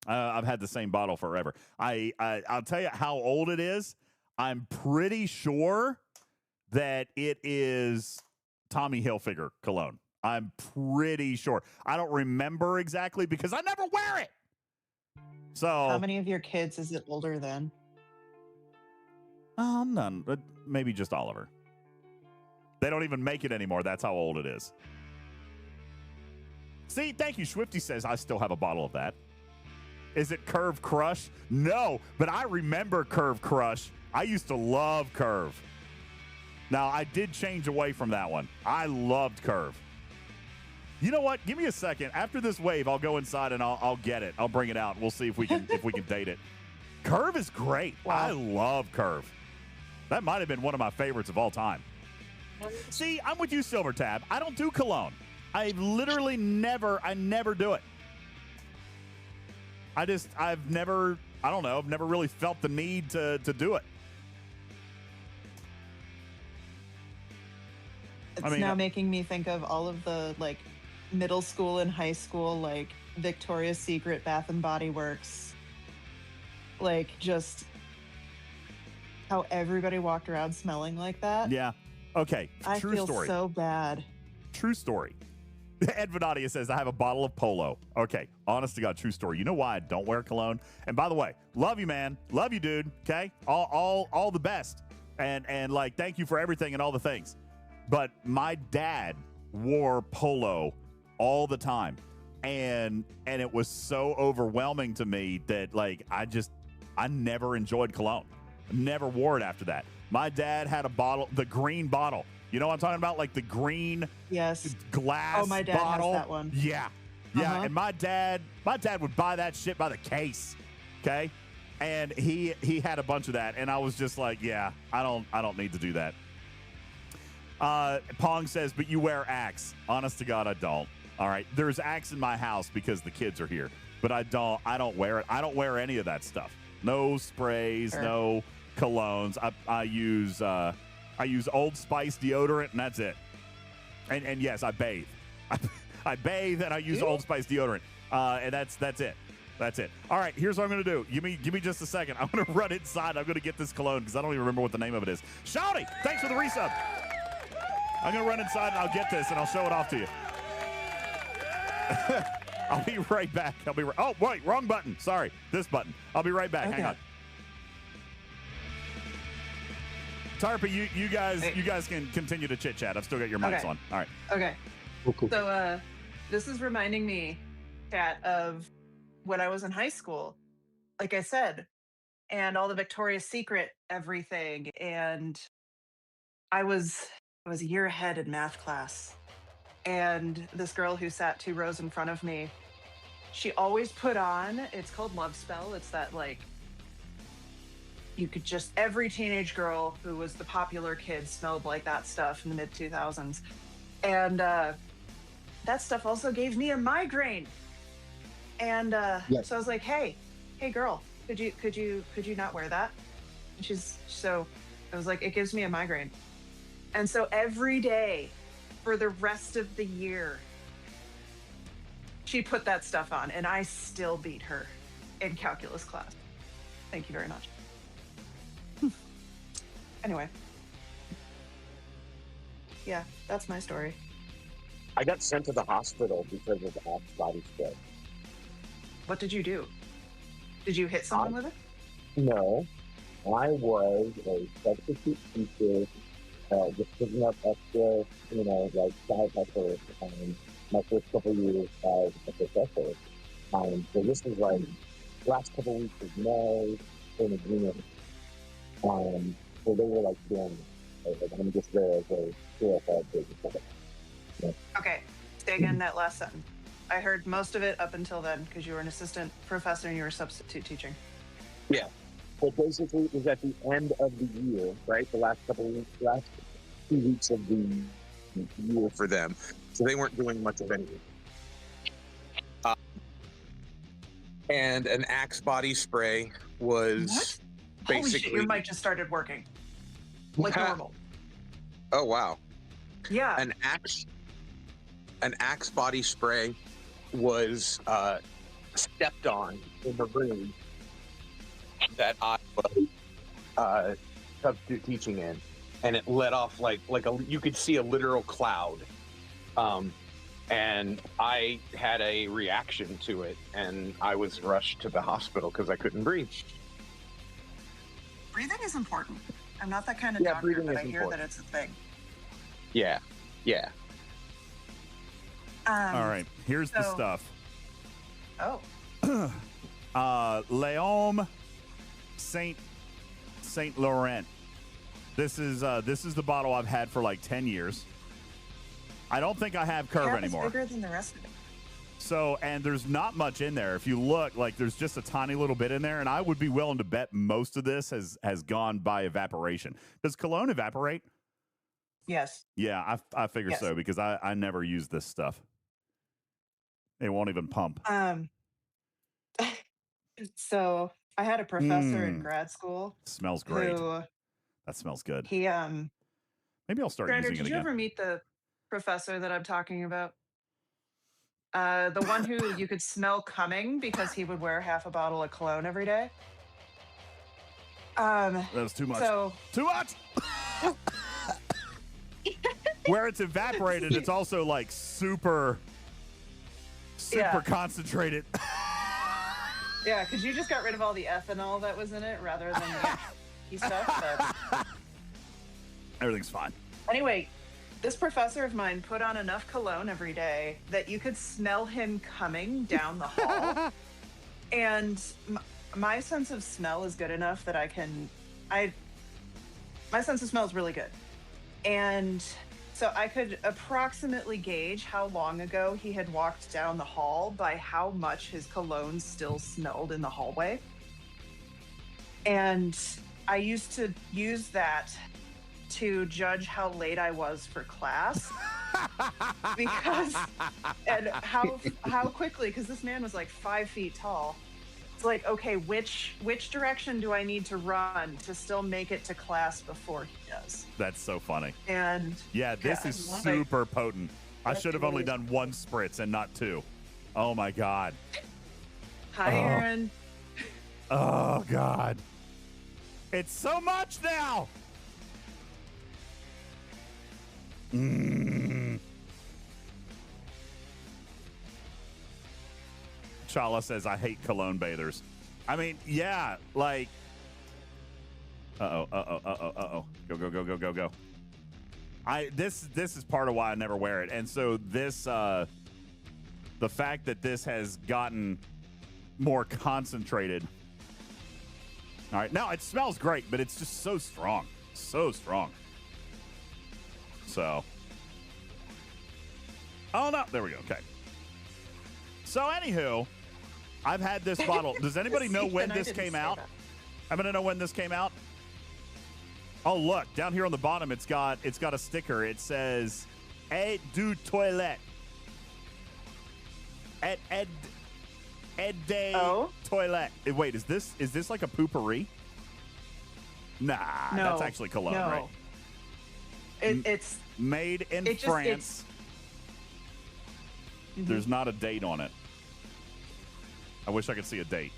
I've had the same bottle forever. I'll tell you how old it is. I'm pretty sure that it is Tommy Hilfiger cologne. I'm pretty sure. I don't remember exactly because I never wear it. So How many of your kids is it older than? None. But maybe just Oliver. They don't even make it anymore. That's how old it is. See, thank you. Swifty says I still have a bottle of that. Is it Curve Crush? No, but I remember Curve Crush. I used to love Curve. Now, I did change away from that one. I loved Curve. You know what? Give me a second. After this wave, I'll go inside and I'll get it. I'll bring it out. We'll see if we can date it. Curve is great. Wow. I love Curve. That might have been one of my favorites of all time. See, I'm with you, Silver Tab. I don't do cologne. I literally never do it. I've never really felt the need to do it. It's now making me think of all of the like middle school and high school, like Victoria's Secret, Bath and Body Works, like just how everybody walked around smelling like that. Yeah. Okay. I True feel story. so bad. True story. Ed Venadia says, I have a bottle of Polo. Okay. Honest to God, true story. You know why I don't wear cologne? And by the way, love you, man. Love you, dude. Okay. All the best. And like, thank you for everything and all the things. But my dad wore Polo all the time. And it was so overwhelming to me that like, I never enjoyed cologne. Never wore it after that. My dad had a bottle, the green bottle. You know what I'm talking about? Like the green glass Oh, my dad bottle. has that one. Yeah. Yeah. And my dad would buy that shit by the case. Okay. And he had a bunch of that. And I was just like, yeah, I don't need to do that. Pong says, but you wear Axe. Honest to God, I don't. All right. There's Axe in my house because the kids are here, but I don't wear it. I don't wear any of that stuff. No sprays, no colognes. I use Old Spice deodorant, and that's it. And yes, I bathe. I bathe and I use Old Spice deodorant, and that's it. That's it. All right, here's what I'm going to do. Give me just a second. I'm going to run inside. I'm going to get this cologne because I don't even remember what the name of it is. Shouty, thanks for the resub. I'm going to run inside and I'll get this and I'll show it off to you. I'll be right back. Oh, wait, wrong button. Sorry, this button. I'll be right back. Okay. Hang on. Tarpa, you guys can continue to chit chat. I've still got your mics on. All right. Okay. Cool. So this is reminding me, Kat, of when I was in high school, like I said, and all the Victoria's Secret everything. And I was a year ahead in math class. And this girl who sat 2 rows in front of me, she always put on, it's called Love Spell. It's that like, you could just, every teenage girl who was the popular kid smelled like that stuff in the mid 2000s. And that stuff also gave me a migraine. And so I was like, hey girl, could you not wear that? And so I was like, it gives me a migraine. And so every day for the rest of the year, she put that stuff on, and I still beat her in calculus class. Thank you very much. Anyway. Yeah, that's my story. I got sent to the hospital because of Axe body spray. What did you do? Did you hit someone with it? No. I was a substitute teacher, just picking up extra, like side hustles my first couple years as a professor. So this was like last couple weeks of May in June. So they were like doing I'm just there as a CFL business. Yeah. Okay, stay again that last sentence. I heard most of it up until then because you were an assistant professor and you were substitute teaching. Yeah. So basically, it was at the end of the year, right? The last 2 weeks of the year for them. So they weren't doing much of anything. And an Axe body spray was basically... Holy shit, your mic just started working. Like normal. Oh, wow. Yeah. An Axe body spray was stepped on in the room that I was substitute teaching in, and it let off like you could see a literal cloud, and I had a reaction to it, and I was rushed to the hospital because I couldn't breathe. Breathing is important. I'm not that kind of doctor, but I hear that it's a thing. Yeah. All right, here's the stuff. Oh. L'Homme Saint Laurent. This is the bottle I've had for like 10 years. I don't think I have Curve anymore. It's bigger than the rest of it. So, and there's not much in there. If you look, like there's just a tiny little bit in there, and I would be willing to bet most of this has gone by evaporation. Does cologne evaporate? Yes. Yeah, I figure so because I never use this stuff. It won't even pump. So I had a professor in grad school. Smells great. That smells good. He maybe I'll start Grander, using it did you again. ever meet the professor that I'm talking about? The one who you could smell coming because he would wear half a bottle of cologne every day. That was too much. Too much. Where it's evaporated, it's also like super concentrated. Yeah, because you just got rid of all the ethanol that was in it rather than the key stuff. But... Everything's fine. Anyway, this professor of mine put on enough cologne every day that you could smell him coming down the hall. And my sense of smell is good enough that my sense of smell is really good. And so I could approximately gauge how long ago he had walked down the hall by how much his cologne still smelled in the hallway. And I used to use that to judge how late I was for class. because how quickly, because this man was like 5 feet tall. It's like, okay, which direction do I need to run to still make it to class before he does? That's so funny. And yeah, this is super potent. I should have only done 1 spritz and not 2. Oh my God. Hi, Aaron. Oh God. It's so much now. Chala says, I hate cologne bathers. I mean, yeah, like, Go. This is part of why I never wear it. And so this the fact that this has gotten more concentrated. All right, now it smells great, but it's just so strong. So strong. So. Oh, no. There we go. Okay. So, anywho, I've had this bottle. Does anybody know when this came out? I'm going to know when this came out. Oh, look. Down here on the bottom, it's got a sticker. It says, Eau du toilette. Ed de toilette. Wait, is this like a poopery? Nah, no, that's actually cologne, no. right? It's made in France. There's not a date on it. I wish I could see a date.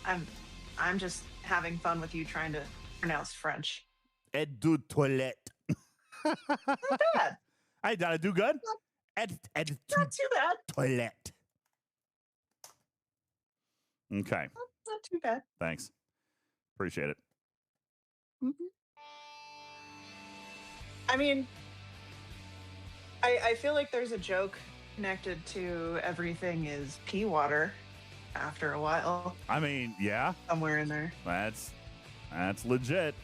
I'm just having fun with you trying to pronounce French. Eau du toilette. Not bad. Hey, did I do good? Not too bad. Toilette. Okay. Not too bad. Thanks. Appreciate it. I mean, I feel like there's a joke connected to everything is pea water after a while. I mean, yeah. Somewhere in there. That's legit.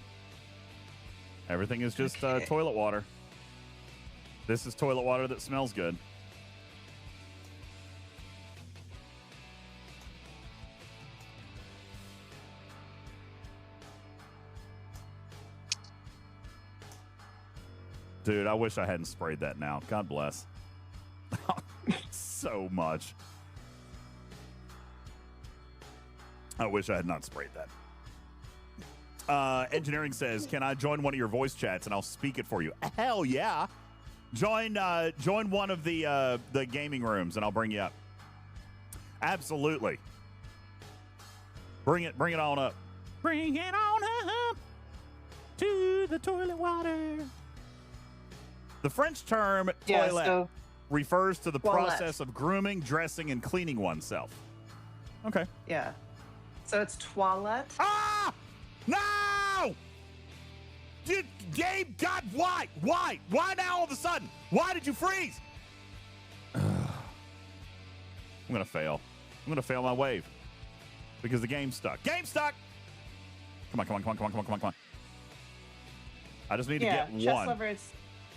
Everything is just toilet water. This is toilet water that smells good. Dude, I wish I hadn't sprayed that now. God bless. So much. I wish I had not sprayed that. Engineering says, can I join one of your voice chats and I'll speak it for you? Hell yeah. Join one of the gaming rooms and I'll bring you up. Absolutely. Bring it on up. Bring it on up to the toilet water. The French term toilette refers to the process of grooming, dressing, and cleaning oneself. Okay. Yeah. So it's toilette. Ah! No! Dude, Gabe, God, why? Why? Why now all of a sudden? Why did you freeze? I'm going to fail. I'm going to fail my wave. Because the game's stuck. Game's stuck! Come on. I just need to get one.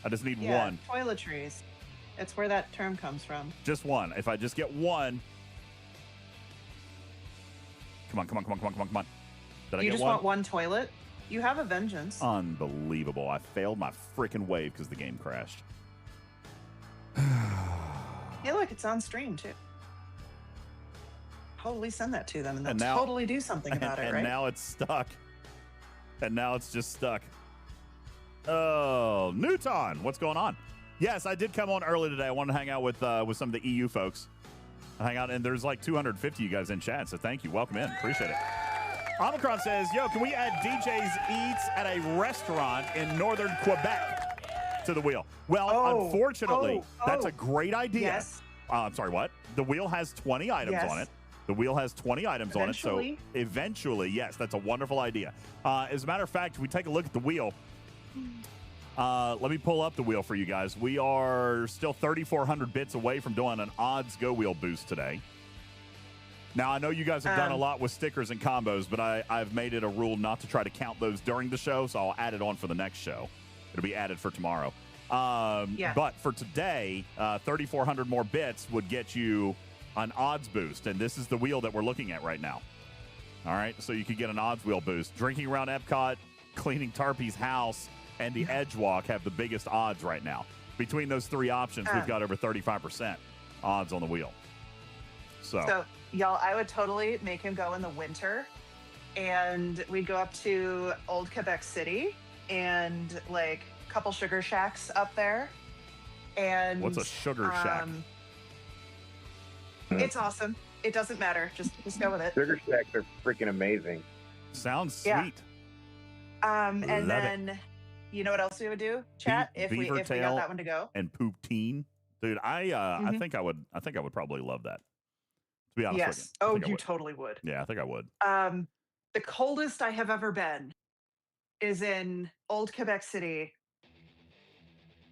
I just need one. Toiletries. It's where that term comes from. Just one. If I just get one. Come on. Did I get one? You just want one toilet? You have a vengeance. Unbelievable. I failed my freaking wave because the game crashed. Hey, look, it's on stream, too. Totally send that to them, and they'll totally do something about it, right? And now it's stuck. And now it's just stuck. Oh, Newton, what's going on? Yes, I did come on early today. I wanted to hang out with some of the EU folks. Hang out, and there's like 250 you guys in chat, so thank you. Welcome in. Appreciate it. Omicron says, yo, can we add DJ's Eats at a restaurant in northern Quebec to the wheel? Well, unfortunately, that's a great idea. Yes. I'm sorry, what? The wheel has 20 items on it. The wheel has 20 items on it, so eventually, yes, that's a wonderful idea. As a matter of fact, if we take a look at the wheel, let me pull up the wheel for you guys. We are still 3,400 bits away from doing an odds go wheel boost today. Now, I know you guys have done a lot with stickers and combos, but I've made it a rule not to try to count those during the show, so I'll add it on for the next show. It'll be added for tomorrow. But for today, 3,400 more bits would get you an odds boost, and this is the wheel that we're looking at right now. All right, so you can get an odds wheel boost. Drinking around Epcot, cleaning Tarpey's house, and the Edge Walk have the biggest odds right now. Between those three options, we've got over 35% odds on the wheel. So, y'all, I would totally make him go in the winter, and we'd go up to Old Quebec City and like a couple sugar shacks up there. And what's a sugar shack? It's awesome. It doesn't matter. Just go with it. Sugar shacks are freaking amazing. Sounds sweet. Yeah. And then, you know what else we would do, chat? If we got that one to go. And poutine, dude. I think I would probably love that. To be honest with you. Oh, you totally would. Yeah, I think I would. The coldest I have ever been is in Old Quebec City.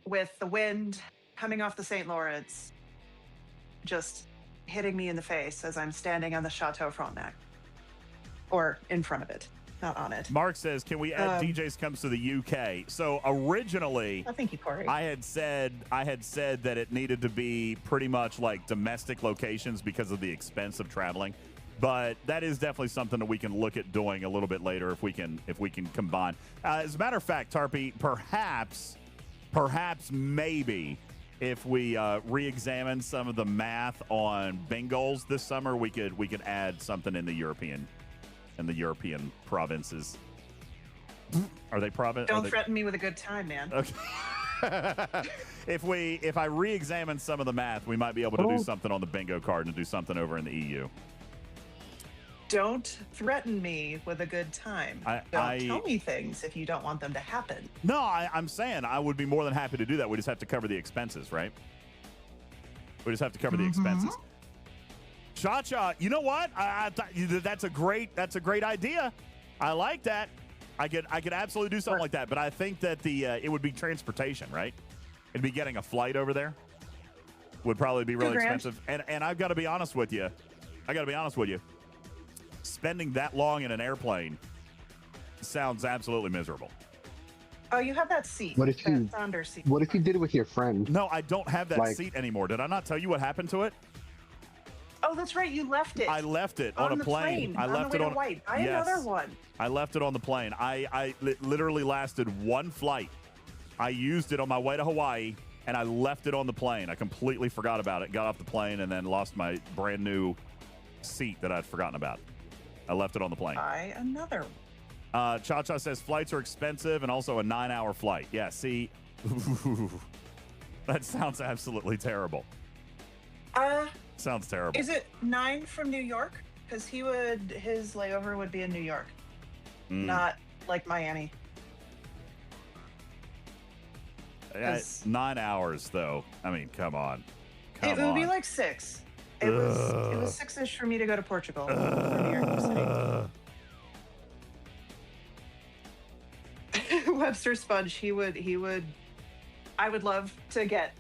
with the wind coming off the St. Lawrence, just hitting me in the face as I'm standing on the Chateau Frontenac, or in front of it, not on it. Mark says, "Can we add DJs comes to the UK?" So originally, thank you, Corey. I had said that it needed to be pretty much like domestic locations because of the expense of traveling. But that is definitely something that we can look at doing a little bit later if we can combine. As a matter of fact, Tarpy, perhaps maybe if we re-examine some of the math on bingos this summer, we could add something in the European provinces. Are they province? Don't threaten me with a good time, man. Okay. If I re-examine some of the math, we might be able to do something on the bingo card and do something over in the EU. Don't threaten me with a good time. Don't tell me things if you don't want them to happen. No, I'm saying I would be more than happy to do that. We just have to cover the expenses, right? We just have to cover the expenses. Cha-Cha, you know what? That's a great idea. I like that. I could absolutely do something like that. But I think that it would be transportation, right? It'd be getting a flight over there. Would probably be really expensive. And I've got to be honest with you. Spending that long in an airplane sounds absolutely miserable. Oh, you have that seat. What if you did it with your friend? No, I don't have that seat anymore. Did I not tell you what happened to it? Oh, that's right. You left it. I left it on a plane. I left it on White. I have another one. I left it on the plane. I literally lasted one flight. I used it on my way to Hawaii, and I left it on the plane. I completely forgot about it. Got off the plane and then lost my brand new seat that I'd forgotten about. I left it on the plane. Buy another one. Cha-Cha says flights are expensive and also a 9-hour flight. Yeah, see, that sounds absolutely terrible. Sounds terrible. Is it 9 from New York? Because his layover would be in New York, not like Miami. 9 hours, though. I mean, come on. It would be like 6. It was 6-ish for me to go to Portugal from New York City. Webster Sponge, I would love to get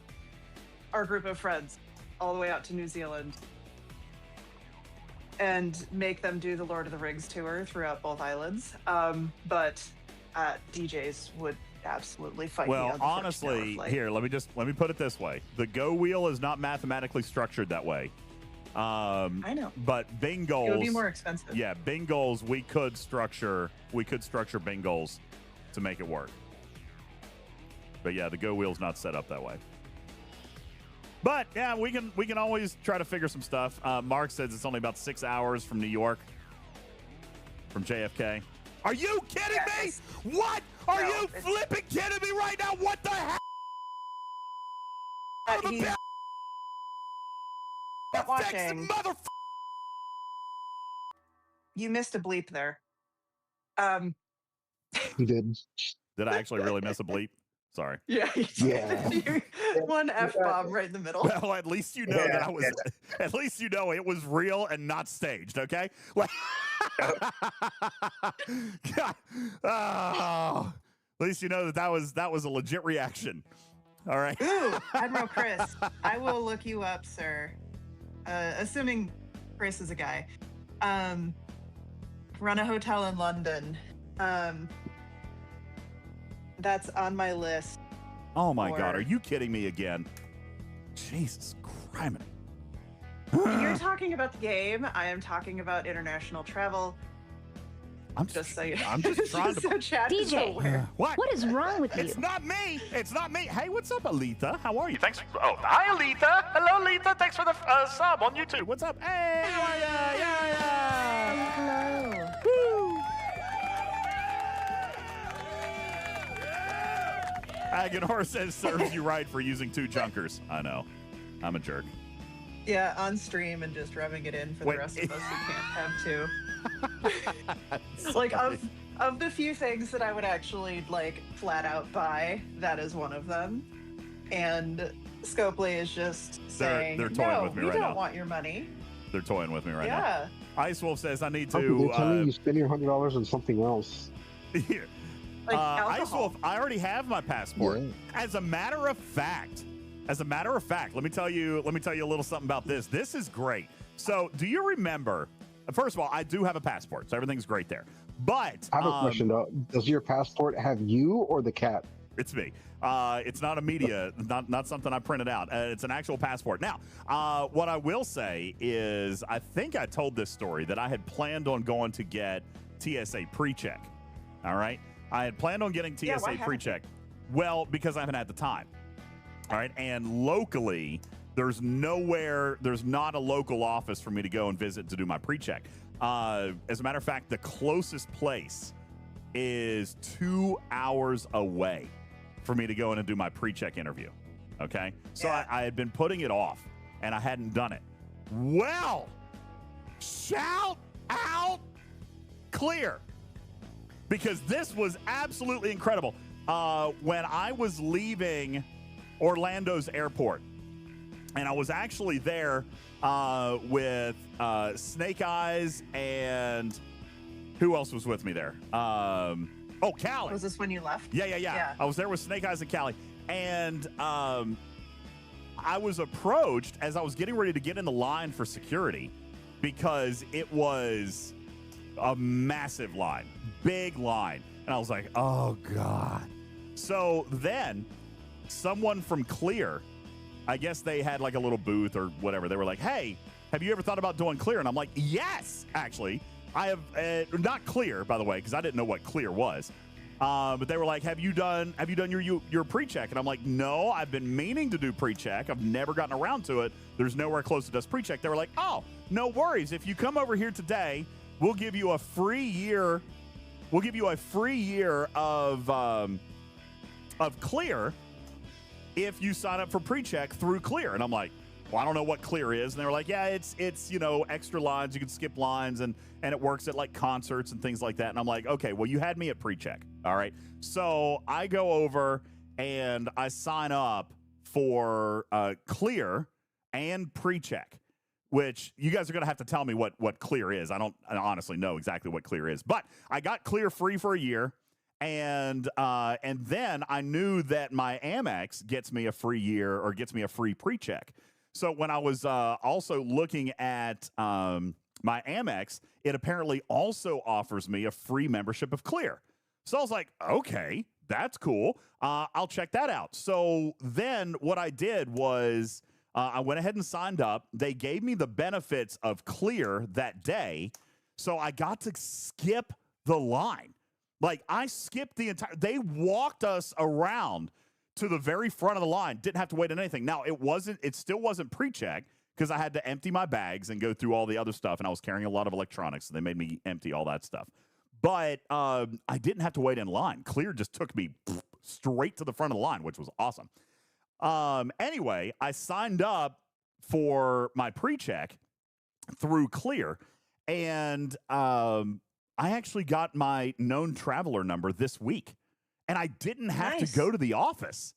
our group of friends all the way out to New Zealand and make them do the Lord of the Rings tour throughout both islands. But DJs would absolutely fight me on the honestly, here, let me put it this way. The Go Wheel is not mathematically structured that way. I know. But bingos, it would be more expensive. Yeah, bingos, we could structure bingos to make it work. But yeah, the Go Wheel's not set up that way. But yeah, we can always try to figure some stuff. Mark says it's only about 6 hours from New York, from JFK. Are you kidding me? What? Are you flipping kidding me right now? What the hell? Watching. You missed a bleep there. You did. Did I actually really miss a bleep? Sorry. Yeah. Yeah. One F-bomb right in the middle. Well, at least you know that I was. At least you know it was real and not staged. Okay. Like, oh, at least you know that was a legit reaction. All right. Ooh, Admiral Chris, I will look you up, sir. Assuming Chris is a guy. Run a hotel in London. That's on my list. Oh my God, are you kidding me again? Jesus Christ. You're talking about the game. I am talking about international travel. I'm just trying to. Chat DJ, what is wrong with you? It's not me. It's not me. Hey, what's up, Alita? How are you? Thanks. Oh, hi, Alita. Hello, Alita. Thanks for the sub on YouTube. What's up? Hey, how are ya? Yeah. Hello. Woo. Agonor says serves you right for using 2 junkers. I know. I'm a jerk. Yeah, on stream and just rubbing it in for the rest of us who can't have 2. Like of the few things that I would actually like flat out buy, that is one of them. And Scopely is just saying, they're toying no, with me we right don't now. want your money. They're toying with me right now. Yeah. Ice Wolf says I need How to. could they tell me you spend your $100 on something else? Here. Like alcohol. I already have my passport. Yeah. As a matter of fact, let me tell you a little something about this. This is great. So, do you remember? First of all, I do have a passport, so everything's great there. But I have a question though. Does your passport have you or the cat? It's me. It's not a media, not something I printed out. It's an actual passport. Now, what I will say is, I think I told this story that I had planned on going to get TSA pre-check. All right, I had planned on getting TSA pre-check. Well, because I haven't had the time. All right, and locally, there's not a local office for me to go and visit to do my pre-check. As a matter of fact, the closest place is 2 hours away for me to go in and do my pre-check interview. Okay, so I had been putting it off, and I hadn't done it. Well, shout out Clear, because this was absolutely incredible. When I was leaving Orlando's airport, and I was actually there with Snake Eyes, and who else was with me there? Callie. Was this when you left? Yeah. I was there with Snake Eyes and Callie, and I was approached as I was getting ready to get in the line for security, because it was a massive line, big line, and I was like, oh God. So then someone from Clear, I guess they had like a little booth or whatever. They were like, hey, have you ever thought about doing Clear? And I'm like, yes, actually. I have, not Clear, by the way, because I didn't know what Clear was. But they were like, have you done your pre-check? And I'm like, no, I've been meaning to do pre-check. I've never gotten around to it. There's nowhere close that does pre-check. They were like, oh, no worries. If you come over here today, we'll give you a free year. We'll give you a free year of Clear if you sign up for pre-check through Clear. And I'm like, well, I don't know what Clear is. And they were like, yeah, it's extra lines. You can skip lines, and it works at like concerts and things like that. And I'm like, okay, well, you had me at pre-check. All right. So I go over and I sign up for Clear and pre-check, which you guys are going to have to tell me what Clear is. I honestly know exactly what Clear is, but I got Clear free for a year. And then I knew that my Amex gets me a free year, or gets me a free pre-check. So when I was also looking at my Amex, it apparently also offers me a free membership of Clear. So I was like, okay, that's cool. I'll check that out. So then what I did was I went ahead and signed up. They gave me the benefits of Clear that day. So I got to skip the line. Like, I skipped they walked us around to the very front of the line. Didn't have to wait on anything. Now, it still wasn't pre-check, because I had to empty my bags and go through all the other stuff, and I was carrying a lot of electronics, so they made me empty all that stuff. But I didn't have to wait in line. Clear just took me straight to the front of the line, which was awesome. Anyway, I signed up for my pre-check through Clear, and I actually got my known traveler number this week, and I didn't have to go to the office.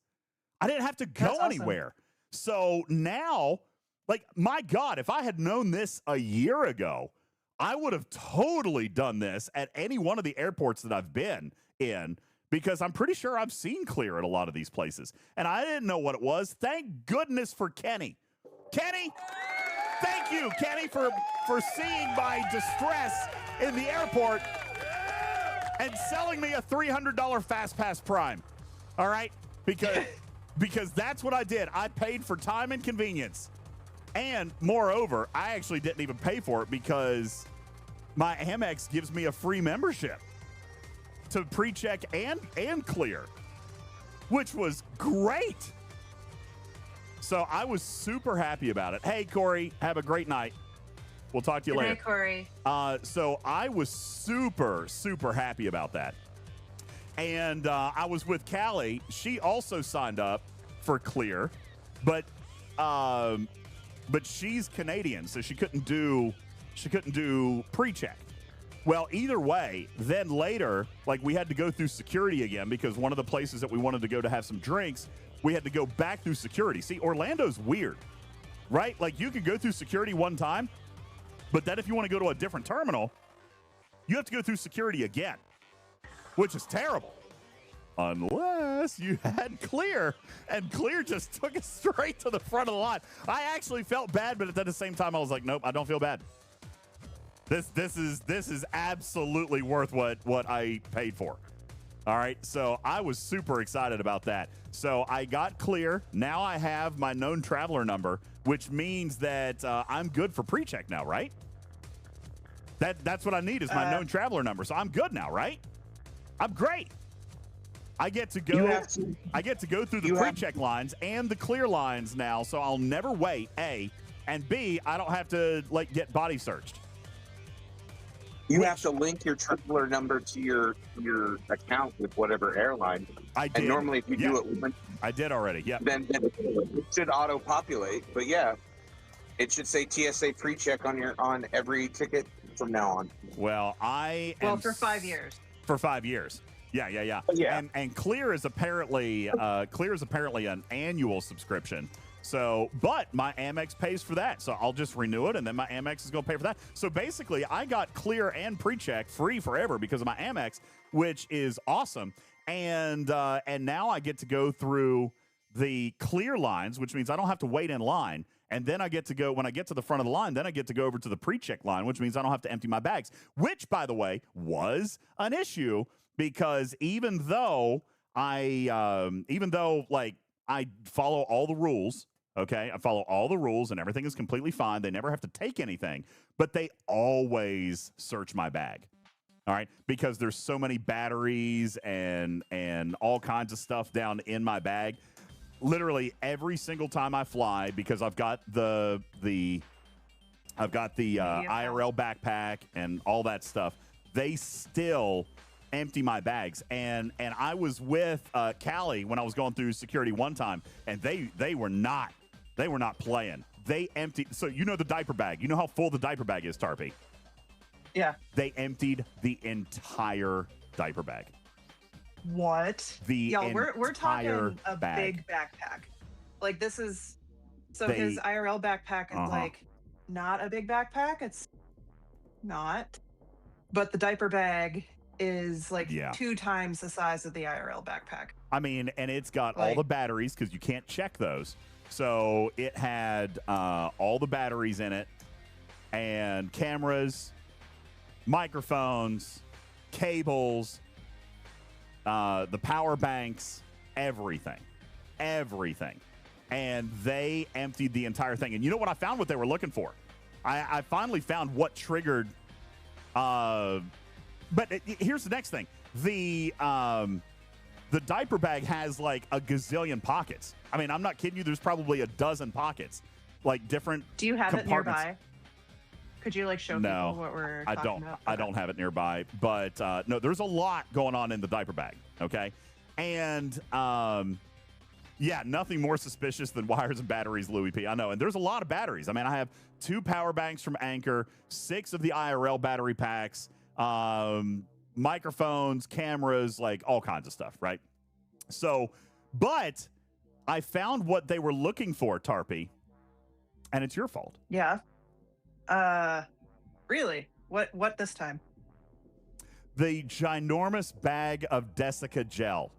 I didn't have to go anywhere. So now, like, my God, if I had known this a year ago, I would have totally done this at any one of the airports that I've been in, because I'm pretty sure I've seen Clear at a lot of these places, and I didn't know what it was. Thank goodness for Kenny. Kenny, thank you, Kenny, for seeing my distress in the airport and selling me a $300 Fast Pass Prime. All right? Because that's what I did. I paid for time and convenience. And moreover, I actually didn't even pay for it, because my Amex gives me a free membership to pre-check and Clear, which was great. So I was super happy about it. Hey, Corey, have a great night. We'll talk to you later. Hey, Corey. So I was super, super happy about that. And I was with Callie. She also signed up for Clear, but she's Canadian, so she couldn't do pre-check. Well, either way, then later, like, we had to go through security again, because one of the places that we wanted to go to have some drinks, we had to go back through security. See, Orlando's weird, right? Like, you could go through security one time, but then if you want to go to a different terminal, you have to go through security again, which is terrible. unless you had clear, and clear just took it straight to the front of the line. I actually felt bad, but at the same time, I was like, nope, I don't feel bad. This is absolutely worth what I paid for. All right, so I was super excited about that. So I got clear. Now I have my known traveler number, which means that I'm good for pre-check now, right? That's what I need is my known traveler number. So I'm good now, right? I'm great. I get to go. I get to go through the pre-check lines and the clear lines now, so I'll never wait. A and B, I don't have to get body searched. You have to link your traveler number to your account with whatever airline. I did. And normally, if you do it, I did already. Yeah. Then it should auto-populate. But yeah, it should say TSA pre-check on every ticket from now on. Well, for 5 years. For 5 years. Yeah. Yeah. And Clear is apparently an annual subscription. So, but my Amex pays for that. So I'll just renew it, and then my Amex is going to pay for that. So basically, I got Clear and PreCheck free forever because of my Amex, which is awesome. And now I get to go through the Clear lines, which means I don't have to wait in line. And then I get to go, when I get to the front of the line, then I get to go over to the PreCheck line, which means I don't have to empty my bags, which, by the way, was an issue because even though I follow all the rules, okay, I follow all the rules and everything is completely fine. They never have to take anything, but they always search my bag. All right, because there's so many batteries and all kinds of stuff down in my bag. Literally every single time I fly, because I've got the IRL backpack and all that stuff, they still empty my bags. And I was with Callie when I was going through security one time, and they were not playing. They emptied. So you know the diaper bag. You know how full the diaper bag is, Tarpy. Yeah. They emptied the entire diaper bag. What? We're talking a bag. big backpack. Like this is his IRL backpack is like not a big backpack. It's not. But the diaper bag is like 2 times the size of the IRL backpack. I mean, and it's got all the batteries because you can't check those. So it had all the batteries in it and cameras, microphones, cables, the power banks, everything. And they emptied the entire thing. And you know what I found what they were looking for? I finally found what triggered. But here's the next thing. The diaper bag has like a gazillion pockets. I mean, I'm not kidding you. There's probably a dozen pockets, like different. Do you have it nearby? Could you like show people what we're talking about? I don't have it nearby, but no, there's a lot going on in the diaper bag. Okay. And nothing more suspicious than wires and batteries, Louis P. I know. And there's a lot of batteries. I mean, I have 2 power banks from Anchor, 6 of the IRL battery packs, microphones, cameras, like all kinds of stuff. Right. So, but I found what they were looking for, Tarpy, and it's your fault. Yeah. Really? What this time? The ginormous bag of Desica gel.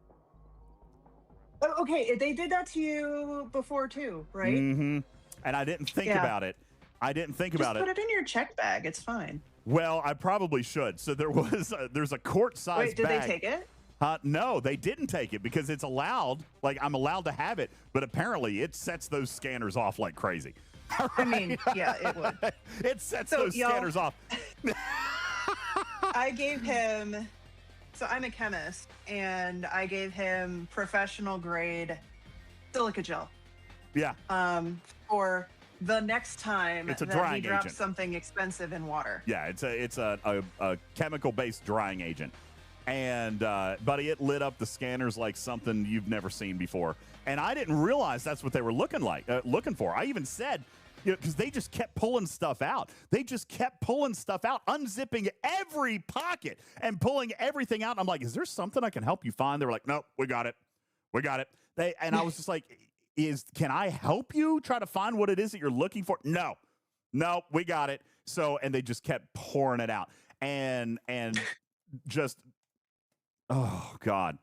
Oh, okay, they did that to you before too, right? Mm-hmm. And I didn't think about it. Just put it in your check bag. It's fine. Well, I probably should. So there's a quart-sized bag. Wait, did they take it? No, they didn't take it because it's allowed. Like, I'm allowed to have it, but apparently it sets those scanners off like crazy. Right? I mean, yeah, it would. It sets those scanners off. I gave him... So I'm a chemist, and I gave him professional grade silica gel. Yeah. For the next time it's a that drying he drops agent. Something expensive in water. Yeah, it's a chemical-based drying agent. And, buddy, it lit up the scanners like something you've never seen before. And I didn't realize that's what they were looking for. I even said, because they just kept pulling stuff out. They just kept pulling stuff out, unzipping every pocket and pulling everything out. And I'm like, is there something I can help you find? They were like, nope, we got it. And I was just like, can I help you try to find what it is that you're looking for? No, we got it. So, and they just kept pouring it out. And just, oh God,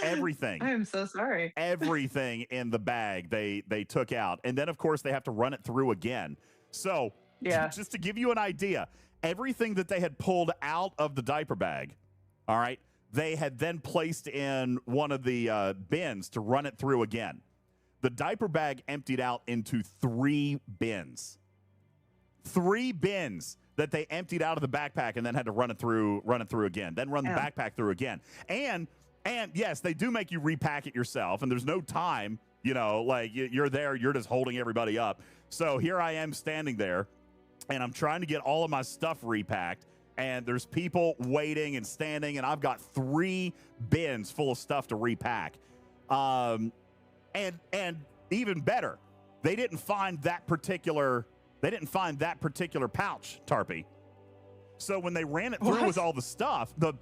Everything. I am so sorry. Everything in the bag they took out. And then, of course, they have to run it through again. So, Yeah. just to give you an idea, everything that they had pulled out of the diaper bag, all right, they had then placed in one of the bins to run it through again. The diaper bag emptied out into 3 bins. 3 bins that they emptied out of the backpack and then had to run it through again. Then run the backpack through again. And yes, they do make you repack it yourself, and there's no time, like you're there, you're just holding everybody up. So here I am standing there, and I'm trying to get all of my stuff repacked, and there's people waiting and standing, and I've got 3 bins full of stuff to repack. And even better, they didn't find that particular pouch, Tarpy. So when they ran it through with all the stuff, the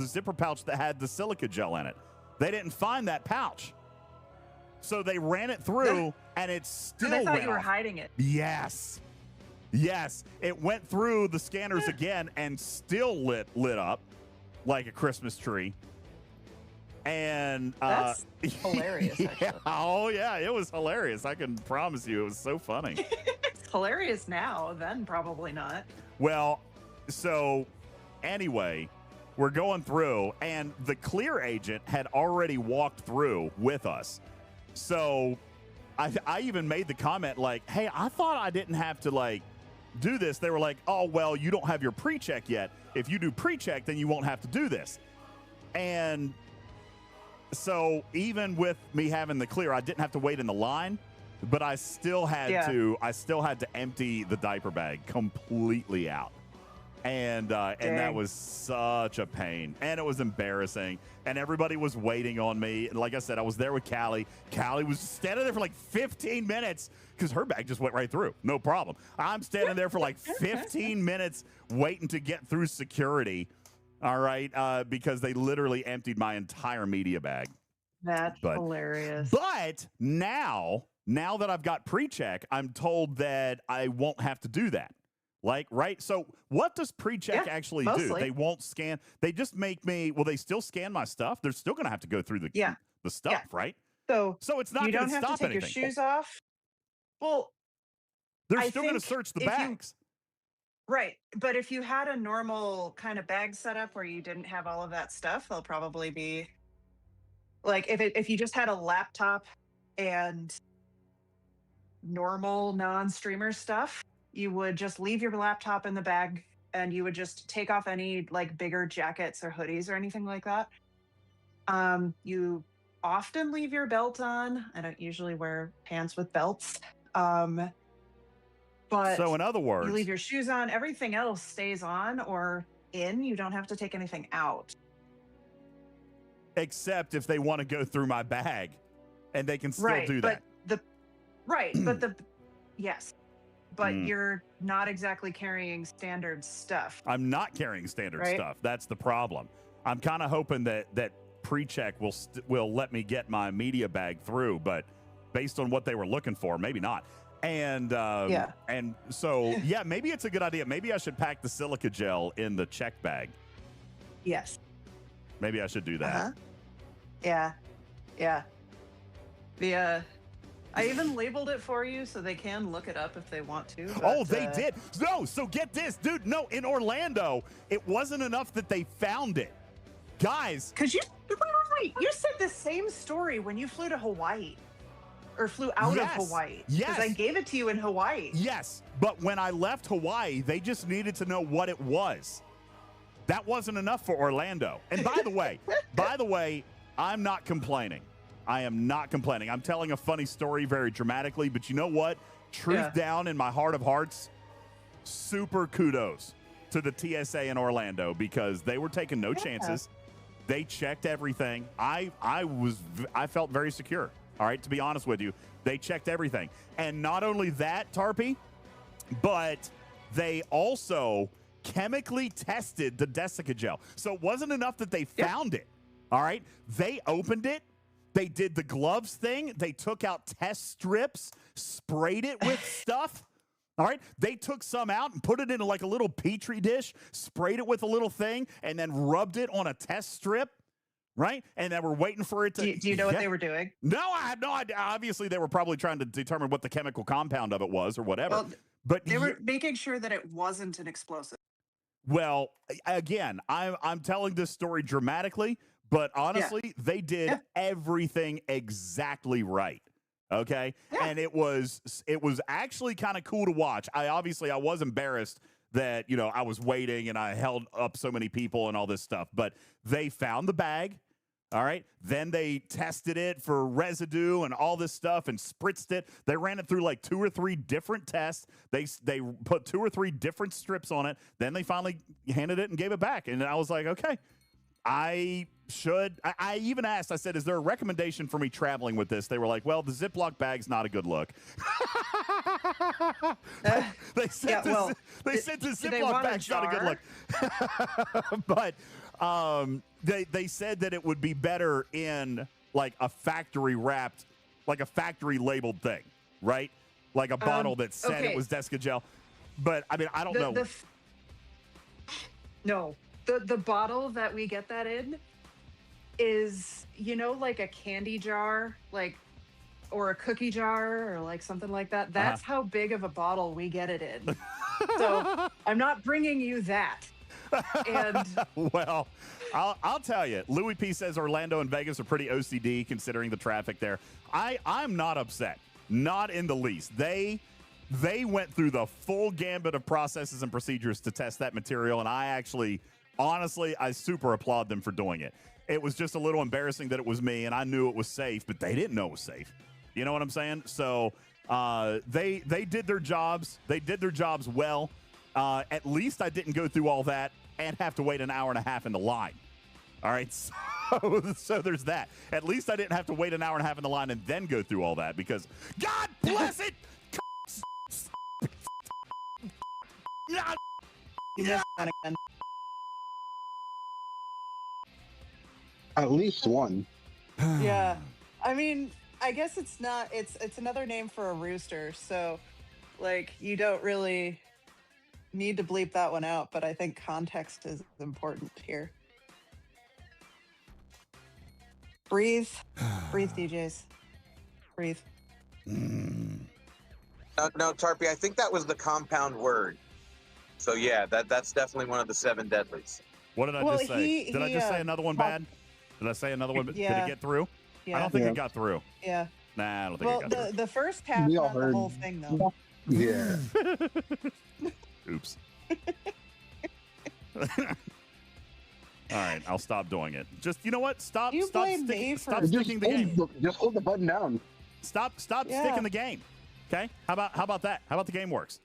zipper pouch that had the silica gel in it, they didn't find that pouch. So they ran it through, and it's still They thought went you were off. hiding it. Yes. It went through the scanners again and still lit up like a Christmas tree. And That's hilarious, actually. Oh yeah, it was hilarious. I can promise you, it was so funny. It's hilarious now, then probably not. Well, so anyway, we're going through, and the clear agent had already walked through with us. So I even made the comment like, hey, I thought I didn't have to do this. They were like, oh, well, you don't have your pre-check yet. If you do pre-check, then you won't have to do this. And so even with me having the clear, I didn't have to wait in the line, but I still had to empty the diaper bag completely out. And that was such a pain, and it was embarrassing, and everybody was waiting on me. And like I said, I was there with Callie. Callie was standing there for like 15 minutes because her bag just went right through, no problem. I'm standing there for like 15 minutes waiting to get through security. All right, because they literally emptied my entire media bag. That's hilarious. But now that I've got pre-check, I'm told that I won't have to do that. Right? So what does pre-check actually do? They won't scan. They just make me, they still scan my stuff. They're still going to have to go through the stuff, right? So it's not going to stop anything. You don't have to take your shoes off. Well, they're still going to search the bags. Right. But if you had a normal kind of bag setup where you didn't have all of that stuff, they'll probably be like, if you just had a laptop and normal non-streamer stuff, you would just leave your laptop in the bag, and you would just take off any bigger jackets or hoodies or anything like that. You often leave your belt on. I don't usually wear pants with belts. But so in other words, you leave your shoes on, everything else stays on or in. You don't have to take anything out. Except if they want to go through my bag, and they can still do that. Yes. But you're not exactly carrying standard stuff. I'm not carrying standard stuff. That's the problem. I'm kind of hoping that pre-check will let me get my media bag through, but based on what they were looking for, maybe not. And and so maybe it's a good idea. Maybe I should pack the silica gel in the check bag. Yes. Maybe I should do that. Yeah. I even labeled it for you so they can look it up if they want to. But, they did. No, so get this, dude. No, in Orlando, it wasn't enough that they found it. Guys. Because wait. You said the same story when you flew to Hawaii. Or flew out of Hawaii. Yes. Because I gave it to you in Hawaii. Yes. But when I left Hawaii, they just needed to know what it was. That wasn't enough for Orlando. And by the way, I'm not complaining. I am not complaining. I'm telling a funny story very dramatically, but you know what? Truth down in my heart of hearts, super kudos to the TSA in Orlando because they were taking no chances. They checked everything. I felt very secure. All right, to be honest with you, they checked everything. And not only that, Tarpy, but they also chemically tested the Desica gel. So it wasn't enough that they found it. All right, they opened it. They did the gloves thing. They took out test strips, sprayed it with stuff. All right. They took some out and put it in a little Petri dish, sprayed it with a little thing, and then rubbed it on a test strip. right? And then we're waiting for it to. Do you know what they were doing? No, I have no idea. Obviously, they were probably trying to determine what the chemical compound of it was or whatever. Well, but they were making sure that it wasn't an explosive. Well, again, I'm telling this story dramatically, but honestly, they did everything exactly right. Okay, and it was actually kind of cool to watch. I was embarrassed that I was waiting and I held up so many people and all this stuff, but they found the bag. All right. Then they tested it for residue and all this stuff and spritzed it. They ran it through like 2 or 3 different tests. They put 2 or 3 different strips on it. Then they finally handed it and gave it back. And I was like, okay, I even asked, I said, is there a recommendation for me traveling with this? They were like, well, the Ziploc bag's not a good look. They said the Ziploc bag's not a good look. But they said that it would be better in like a factory wrapped, like a factory labeled thing, right? Like a bottle that said it was Desca gel. But I mean, I don't know. No, the bottle that we get that in is, like a candy jar, like, or a cookie jar or like something like that. That's how big of a bottle we get it in. So I'm not bringing you that. And well, I'll tell you, Louis P says Orlando and Vegas are pretty OCD considering the traffic there. I'm not upset, not in the least. They went through the full gambit of processes and procedures to test that material, and honestly, I super applaud them for doing it. It was just a little embarrassing that it was me, and I knew it was safe, but they didn't know it was safe. You know what I'm saying? So they did their jobs. They did their jobs well. At least I didn't go through all that and have to wait an hour and a half in the line. All right, so there's that. At least I didn't have to wait an hour and a half in the line and then go through all that because God bless it. At least one. Yeah, I mean, I guess it's not. It's another name for a rooster. So, like, you don't really need to bleep that one out. But I think context is important here. Breathe, breathe, DJs, breathe. No, Tarpy, I think that was the compound word. So yeah, that's definitely one of the 7 deadlies. What did I just say? Did I just say another one bad? Did I say another one? Yeah. Did it get through? Yeah. I don't think it got through. Yeah. Nah, I don't think it got through. The first half, We all not the heard. whole thing, though. Yeah. Oops. All right, I'll stop doing it. Just, you know what? Stop sticking the game. Just hold the button down. Stop sticking the game. Okay? How about that? How about the game works?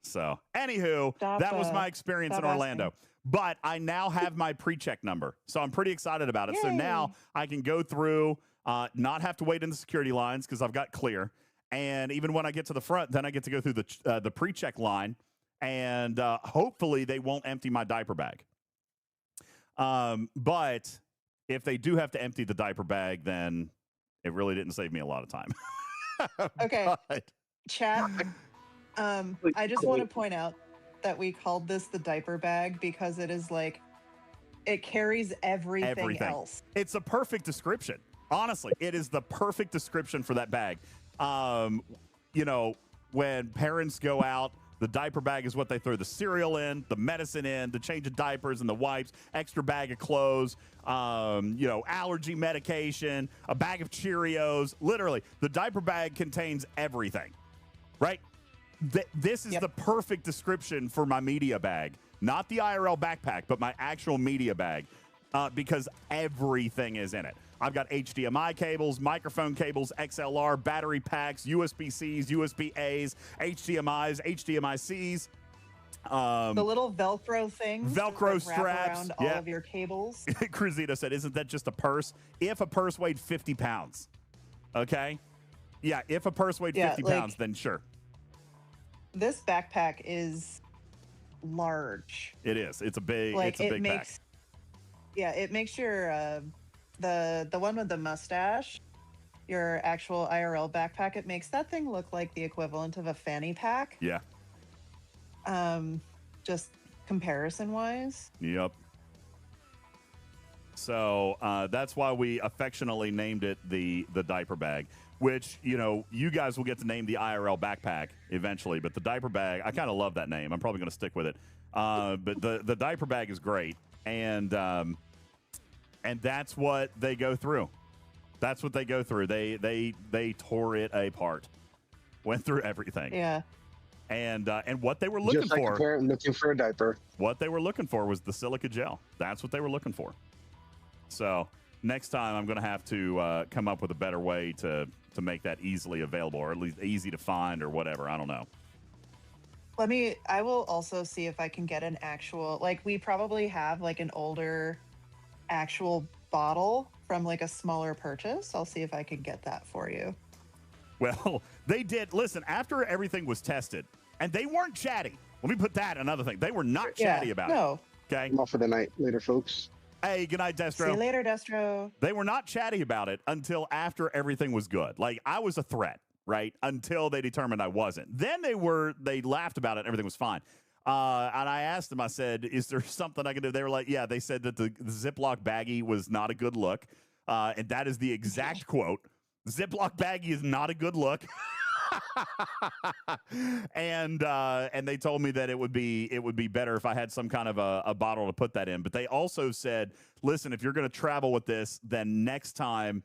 So, anywho, that was my experience in Orlando. But I now have my pre-check number, so I'm pretty excited about it. Yay. So now I can go through, not have to wait in the security lines because I've got clear. And even when I get to the front, then I get to go through the pre-check line, and hopefully they won't empty my diaper bag. But if they do have to empty the diaper bag, then it really didn't save me a lot of time. Okay, chat. I just want to point out that we called this the diaper bag because it is like, it carries everything else. It's a perfect description. Honestly, it is the perfect description for that bag. When parents go out, the diaper bag is what they throw the cereal in, the medicine in, the change of diapers and the wipes, extra bag of clothes, allergy medication, a bag of Cheerios. Literally, the diaper bag contains everything, right? This is the perfect description for my media bag. Not the IRL backpack, but my actual media bag, because everything is in it. I've got HDMI cables, microphone cables, XLR, battery packs, USB-Cs, USB-As, HDMIs, HDMI-Cs. The little Velcro things. Velcro that wrap straps. around all of your cables. Cruzito said, isn't that just a purse? If a purse weighed 50 pounds. Okay? Yeah, if a purse weighed 50 pounds, then sure. This backpack is large. It is. It's a big, pack. Yeah, it makes your the one with the mustache, your actual IRL backpack, it makes that thing look like the equivalent of a fanny pack. Yeah. Just comparison wise. Yep. So that's why we affectionately named it the diaper bag, which, you know, you guys will get to name the IRL backpack eventually. But the diaper bag, I kind of love that name. I'm probably going to stick with it. But the diaper bag is great. And that's what they go through. That's what they go through. They tore it apart. Went through everything. Yeah. And what they were looking Just like for, a parent looking for a diaper. what they were looking for was the silica gel. That's what they were looking for. So next time I'm going to have to come up with a better way to make that easily available, or at least easy to find, or whatever. I don't know. I will also see if I can get an actual, like, we probably have like an older actual bottle from like a smaller purchase. I'll see if I can get that for you. Well, they did. Listen, after everything was tested, and they weren't chatty. Let me put that another thing. They were not chatty about it. Okay. I'm off for the night. Later, folks. Hey, good night, Destro. See you later, Destro. They were not chatty about it until after everything was good. Like, I was a threat, right? Until they determined I wasn't. Then they laughed about it and everything was fine. And I asked them, I said, is there something I can do? They were like, yeah, they said that the Ziploc baggie was not a good look. And that is the exact quote. Ziploc baggie is not a good look. And they told me that it would be better if I had some kind of a bottle to put that in. But they also said, listen, if you're going to travel with this, then next time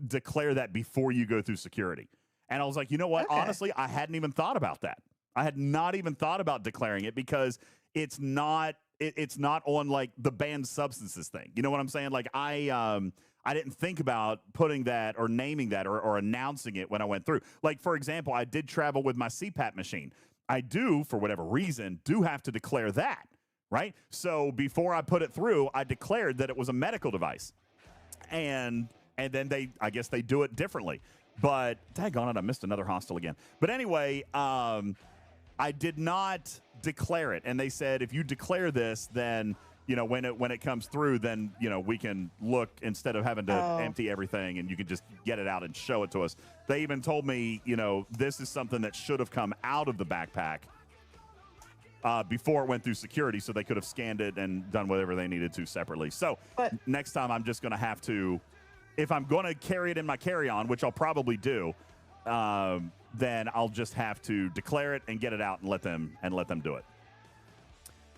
declare that before you go through security. And I was like, you know what? Okay. Honestly, I hadn't even thought about that. I had not even thought about declaring it because it's not on like the banned substances thing. You know what I'm saying? Like I didn't think about putting that or naming that or announcing it when I went through. Like, for example, I did travel with my CPAP machine. I do, for whatever reason, have to declare that, right? So before I put it through, I declared that it was a medical device. And then I guess they do it differently. But daggone it, I missed another hostel again. But anyway, I did not declare it. And they said, if you declare this, then, you know, when it comes through, then, you know, we can look instead of having to empty everything and you can just get it out and show it to us. They even told me, you know, this is something that should have come out of the backpack before it went through security, so they could have scanned it and done whatever they needed to separately. So next time I'm just going to have to, if I'm going to carry it in my carry-on, which I'll probably do, then I'll just have to declare it and get it out and let them do it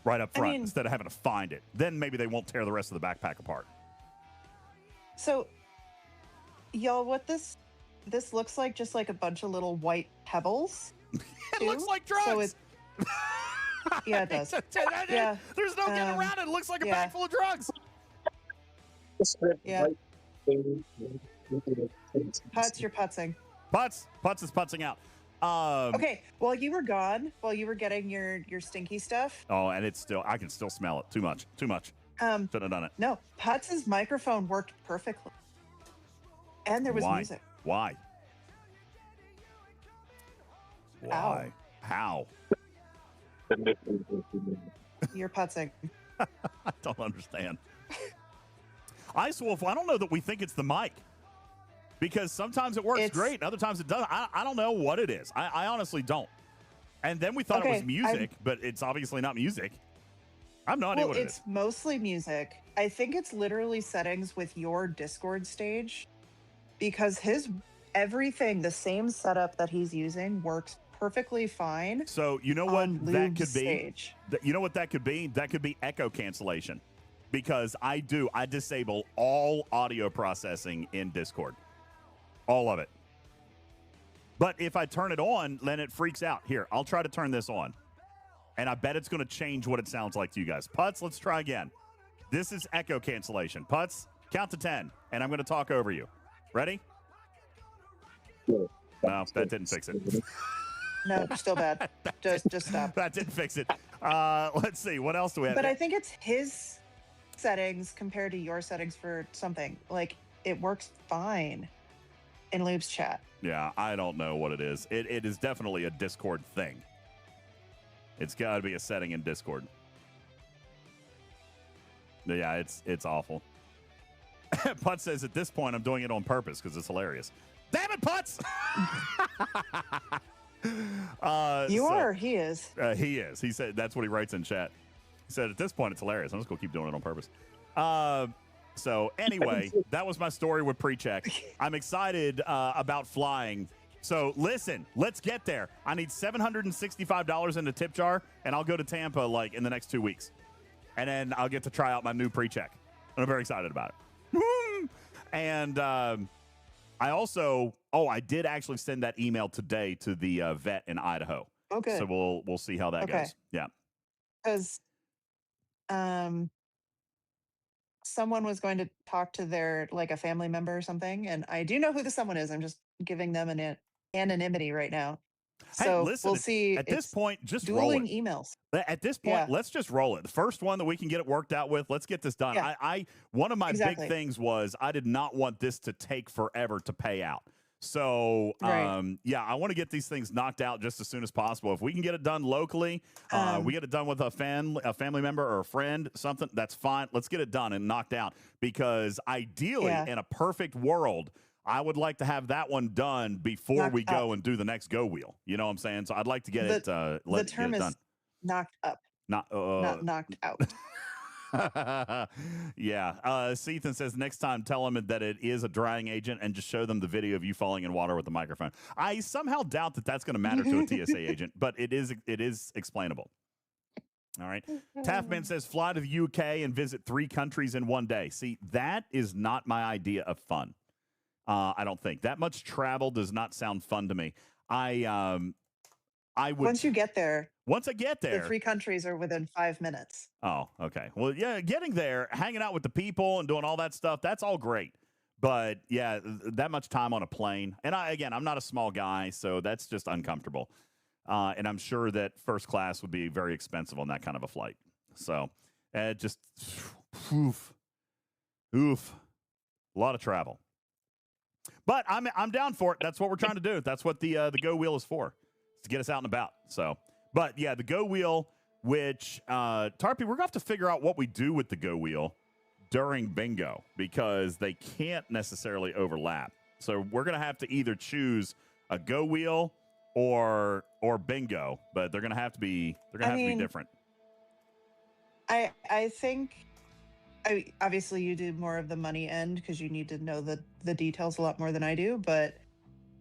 right up front instead of having to find it. Then maybe they won't tear the rest of the backpack apart. So, y'all, what this looks like, just like a bunch of little white pebbles. It looks like drugs. So yeah, it does. Yeah. There's no getting around it. It looks like a bag full of drugs. Yeah. Putz, you're putzing. Putz is putzing out. Okay, while you were gone, while you were getting your stinky stuff. Oh, and I can still smell it. Too much. Should have done it. No, Putz's microphone worked perfectly. And there was music. Why? Ow. How? You're putzing. I don't understand. Ice Wolf, I don't know that we think it's the mic. Because sometimes it works great, and other times it doesn't. I don't know what it is. I honestly don't. And then we thought it was music, but it's obviously not music. I have no idea what it is. It's mostly music. I think it's literally settings with your Discord stage, because everything, the same setup that he's using, works perfectly fine. So you know what that could be? You know what that could be? That could be echo cancellation. Because I disable all audio processing in Discord. All of it. But if I turn it on, then it freaks out. Here, I'll try to turn this on. And I bet it's going to change what it sounds like to you guys. Putz, let's try again. This is echo cancellation. Putz, count to 10, and I'm going to talk over you. Ready? No, that didn't fix it. No, still bad. Just stop. That didn't fix it. Let's see. What else do we have? But I think it's his settings compared to your settings for something. Like, it works fine in Lube's chat. Yeah, I don't know what it is. It is definitely a Discord thing. It's got to be a setting in Discord. Yeah, it's awful. Putz says, at this point, I'm doing it on purpose because it's hilarious. Damn it, Putz! He is. He is. He said, that's what he writes in chat. He said, at this point, it's hilarious. I'm just going to keep doing it on purpose. So anyway, that was my story with pre-check. I'm excited about flying. So listen, let's get there. I need $765 in the tip jar, and I'll go to Tampa like in the next 2 weeks. And then I'll get to try out my new pre-check. And I'm very excited about it. And I also, I did actually send that email today to the vet in Idaho. Okay. So we'll see how that goes. Yeah. Because someone was going to talk to their, like, a family member or something, and I do know who the someone is. I'm just giving them an anonymity right now. Hey, So listen, we'll see. at this point, just roll dueling it. emails. At this point, let's just roll it. The first one that we can get it worked out with, let's get this done. Yeah. One of my big things was I did not want this to take forever to pay out. So, I want to get these things knocked out just as soon as possible. If we can get it done locally, we get it done with a family member or a friend, something, that's fine. Let's get it done and knocked out, because ideally, in a perfect world, I would like to have that one done before Knocked we go up. and do the next go wheel. You know what I'm saying? So I'd like to get it The get term it is done. knocked up, Not not knocked out. Yeah. Sethan says next time tell them that it is a drying agent and just show them the video of you falling in water with the microphone. I somehow doubt that that's going to matter to a TSA agent, but it is explainable. All right. Taffman says fly to the UK and visit 3 countries in one day. See, that is not my idea of fun. I don't think that much travel does not sound fun to me. I would Once you get there. Once I get there, The 3 countries are within 5 minutes. Oh, okay. Well, yeah, getting there, hanging out with the people and doing all that stuff, that's all great. But yeah, that much time on a plane. And I'm not a small guy, so that's just uncomfortable. And I'm sure that first class would be very expensive on that kind of a flight. So just oof. A lot of travel. But I'm down for it. That's what we're trying to do. That's what the Go Wheel is for, to get us out and about. So, but yeah, the Go Wheel, which Tarpy, we're gonna have to figure out what we do with the Go Wheel during bingo, because they can't necessarily overlap. So we're gonna have to either choose a Go Wheel or bingo, but they're gonna have to be to be different. I think. Obviously, you do more of the money end because you need to know the details a lot more than I do. But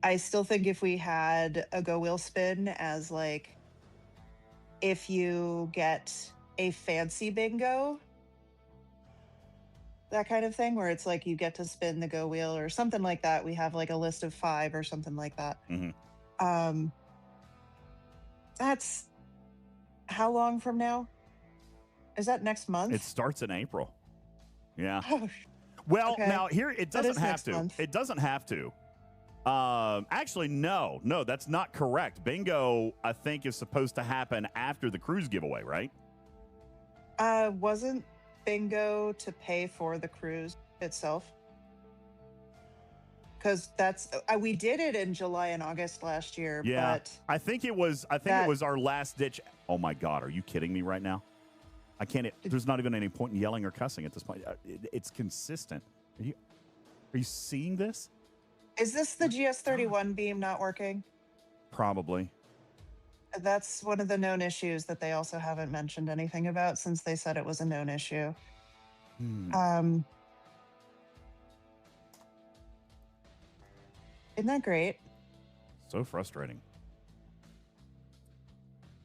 I still think if we had a Go Wheel spin as, like, if you get a fancy bingo, that kind of thing, where it's like you get to spin the Go Wheel or something like that. We have like a list of 5 or something like that. Mm-hmm. That's how long from now? Is that next month? It starts in April. Yeah. Oh, well, okay. now here it doesn't have to. Month. It doesn't have to. Actually, no, that's not correct. Bingo, I think, is supposed to happen after the cruise giveaway, right? Wasn't bingo to pay for the cruise itself? Because that's we did it in July and August last year. Yeah, but I think it was. It was our last ditch. Oh my God, are you kidding me right now? I can't. There's not even any point in yelling or cussing at this point. It's consistent. Are you seeing this? Is this the GS31 beam not working? Probably. That's one of the known issues that they also haven't mentioned anything about, since they said it was a known issue. Isn't that great? So frustrating.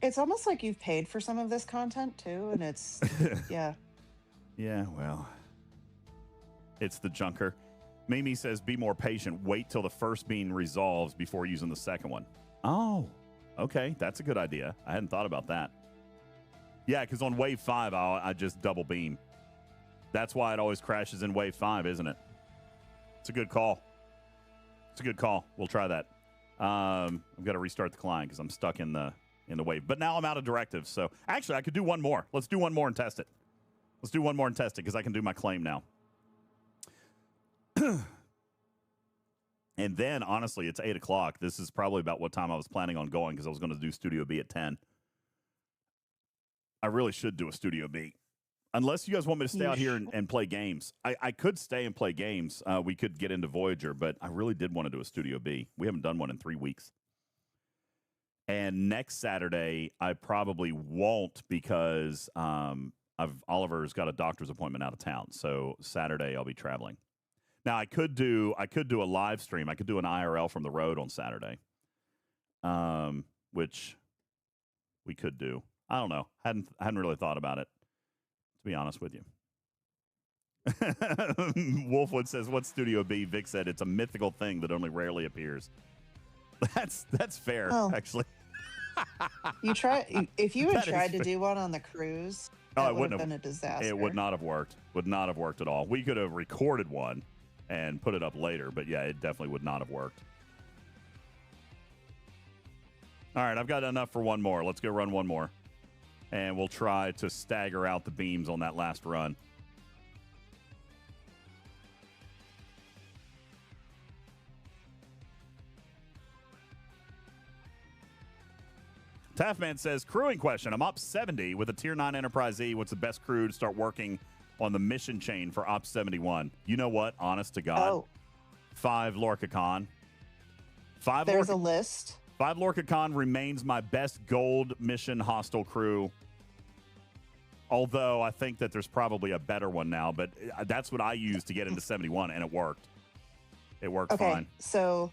It's almost like you've paid for some of this content too, and it's yeah. Yeah, well, it's the junker. Mimi says, be more patient. Wait till the first beam resolves before using the second one. Oh, okay. That's a good idea. I hadn't thought about that. Yeah, because on wave 5, I just double beam. That's why it always crashes in wave 5, isn't it? It's a good call. We'll try that. I've got to restart the client because I'm stuck in the wave. But now I'm out of directives. So actually, I could do one more. Let's do one more and test it. Because I can do my claim now. And then, honestly, it's 8 o'clock. This is probably about what time I was planning on going, because I was going to do Studio B at 10. I really should do a Studio B. Unless you guys want me to stay out here and play games. I could stay and play games. We could get into Voyager, but I really did want to do a Studio B. We haven't done one in 3 weeks. And next Saturday, I probably won't, because Oliver's got a doctor's appointment out of town, so Saturday I'll be traveling. Now I could do a live stream. I could do an IRL from the road on Saturday, which we could do. I don't know. Hadn't really thought about it, to be honest with you. Wolfwood says, "What's Studio B?" Vic said, "It's a mythical thing that only rarely appears." That's fair, actually. If you had That is tried to fair. do one on the cruise, Oh, that it would wouldn't have been a disaster. It would not have worked. Would not have worked at all. We could have recorded one and put it up later, but yeah, it definitely would not have worked. All right, I've got enough for one more. Let's go run one more. And we'll try to stagger out the beams on that last run. Taffman says, crewing question. I'm Ops 70 with a Tier 9 Enterprise E. What's the best crew to start working on the mission chain for Ops 71? You know what? Honest to God. Oh. 5 Lorca Con. There's a list. 5 Lorca Con remains my best gold mission hostile crew. Although I think that there's probably a better one now, but that's what I used to get into 71, and it worked. It worked fine. So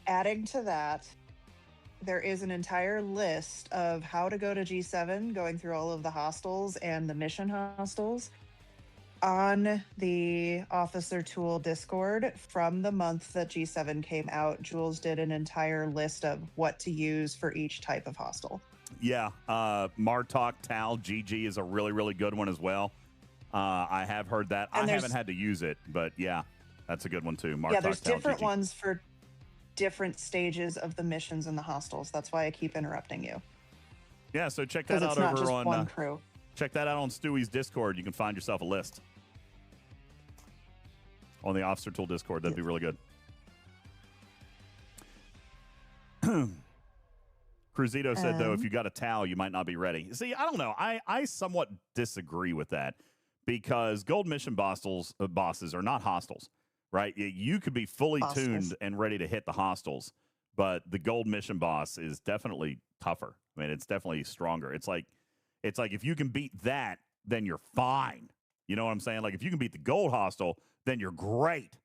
adding to that, there is an entire list of how to go to G7, going through all of the hostels and the mission hostels on the Officer Tool Discord from the month that G7 came out. Jules did an entire list of what to use for each type of hostel. Yeah, Martok Tal GG is a really, really good one as well. I have heard that. I haven't had to use it, but yeah, that's a good one too. Martok There's Tal different GG. ones for different stages of the missions and the hostels. That's why I keep interrupting you. Yeah, so check that 'Cause out it's not over just on one crew. check that out on Stewie's Discord. You can find yourself a list on the Officer Tool Discord. That'd be really good. Cruzito said, though, if you got a towel, you might not be ready. See, I don't know. I somewhat disagree with that because gold mission bosses are not hostiles, right? You could be fully tuned and ready to hit the hostiles, but the gold mission boss is definitely tougher. I mean, it's definitely stronger. It's like if you can beat that, then you're fine. You know what I'm saying? Like if you can beat the gold hostile, then you're great.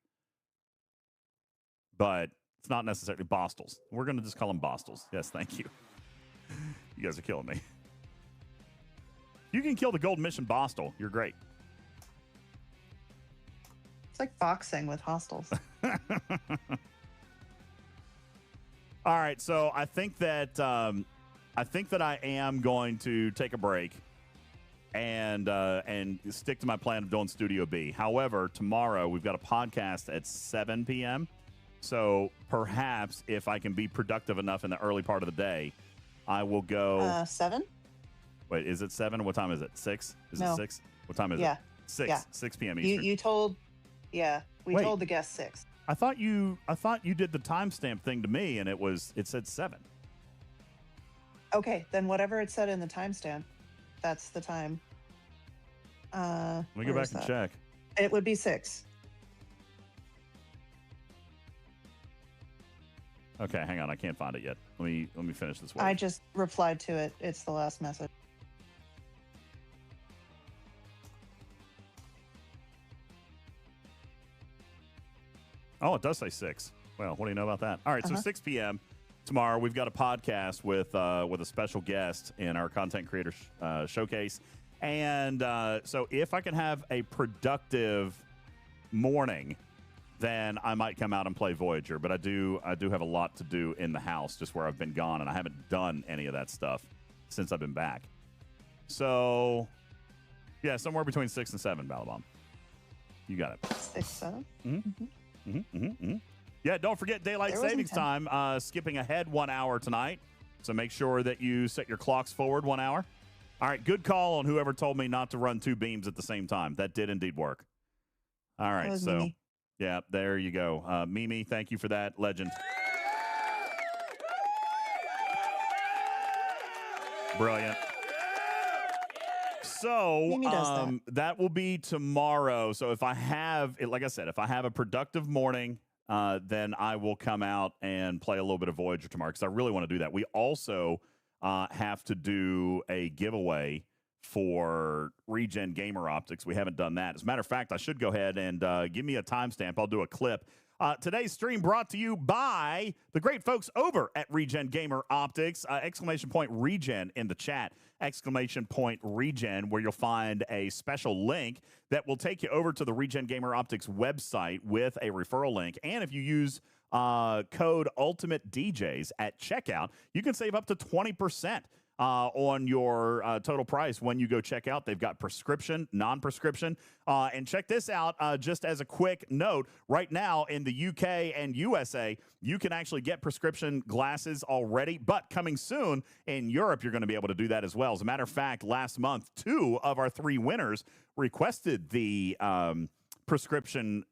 But it's not necessarily Bostels. We're going to just call them Bostels. Yes, thank you. You guys are killing me. You can kill the gold mission Bostel. You're great. It's like boxing with hostels. All right, so I think that I am going to take a break and stick to my plan of doing Studio B. However, tomorrow we've got a podcast at 7 p.m. So perhaps if I can be productive enough in the early part of the day, I will go. 7? Wait, is it 7? What time is it? 6? Is No. it 6? What time is Yeah. it? 6. Yeah. 6 p.m. Eastern. You told, we Wait. told the guest 6. I thought you did the timestamp thing to me, and it said 7. Okay, then whatever it said in the timestamp, that's the time. Let me go back and check. It would be 6. Okay, hang on. I can't find it yet. Let me finish this one. I just replied to it. It's the last message. Oh, it does say 6. Well, what do you know about that? All right, so 6 p.m. tomorrow, we've got a podcast with a special guest in our content creator showcase. And so if I can have a productive morning, then I might come out and play Voyager. But I do have a lot to do in the house, just where I've been gone, and I haven't done any of that stuff since I've been back. So, yeah, somewhere between 6 and 7, Balabom. You got it. 6, 7? Yeah, don't forget Daylight There wasn't Savings 10. Time, skipping ahead 1 hour tonight. So make sure that you set your clocks forward 1 hour. All right, good call on whoever told me not to run 2 beams at the same time. That did indeed work. All right, was so Mimi. yeah, there you go. Mimi, thank you for that. Legend. Brilliant. So Mimi does that will be tomorrow. So if I have, like I said, if I have a productive morning, then I will come out and play a little bit of Voyager tomorrow because I really want to do that. We also have to do a giveaway for Regen Gamer Optics. We haven't done that. As a matter of fact, I should go ahead and give me a timestamp. I'll do a clip. Today's stream brought to you by the great folks over at Regen Gamer Optics. Exclamation point Regen in the chat. Exclamation point Regen, where you'll find a special link that will take you over to the Regen Gamer Optics website with a referral link. And if you use code UltimatDJz at checkout, you can save up to 20%. On your total price when you go check out. They've got prescription, non-prescription. And check this out, just as a quick note, right now in the UK and USA, you can actually get prescription glasses already, but coming soon in Europe, you're going to be able to do that as well. As a matter of fact, last month, 2 of our 3 winners requested the prescription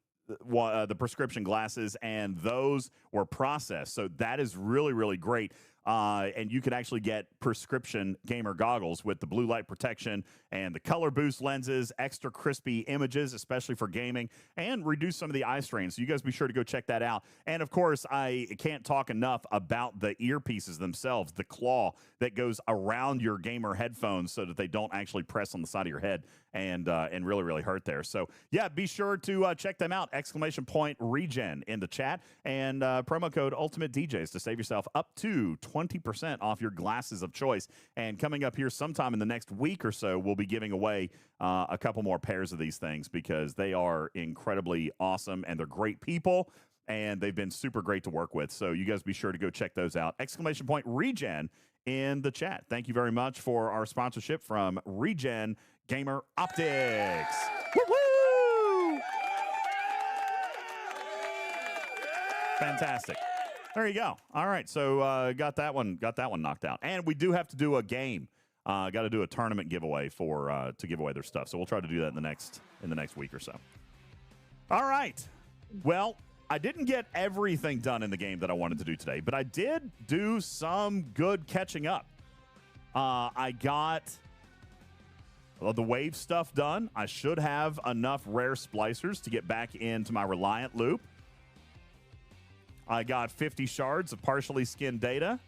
glasses, and those were processed. So that is really, really great. And you can actually get prescription gamer goggles with the blue light protection and the color boost lenses, extra crispy images, especially for gaming, and reduce some of the eye strain. So you guys be sure to go check that out. And of course, I can't talk enough about the earpieces themselves, the claw that goes around your gamer headphones so that they don't actually press on the side of your head and really, really hurt there. So yeah, be sure to check them out. Exclamation point Regen in the chat, and promo code UltimatDJz to save yourself up to 20% off your glasses of choice. And coming up here sometime in the next week or so, we'll be giving away a couple more pairs of these things because they are incredibly awesome and they're great people and they've been super great to work with. So you guys be sure to go check those out. Exclamation point Regen in the chat. Thank you very much for our sponsorship from Regen Gamer Optics. Woo-hoo! Fantastic. There you go. All right, so got that one knocked out, and we do have to do a game. Got to do a tournament giveaway for to give away their stuff. So we'll try to do that in the next week or so. All right. Well, I didn't get everything done in the game that I wanted to do today, but I did do some good catching up. I got the wave stuff done. I should have enough rare splicers to get back into my Reliant loop. I got 50 shards of partially skinned data.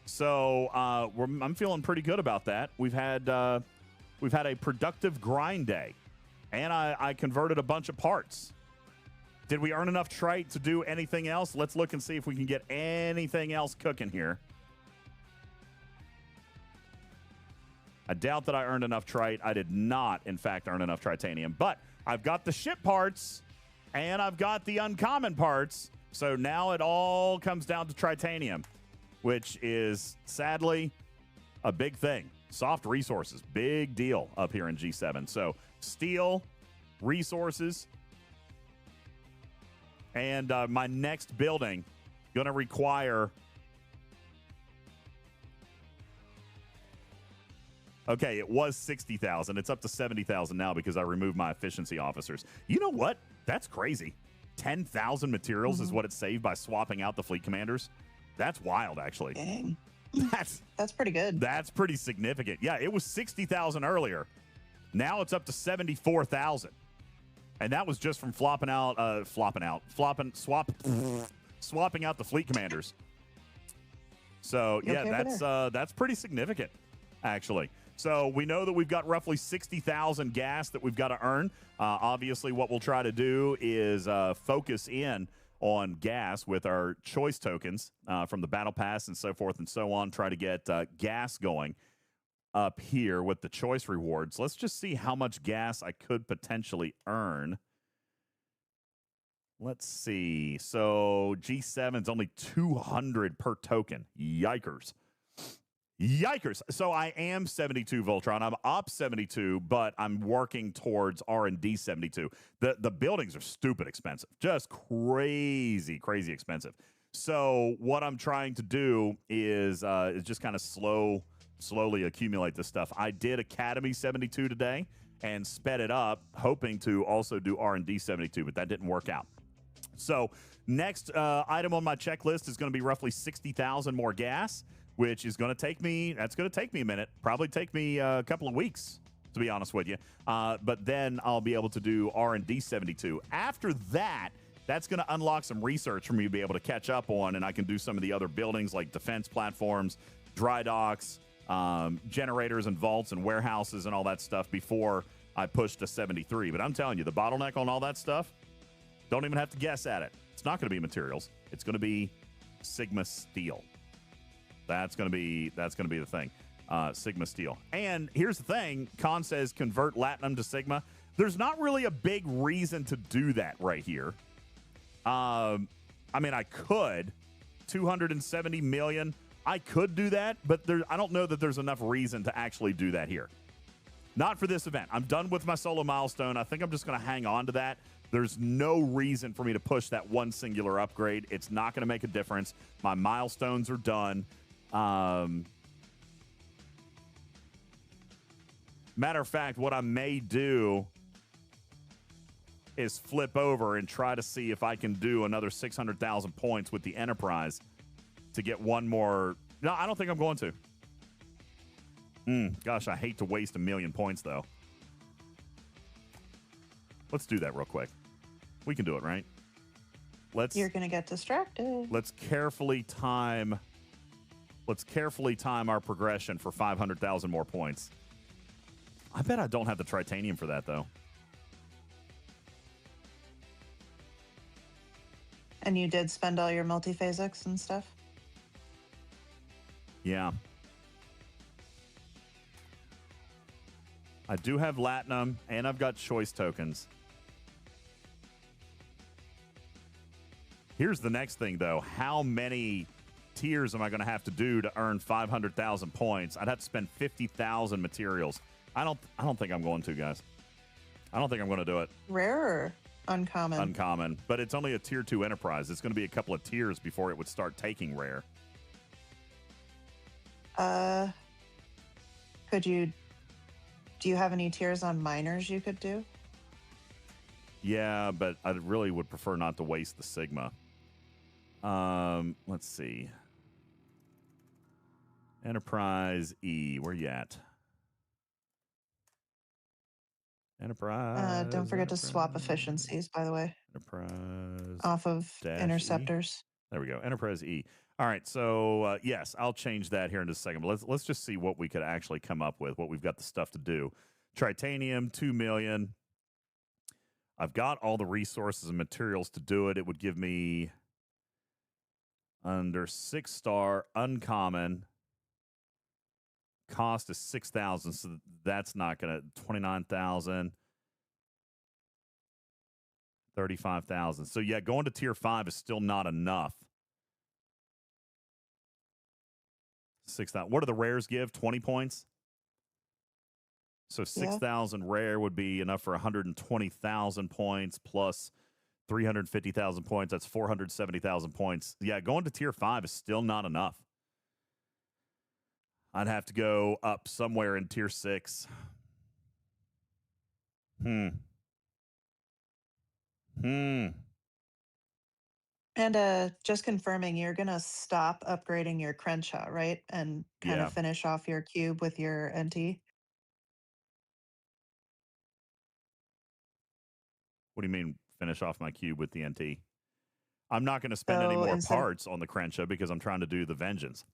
So I'm feeling pretty good about that. We've had a productive grind day, and I converted a bunch of parts. Did we earn enough trite to do anything else? Let's look and see if we can get anything else cooking here. I doubt that I earned enough trite. I did not, in fact, earn enough tritanium. But I've got the ship parts, and I've got the uncommon parts. So now it all comes down to tritanium, which is, sadly, a big thing. Soft resources, big deal up here in G7. So steel, resources, and my next building going to require... Okay, it was 60,000. It's up to 70,000 now because I removed my efficiency officers. You know what? That's crazy. 10,000 materials is what it saved by swapping out the fleet commanders. That's wild, actually. Dang. That's pretty good. That's pretty significant. Yeah, it was 60,000 earlier. Now it's up to 74,000. And that was just from swapping out the fleet commanders. So, yeah, that's pretty significant, actually. So we know that we've got roughly 60,000 gas that we've got to earn. Obviously, what we'll try to do is focus in on gas with our choice tokens from the battle pass and so forth and so on. Try to get gas going up here with the choice rewards. Let's just see how much gas I could potentially earn. Let's see. So G7 is only 200 per token. Yikers. Yikers. So I am 72 Voltron. I'm up 72, but I'm working towards R&D 72. The buildings are stupid expensive. Just crazy, crazy expensive. So what I'm trying to do is just kind of slowly accumulate this stuff. I did Academy 72 today and sped it up, hoping to also do R&D 72, but that didn't work out. So next item on my checklist is going to be roughly 60,000 more gas, which is going to take me, that's going to take me a minute, probably take me a couple of weeks, to be honest with you. But then I'll be able to do R&D 72. After that, that's going to unlock some research for me to be able to catch up on, and I can do some of the other buildings like defense platforms, dry docks, generators and vaults and warehouses and all that stuff before I pushed to 73. But I'm telling you, the bottleneck on all that stuff, don't even have to guess at it. It's not going to be materials. It's going to be Sigma steel. That's going to be the thing. Sigma steel. And here's the thing. Con says convert Latinum to Sigma. There's not really a big reason to do that right here. I mean, I could. 270 million. I could do that, but I don't know that there's enough reason to actually do that here. Not for this event. I'm done with my solo milestone. I think I'm just going to hang on to that. There's no reason for me to push that one singular upgrade. It's not going to make a difference. My milestones are done. Matter of fact, what I may do is flip over and try to see if I can do another 600,000 points with the Enterprise to get one more. No, I don't think I'm going to. Gosh, I hate to waste 1 million points, though. Let's do that real quick. We can do it, right? You're going to get distracted. Let's carefully time our progression for 500,000 more points. I bet I don't have the tritanium for that, though. And you did spend all your multiphasics and stuff? Yeah. I do have Latinum, and I've got choice tokens. Here's the next thing, though. How many tiers am I going to have to do to earn 500,000 points? I'd have to spend 50,000 materials. I don't think I'm going to, guys. I don't think I'm going to do it. Rare or uncommon? Uncommon. But it's only a tier 2 Enterprise. It's going to be a couple of tiers before it would start taking rare. Do you have any tiers on miners you could do? Yeah, but I really would prefer not to waste the Sigma. Let's see. Enterprise E, where you at? Enterprise. Don't forget to swap efficiencies, by the way. Enterprise. Off of interceptors. E. There we go. Enterprise E. All right. So, yes, I'll change that here in just a second. But let's just see what we could actually come up with, what we've got the stuff to do. Tritanium, 2 million. I've got all the resources and materials to do it. It would give me under 6-star uncommon. Cost is 6,000, so that's not going to 29,000, 35,000. So yeah, going to tier 5 is still not enough. 6,000. What do the rares give? 20 points. So 6,000 rare would be enough for 120,000 points plus 350,000 points. That's 470,000 points. Yeah, going to tier 5 is still not enough. I'd have to go up somewhere in tier 6. And just confirming, you're going to stop upgrading your Crenshaw, right? And kind of finish off your cube with your NT? What do you mean finish off my cube with the NT? I'm not going to spend any more parts on the Crenshaw because I'm trying to do the Vengeance.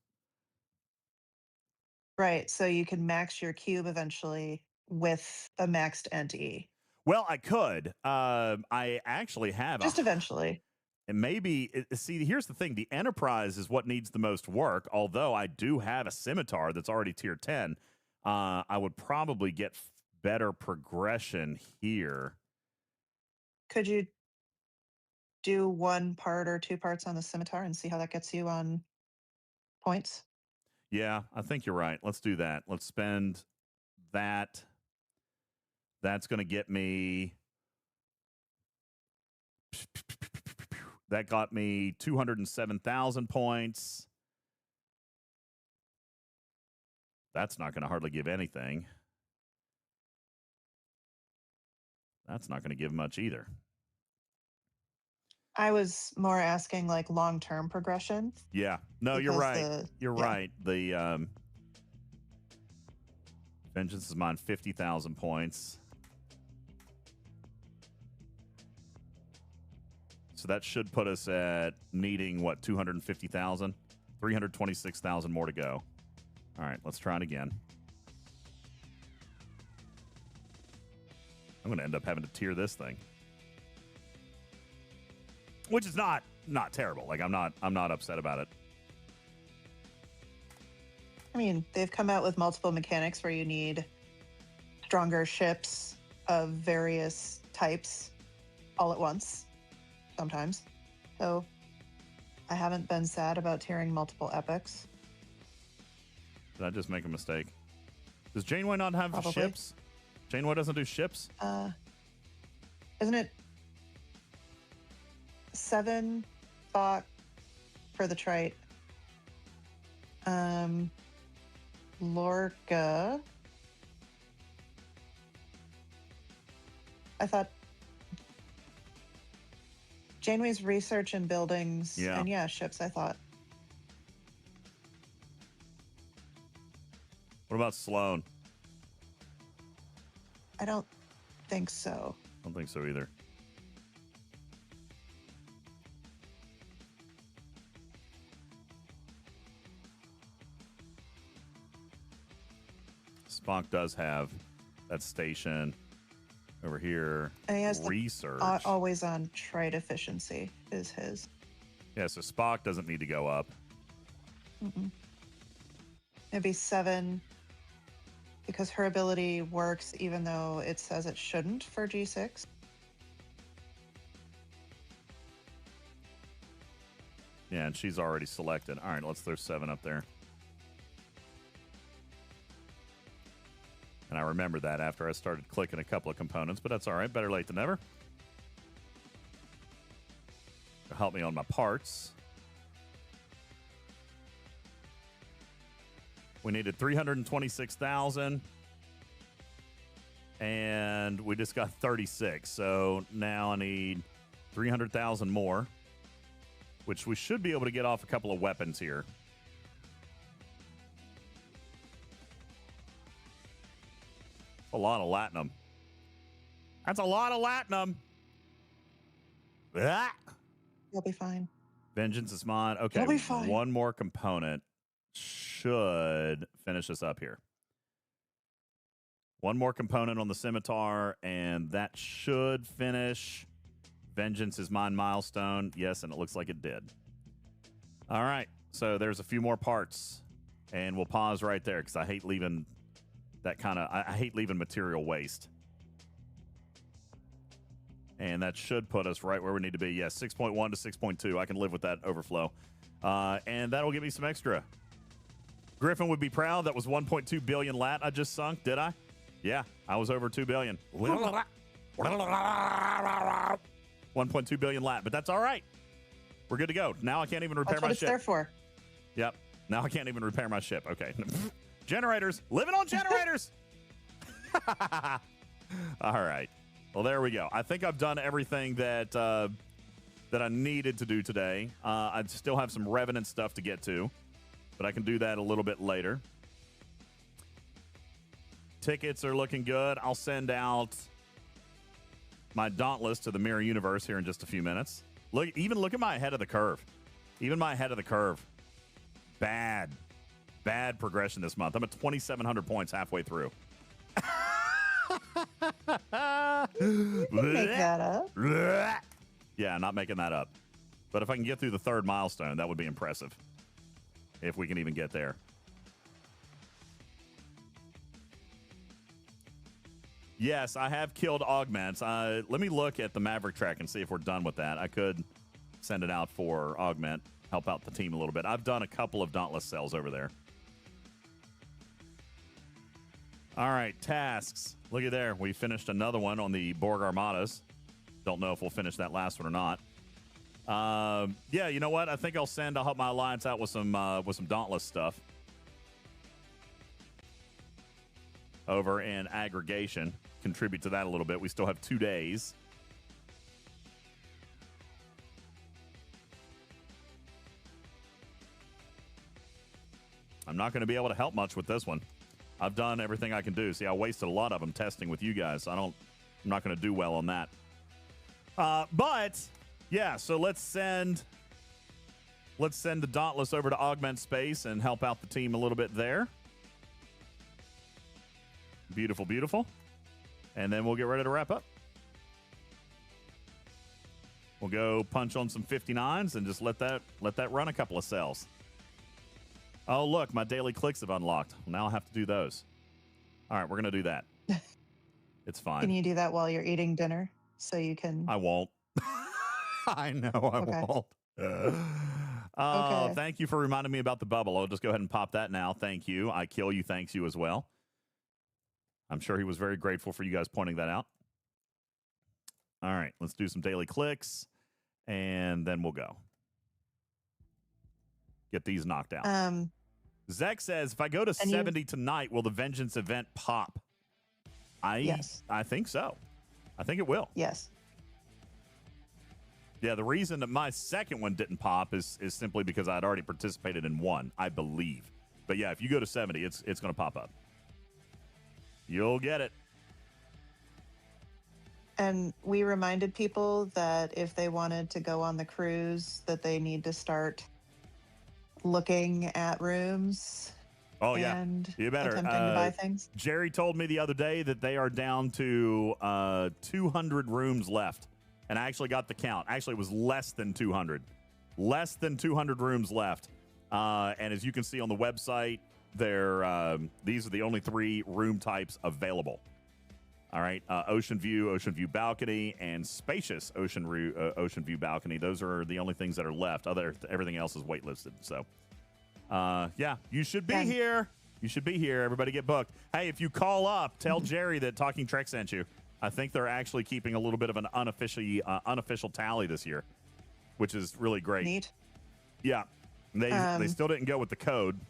Right, so you can max your cube eventually with a maxed NT. Well, I could. I actually have. Just eventually. And maybe, see, here's the thing. The Enterprise is what needs the most work, although I do have a Scimitar that's already tier 10. I would probably get better progression here. Could you do 1 part or 2 parts on the Scimitar and see how that gets you on points? Yeah, I think you're right. Let's do that. Let's spend that. That's going to get me. That got me 207,000 points. That's not going to hardly give anything. That's not going to give much either. I was more asking like long-term progression. Yeah. No, you're right. You're right. The Vengeance is mine 50,000 points. So that should put us at needing, what, 250,000? 326,000 more to go. All right, let's try it again. I'm going to end up having to tier this thing, which is not terrible. Like I'm not upset about it. I mean, they've come out with multiple mechanics where you need stronger ships of various types all at once, sometimes. So I haven't been sad about tiering multiple epics. Did I just make a mistake? Does Janeway not have Probably. ships? Janeway doesn't do ships? Isn't it 7 Spock for the trite? Lorca. I thought Janeway's research and buildings and ships, I thought. What about Sloane? I don't think so. I don't think so either. Spock does have that station over here. And he has research. Always on trite efficiency is his. Yeah, so Spock doesn't need to go up. It'd be 7 because her ability works even though it says it shouldn't for G6. Yeah, and she's already selected. All right, let's throw 7 up there. And I remember that after I started clicking a couple of components, but that's all right. Better late than never. It'll help me on my parts. We needed 326,000. And we just got 36. So now I need 300,000 more, which we should be able to get off a couple of weapons here. A lot of latinum. That's a lot of latinum. Ah! You'll be fine. Vengeance is mine. Okay, You'll be fine. One more component should finish us up here. One more component on the scimitar, and that should finish Vengeance is mine milestone. Yes, and it looks like it did. All right, so there's a few more parts, and we'll pause right there because I hate leaving that kind of, I hate leaving material waste. And that should put us right where we need to be. Yes, 6.1 to 6.2. I can live with that overflow. And that'll give me some extra. Griffin would be proud. That was 1.2 billion lat I just sunk, did I? Yeah, I was over 2 billion. 1.2 billion lat, but that's all right. We're good to go. Now I can't even repair That's what my it's ship. there for. Yep. Now I can't even repair my ship. Okay. Generators. Living on generators. All right. Well, there we go. I think I've done everything that that I needed to do today. I still have some Revenant stuff to get to, but I can do that a little bit later. Tickets are looking good. I'll send out my Dauntless to the Mirror Universe here in just a few minutes. Look at my ahead of the curve. Even my ahead of the curve. Bad progression this month. I'm at 2,700 points halfway through. You can make that up. Yeah, not making that up. But if I can get through the 3rd milestone, that would be impressive. If we can even get there. Yes, I have killed augments. Let me look at the Maverick track and see if we're done with that. I could send it out for augment, help out the team a little bit. I've done a couple of Dauntless cells over there. All right, tasks. Look at there. We finished another one on the Borg Armadas. Don't know if we'll finish that last one or not. Yeah, you know what? I think I'll help my alliance out with some Dauntless stuff over in aggregation. Contribute to that a little bit. We still have 2 days. I'm not going to be able to help much with this one. I've done everything I can do. See, I wasted a lot of them testing with you guys. I'm not going to do well on that. But yeah, so let's send the Dauntless over to Augment Space and help out the team a little bit there. Beautiful, beautiful. And then we'll get ready to wrap up. We'll go punch on some 59s and just let that run a couple of cells. Oh, look, my daily clicks have unlocked. Now I'll have to do those. All right, we're going to do that. It's fine. Can you do that while you're eating dinner so you can? I won't. I know I won't. Okay. Thank you for reminding me about the bubble. I'll just go ahead and pop that now. Thank you. I kill you. Thanks you as well. I'm sure he was very grateful for you guys pointing that out. All right, let's do some daily clicks, and then we'll go. Get these knocked out. Zek says, if I go to 70 tonight, will the Vengeance event pop? Yes. I think so. I think it will. Yes. Yeah, the reason that my second one didn't pop is simply because I'd already participated in one, I believe. But yeah, if you go to 70, it's going to pop up. You'll get it. And we reminded people that if they wanted to go on the cruise, that they need to start looking at rooms. Oh, yeah. And You better. attempting to buy things. Jerry told me the other day that they are down to 200 rooms left. And I actually got the count. Actually, it was less than 200. Less than 200 rooms left. And as you can see on the website, these are the only 3 room types available. All right, ocean view balcony, and spacious ocean view balcony. Those are the only things that are left. Everything else is waitlisted. So, yeah, you should be here. You should be here. Everybody get booked. Hey, if you call up, tell Jerry that Talking Trek sent you. I think they're actually keeping a little bit of an unofficial tally this year, which is really great. Neat. Yeah, they still didn't go with the code,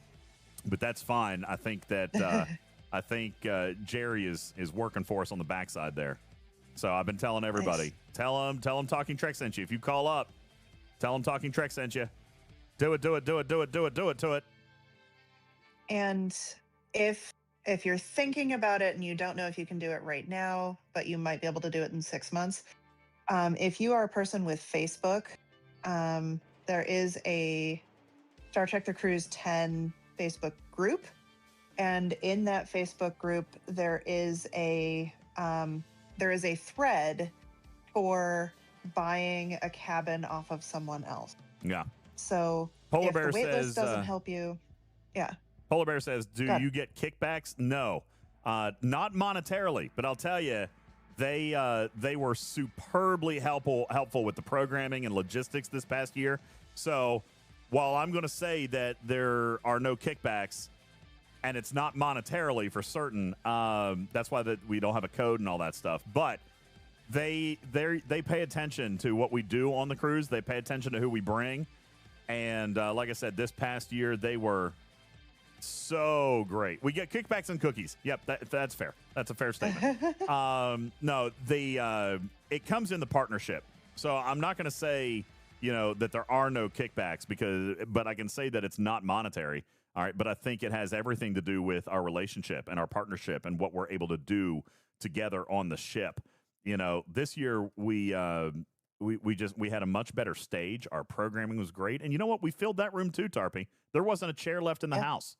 but that's fine. I think that. I think Jerry is working for us on the backside there. So I've been telling everybody, nice. Tell him Talking Trek sent you. If you call up, tell him Talking Trek sent you. Do it. And if you're thinking about it and you don't know if you can do it right now, but you might be able to do it in 6 months. If you are a person with Facebook, there is a Star Trek The Cruise 10 Facebook group. And in that Facebook group, there is a thread for buying a cabin off of someone else. Yeah. So Polar if Bear the waitlist says, doesn't help you, yeah. Polar Bear says, do you get kickbacks? No, not monetarily, but I'll tell you, they were superbly helpful with the programming and logistics this past year. So while I'm going to say that there are no kickbacks, and it's not monetarily for certain. That's why we don't have a code and all that stuff. But they pay attention to what we do on the cruise. They pay attention to who we bring. And like I said, this past year, they were so great. We get kickbacks and cookies. Yep, that's fair. That's a fair statement. No, it comes in the partnership. So I'm not going to say, that there are no kickbacks but I can say that it's not monetary. All right, but I think it has everything to do with our relationship and our partnership and what we're able to do together on the ship. This year we had a much better stage. Our programming was great, and you know what? We filled that room too, Tarpy. There wasn't a chair left in the house.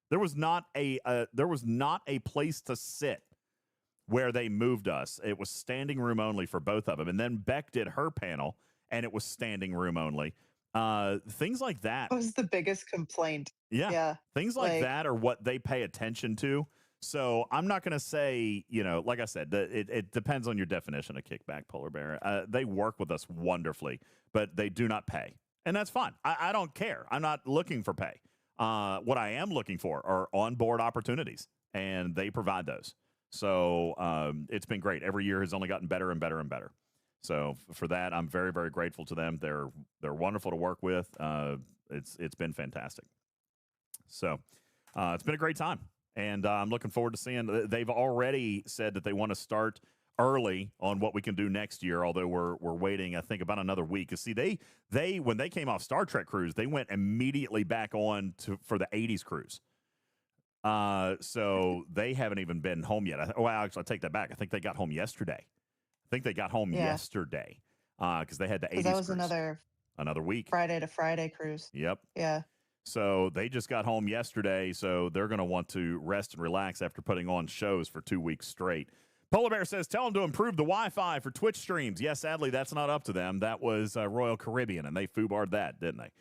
There was not a place to sit where they moved us. It was standing room only for both of them, and then Beck did her panel, and it was standing room only. Things like that. That was the biggest complaint. Yeah. Things like that are what they pay attention to. So I'm not going to say, like I said, it depends on your definition of kickback, Polar Bear. They work with us wonderfully, but they do not pay. And that's fine. I don't care. I'm not looking for pay. What I am looking for are onboard opportunities, and they provide those. So it's been great. Every year has only gotten better and better and better. So for that, I'm very, very grateful to them. They're wonderful to work with. It's been fantastic. So it's been a great time, and I'm looking forward to seeing. They've already said that they want to start early on what we can do next year. Although we're waiting, I think, about another week. Cause see, they when they came off Star Trek cruise, they went immediately back on for the 80s cruise. So they haven't even been home yet. Actually, I take that back. I think they got home yesterday. Yesterday because they had the 80s that was cruise. another week. Friday to Friday cruise. Yep. Yeah. So they just got home yesterday, so they're going to want to rest and relax after putting on shows for 2 weeks straight. Polar Bear says, tell them to improve the Wi-Fi for Twitch streams. Yes, sadly, that's not up to them. That was Royal Caribbean, and they foobarred that, didn't they?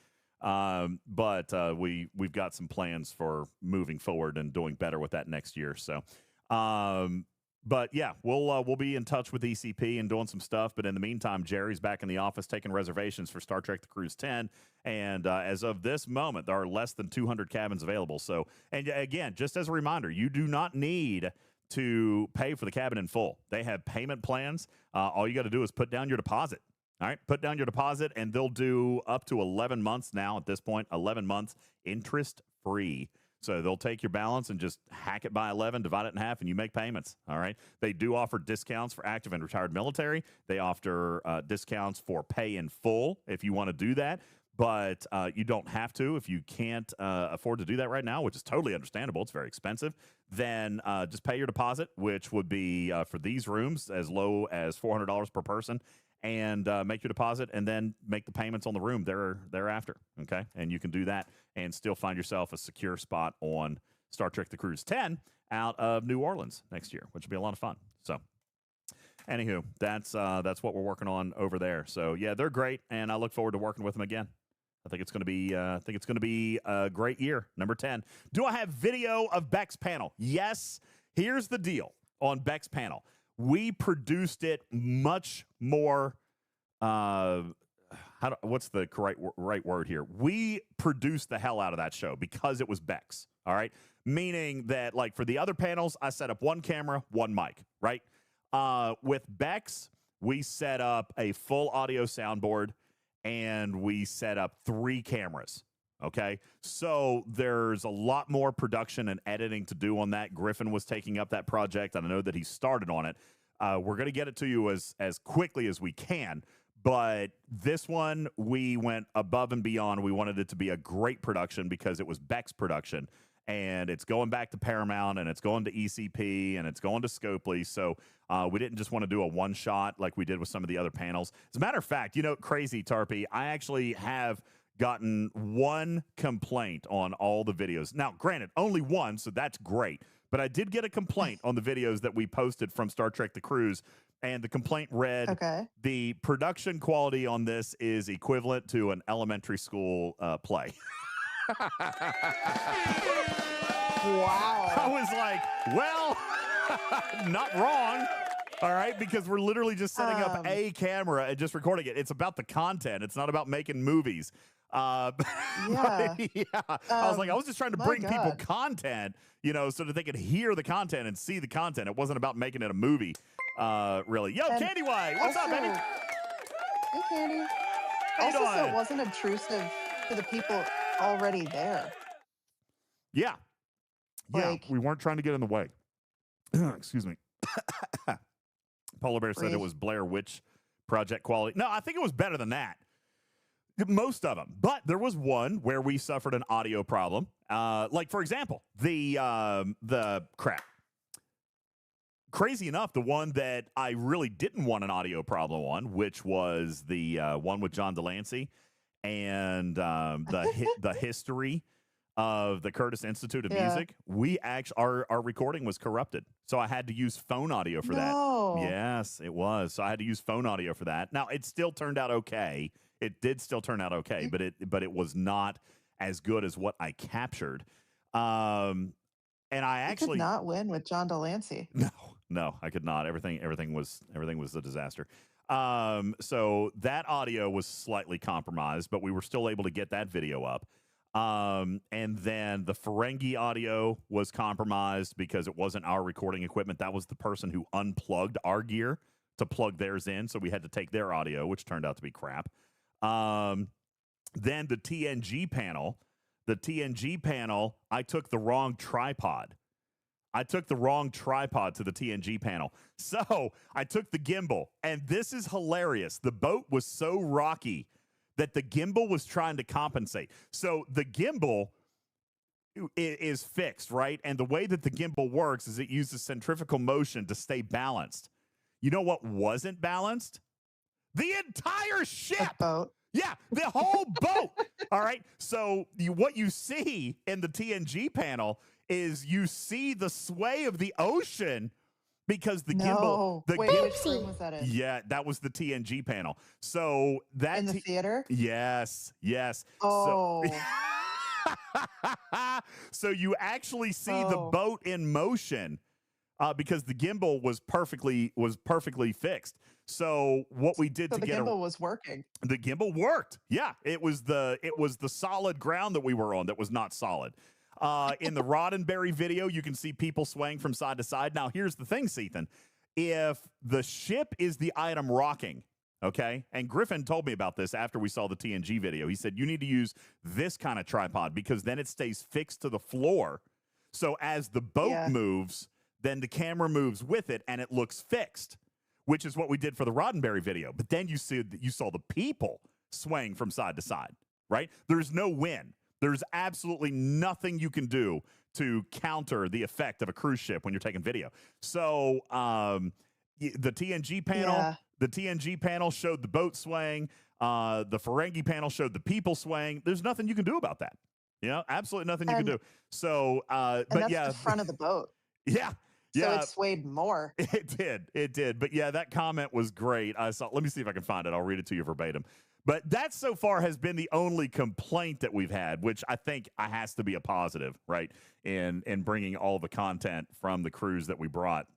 But we've got some plans for moving forward and doing better with that next year. So, but yeah, we'll be in touch with ECP and doing some stuff. But in the meantime, Jerry's back in the office taking reservations for Star Trek: The Cruise 10. And as of this moment, there are less than 200 cabins available. So, and again, just as a reminder, you do not need to pay for the cabin in full. They have payment plans. All you got to do is put down your deposit. All right, put down your deposit, and they'll do up to 11 months now at this point, 11 months interest-free. So they'll take your balance and just hack it by 11, divide it in half, and you make payments. All right. They do offer discounts for active and retired military. They offer discounts for pay in full if you want to do that. But you don't have to if you can't afford to do that right now, which is totally understandable. It's very expensive. Then just pay your deposit, which would be for these rooms as low as $400 per person, and make your deposit and then make the payments on the room thereafter. Okay, and you can do that and still find yourself a secure spot on Star Trek: The Cruise 10 out of New Orleans next year, which will be a lot of fun. So. Anywho, that's what we're working on over there. So yeah, they're great, and I look forward to working with them again. I think it's going to be a great year. Number 10. Do I have video of Beck's panel? Yes. Here's the deal on Beck's panel. We produced it much more. What's the right word here? We produced the hell out of that show because it was Beck's. All right, meaning that like for the other panels, I set up one camera, one mic. Right. With Beck's, we set up a full audio soundboard. And we set up 3 cameras, okay? So there's a lot more production and editing to do on that. Griffin was taking up that project, and I know that he started on it. We're going to get it to you as quickly as we can, but this one, we went above and beyond. We wanted it to be a great production because it was Beck's production, and it's going back to Paramount, and it's going to ECP, and it's going to Scopely, so we didn't just want to do a one-shot like we did with some of the other panels. As a matter of fact, crazy, Tarpy, I actually have gotten one complaint on all the videos. Now, granted, only one, so that's great, but I did get a complaint on the videos that we posted from Star Trek: The Cruise, and the complaint read, the production quality on this is equivalent to an elementary school play. Wow. I was like, well, not wrong. All right, because we're literally just setting up a camera and just recording it. It's about the content. It's not about making movies. Yeah. I was like, I was just trying to bring people content, so that they could hear the content and see the content. It wasn't about making it a movie, really. Yo, and Candy White, what's up, baby? Hey, Candy. Also, so it wasn't obtrusive to the people already there. Yeah. Yeah, we weren't trying to get in the way. Excuse me. Polar Bear said it was Blair Witch Project quality. No, I think it was better than that. Most of them. But there was one where we suffered an audio problem. Like, for example, the crap. Crazy enough, the one that I really didn't want an audio problem on, which was the one with John Delancey and the history of the Curtis Institute of Music. We actually our recording was corrupted, so I had to use phone audio for that. Yes, it was. So I had to use phone audio for that. Now it still turned out okay. It did still turn out okay, but it was not as good as what I captured. And I actually could not win with John Delancey. No, I could not. Everything was a disaster. So that audio was slightly compromised, but we were still able to get that video up. And then the Ferengi audio was compromised because it wasn't our recording equipment. That was the person who unplugged our gear to plug theirs in. So we had to take their audio, which turned out to be crap. Then the TNG panel, I took the wrong tripod. to the TNG panel. So I took the gimbal, and this is hilarious. The boat was so rocky that the gimbal was trying to compensate. So the gimbal is fixed, right? And the way that the gimbal works is it uses centrifugal motion to stay balanced. You know what wasn't balanced? The entire ship. Yeah, the whole boat. All right. So what you see in the TNG panel is you see the sway of the ocean because the gimbal. The Wait, which room was that in? Yeah, that was the TNG panel. So that In the theater? Yes. Oh. So you actually see the boat in motion because the gimbal was perfectly fixed. So what we did So to the get gimbal was working. the gimbal worked. Yeah, it was the solid ground that we were on that was not solid. In the Roddenberry video, you can see people swaying from side to side. Now, here's the thing, Sethan. If the ship is the item rocking, okay, and Griffin told me about this after we saw the TNG video. He said, you need to use this kind of tripod because then it stays fixed to the floor. So as the boat moves, then the camera moves with it and it looks fixed, which is what we did for the Roddenberry video. But then you saw the people swaying from side to side, right? There's no win. There's absolutely nothing you can do to counter the effect of a cruise ship when you're taking video. So the TNG panel showed the boat swaying. The Ferengi panel showed the people swaying. There's nothing you can do about that. You know, absolutely nothing you can do. So, but that's yeah, the front of the boat. Yeah. So it swayed more. It did. But yeah, that comment was great. Let me see if I can find it. I'll read it to you verbatim. But that so far has been the only complaint that we've had, which I think has to be a positive, right? In bringing all the content from the cruise that we brought.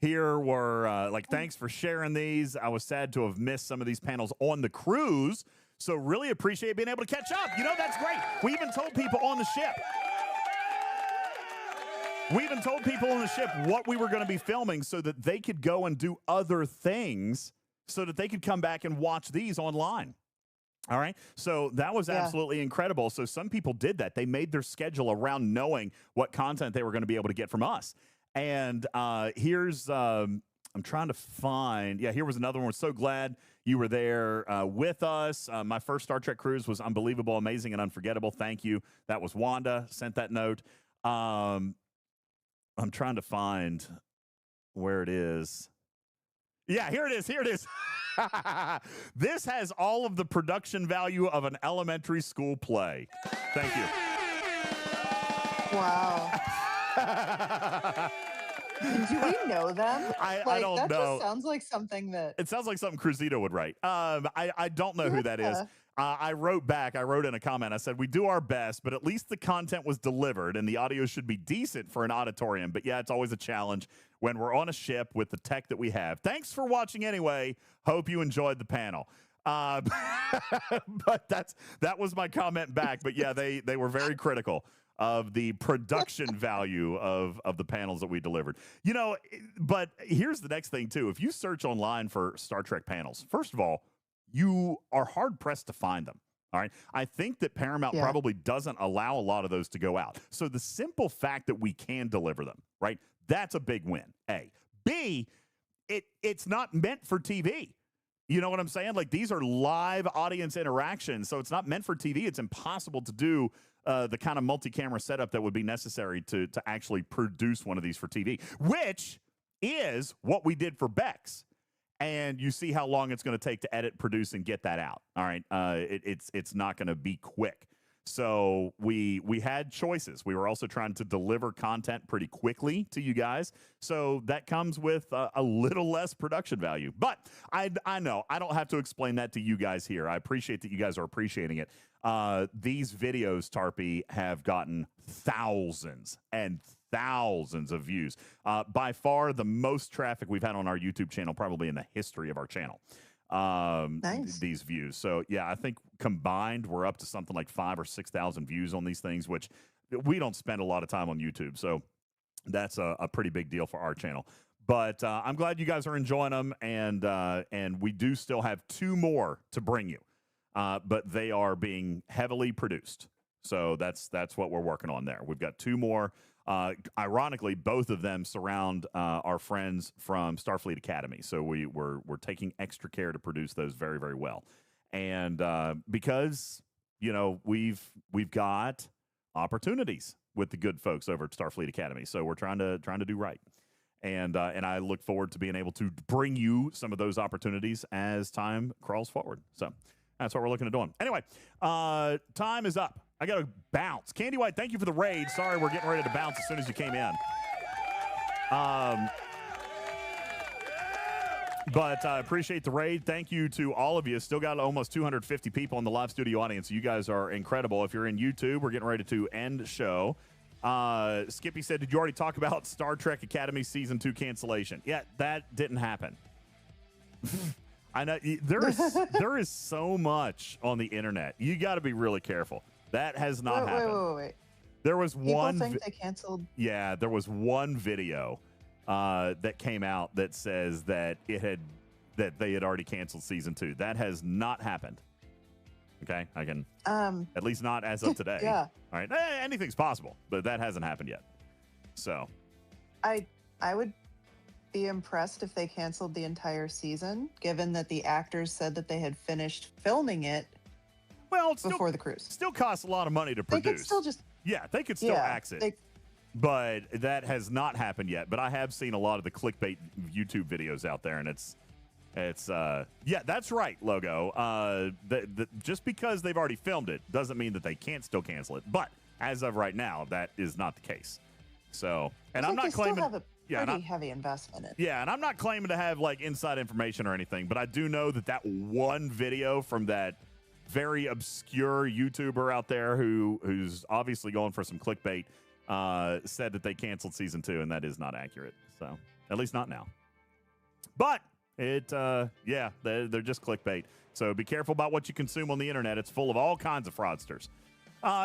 Here were thanks for sharing these. I was sad to have missed some of these panels on the cruise. So really appreciate being able to catch up. You know, that's great. We even told people on the ship. What we were going to be filming so that they could go and do other things so that they could come back and watch these online. All right. So that was absolutely incredible. So some people did that. They made their schedule around knowing what content they were going to be able to get from us. And here's, I'm trying to find, here was another one. We're so glad you were there with us. My first Star Trek cruise was unbelievable, amazing, and unforgettable. Thank you. That was Wanda, sent that note. I'm trying to find where it is. Yeah, here it is. This has all of the production value of an elementary school play. Thank you. Wow. Do we know them? I don't that know. Just sounds like something that... It sounds like something Cruzito would write. I don't know who that is. I wrote back. I wrote in a comment. I said, we do our best, but at least the content was delivered and the audio should be decent for an auditorium. But yeah, it's always a challenge when we're on a ship with the tech that we have. Thanks for watching anyway. Hope you enjoyed the panel. But that was my comment back. But yeah, they were very critical of the production value of the panels that we delivered. You know, but here's the next thing too. If you search online for Star Trek panels, first of all, you are hard-pressed to find them, all right? I think that Paramount probably doesn't allow a lot of those to go out. So the simple fact that we can deliver them, right, that's a big win, A. B, it's not meant for TV. You know what I'm saying? Like, these are live audience interactions, so it's not meant for TV. It's impossible to do the kind of multi-camera setup that would be necessary to actually produce one of these for TV, which is what we did for Bex. And you see how long it's going to take to edit, produce, and get that out. All right, it's not going to be quick. So we had choices. We were also trying to deliver content pretty quickly to you guys. So that comes with a little less production value. But I know I don't have to explain that to you guys here. I appreciate that you guys are appreciating it. These videos, Tarpy, have gotten thousands and thousands of views. By far the most traffic we've had on our YouTube channel probably in the history of our channel. Nice. These views. So yeah, I think combined we're up to something like 5,000 or 6,000 views on these things, which we don't spend a lot of time on YouTube. So that's a pretty big deal for our channel. But I'm glad you guys are enjoying them, and we do still have 2 more to bring you. But they are being heavily produced. So that's what we're working on there. We've got 2 more. Ironically, both of them surround our friends from Starfleet Academy. So we're taking extra care to produce those very, very well. And because, you know, we've got opportunities with the good folks over at Starfleet Academy. So we're trying to do right. And I look forward to being able to bring you some of those opportunities as time crawls forward. So that's what we're looking at doing. Anyway, time is up. I got to bounce. Candy White, thank you for the raid. Sorry, we're getting ready to bounce as soon as you came in. But I appreciate the raid. Thank you to all of you. Still got almost 250 people in the live studio audience. You guys are incredible. If you're in YouTube, we're getting ready to end the show. Skippy said, did you already talk about Star Trek Academy Season 2 cancellation? Yeah, that didn't happen. I know there is so much on the internet. You got to be really careful. That has not happened. Wait. There was People think they canceled. Yeah, there was one video that came out that says that they had already canceled Season 2. That has not happened. Okay, I can at least not as of today. Yeah. All right. Anything's possible, but that hasn't happened yet. So I would be impressed if they canceled the entire season, given that the actors said that they had finished filming it before the cruise. Still costs a lot of money to produce. They could still just they could still axe it. But that has not happened yet. But I have seen a lot of the clickbait YouTube videos out there, and it's that's right, Logo. Just because they've already filmed it doesn't mean that they can't still cancel it. But as of right now, that is not the case. So, and I'm not claiming. Still have a pretty heavy investment in it. Yeah, and I'm not claiming to have like inside information or anything, but I do know that one video from that very obscure YouTuber out there who's obviously going for some clickbait said that they canceled Season 2, and that is not accurate. So, at least not now. But they're just clickbait. So be careful about what you consume on the internet. It's full of all kinds of fraudsters.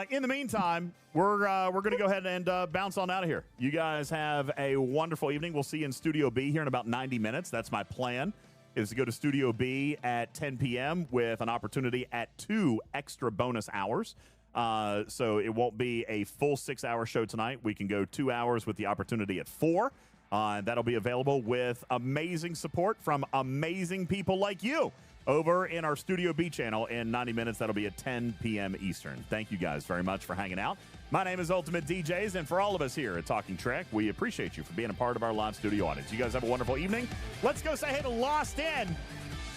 In the meantime, we're going to go ahead and bounce on out of here. You guys have a wonderful evening. We'll see you in Studio B here in about 90 minutes. That's my plan, is to go to Studio B at 10 p.m. with an opportunity at 2 extra bonus hours. So it won't be a full 6-hour show tonight. We can go 2 hours with the opportunity at 4. That'll be available with amazing support from amazing people like you over in our Studio B channel in 90 minutes. That'll be at 10 p.m. Eastern. Thank you guys very much for hanging out. My name is UltimatDJz, and for all of us here at Talking Trek, we appreciate you for being a part of our live studio audience. You guys have a wonderful evening. Let's go say hey to Lost In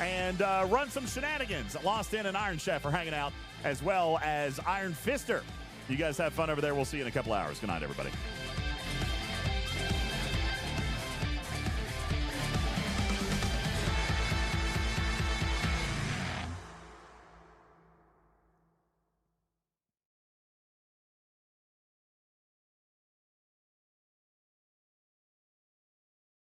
and run some shenanigans. Lost In and Iron Chef are hanging out, as well as Iron Fister. You guys have fun over there. We'll see you in a couple hours. Good night, everybody.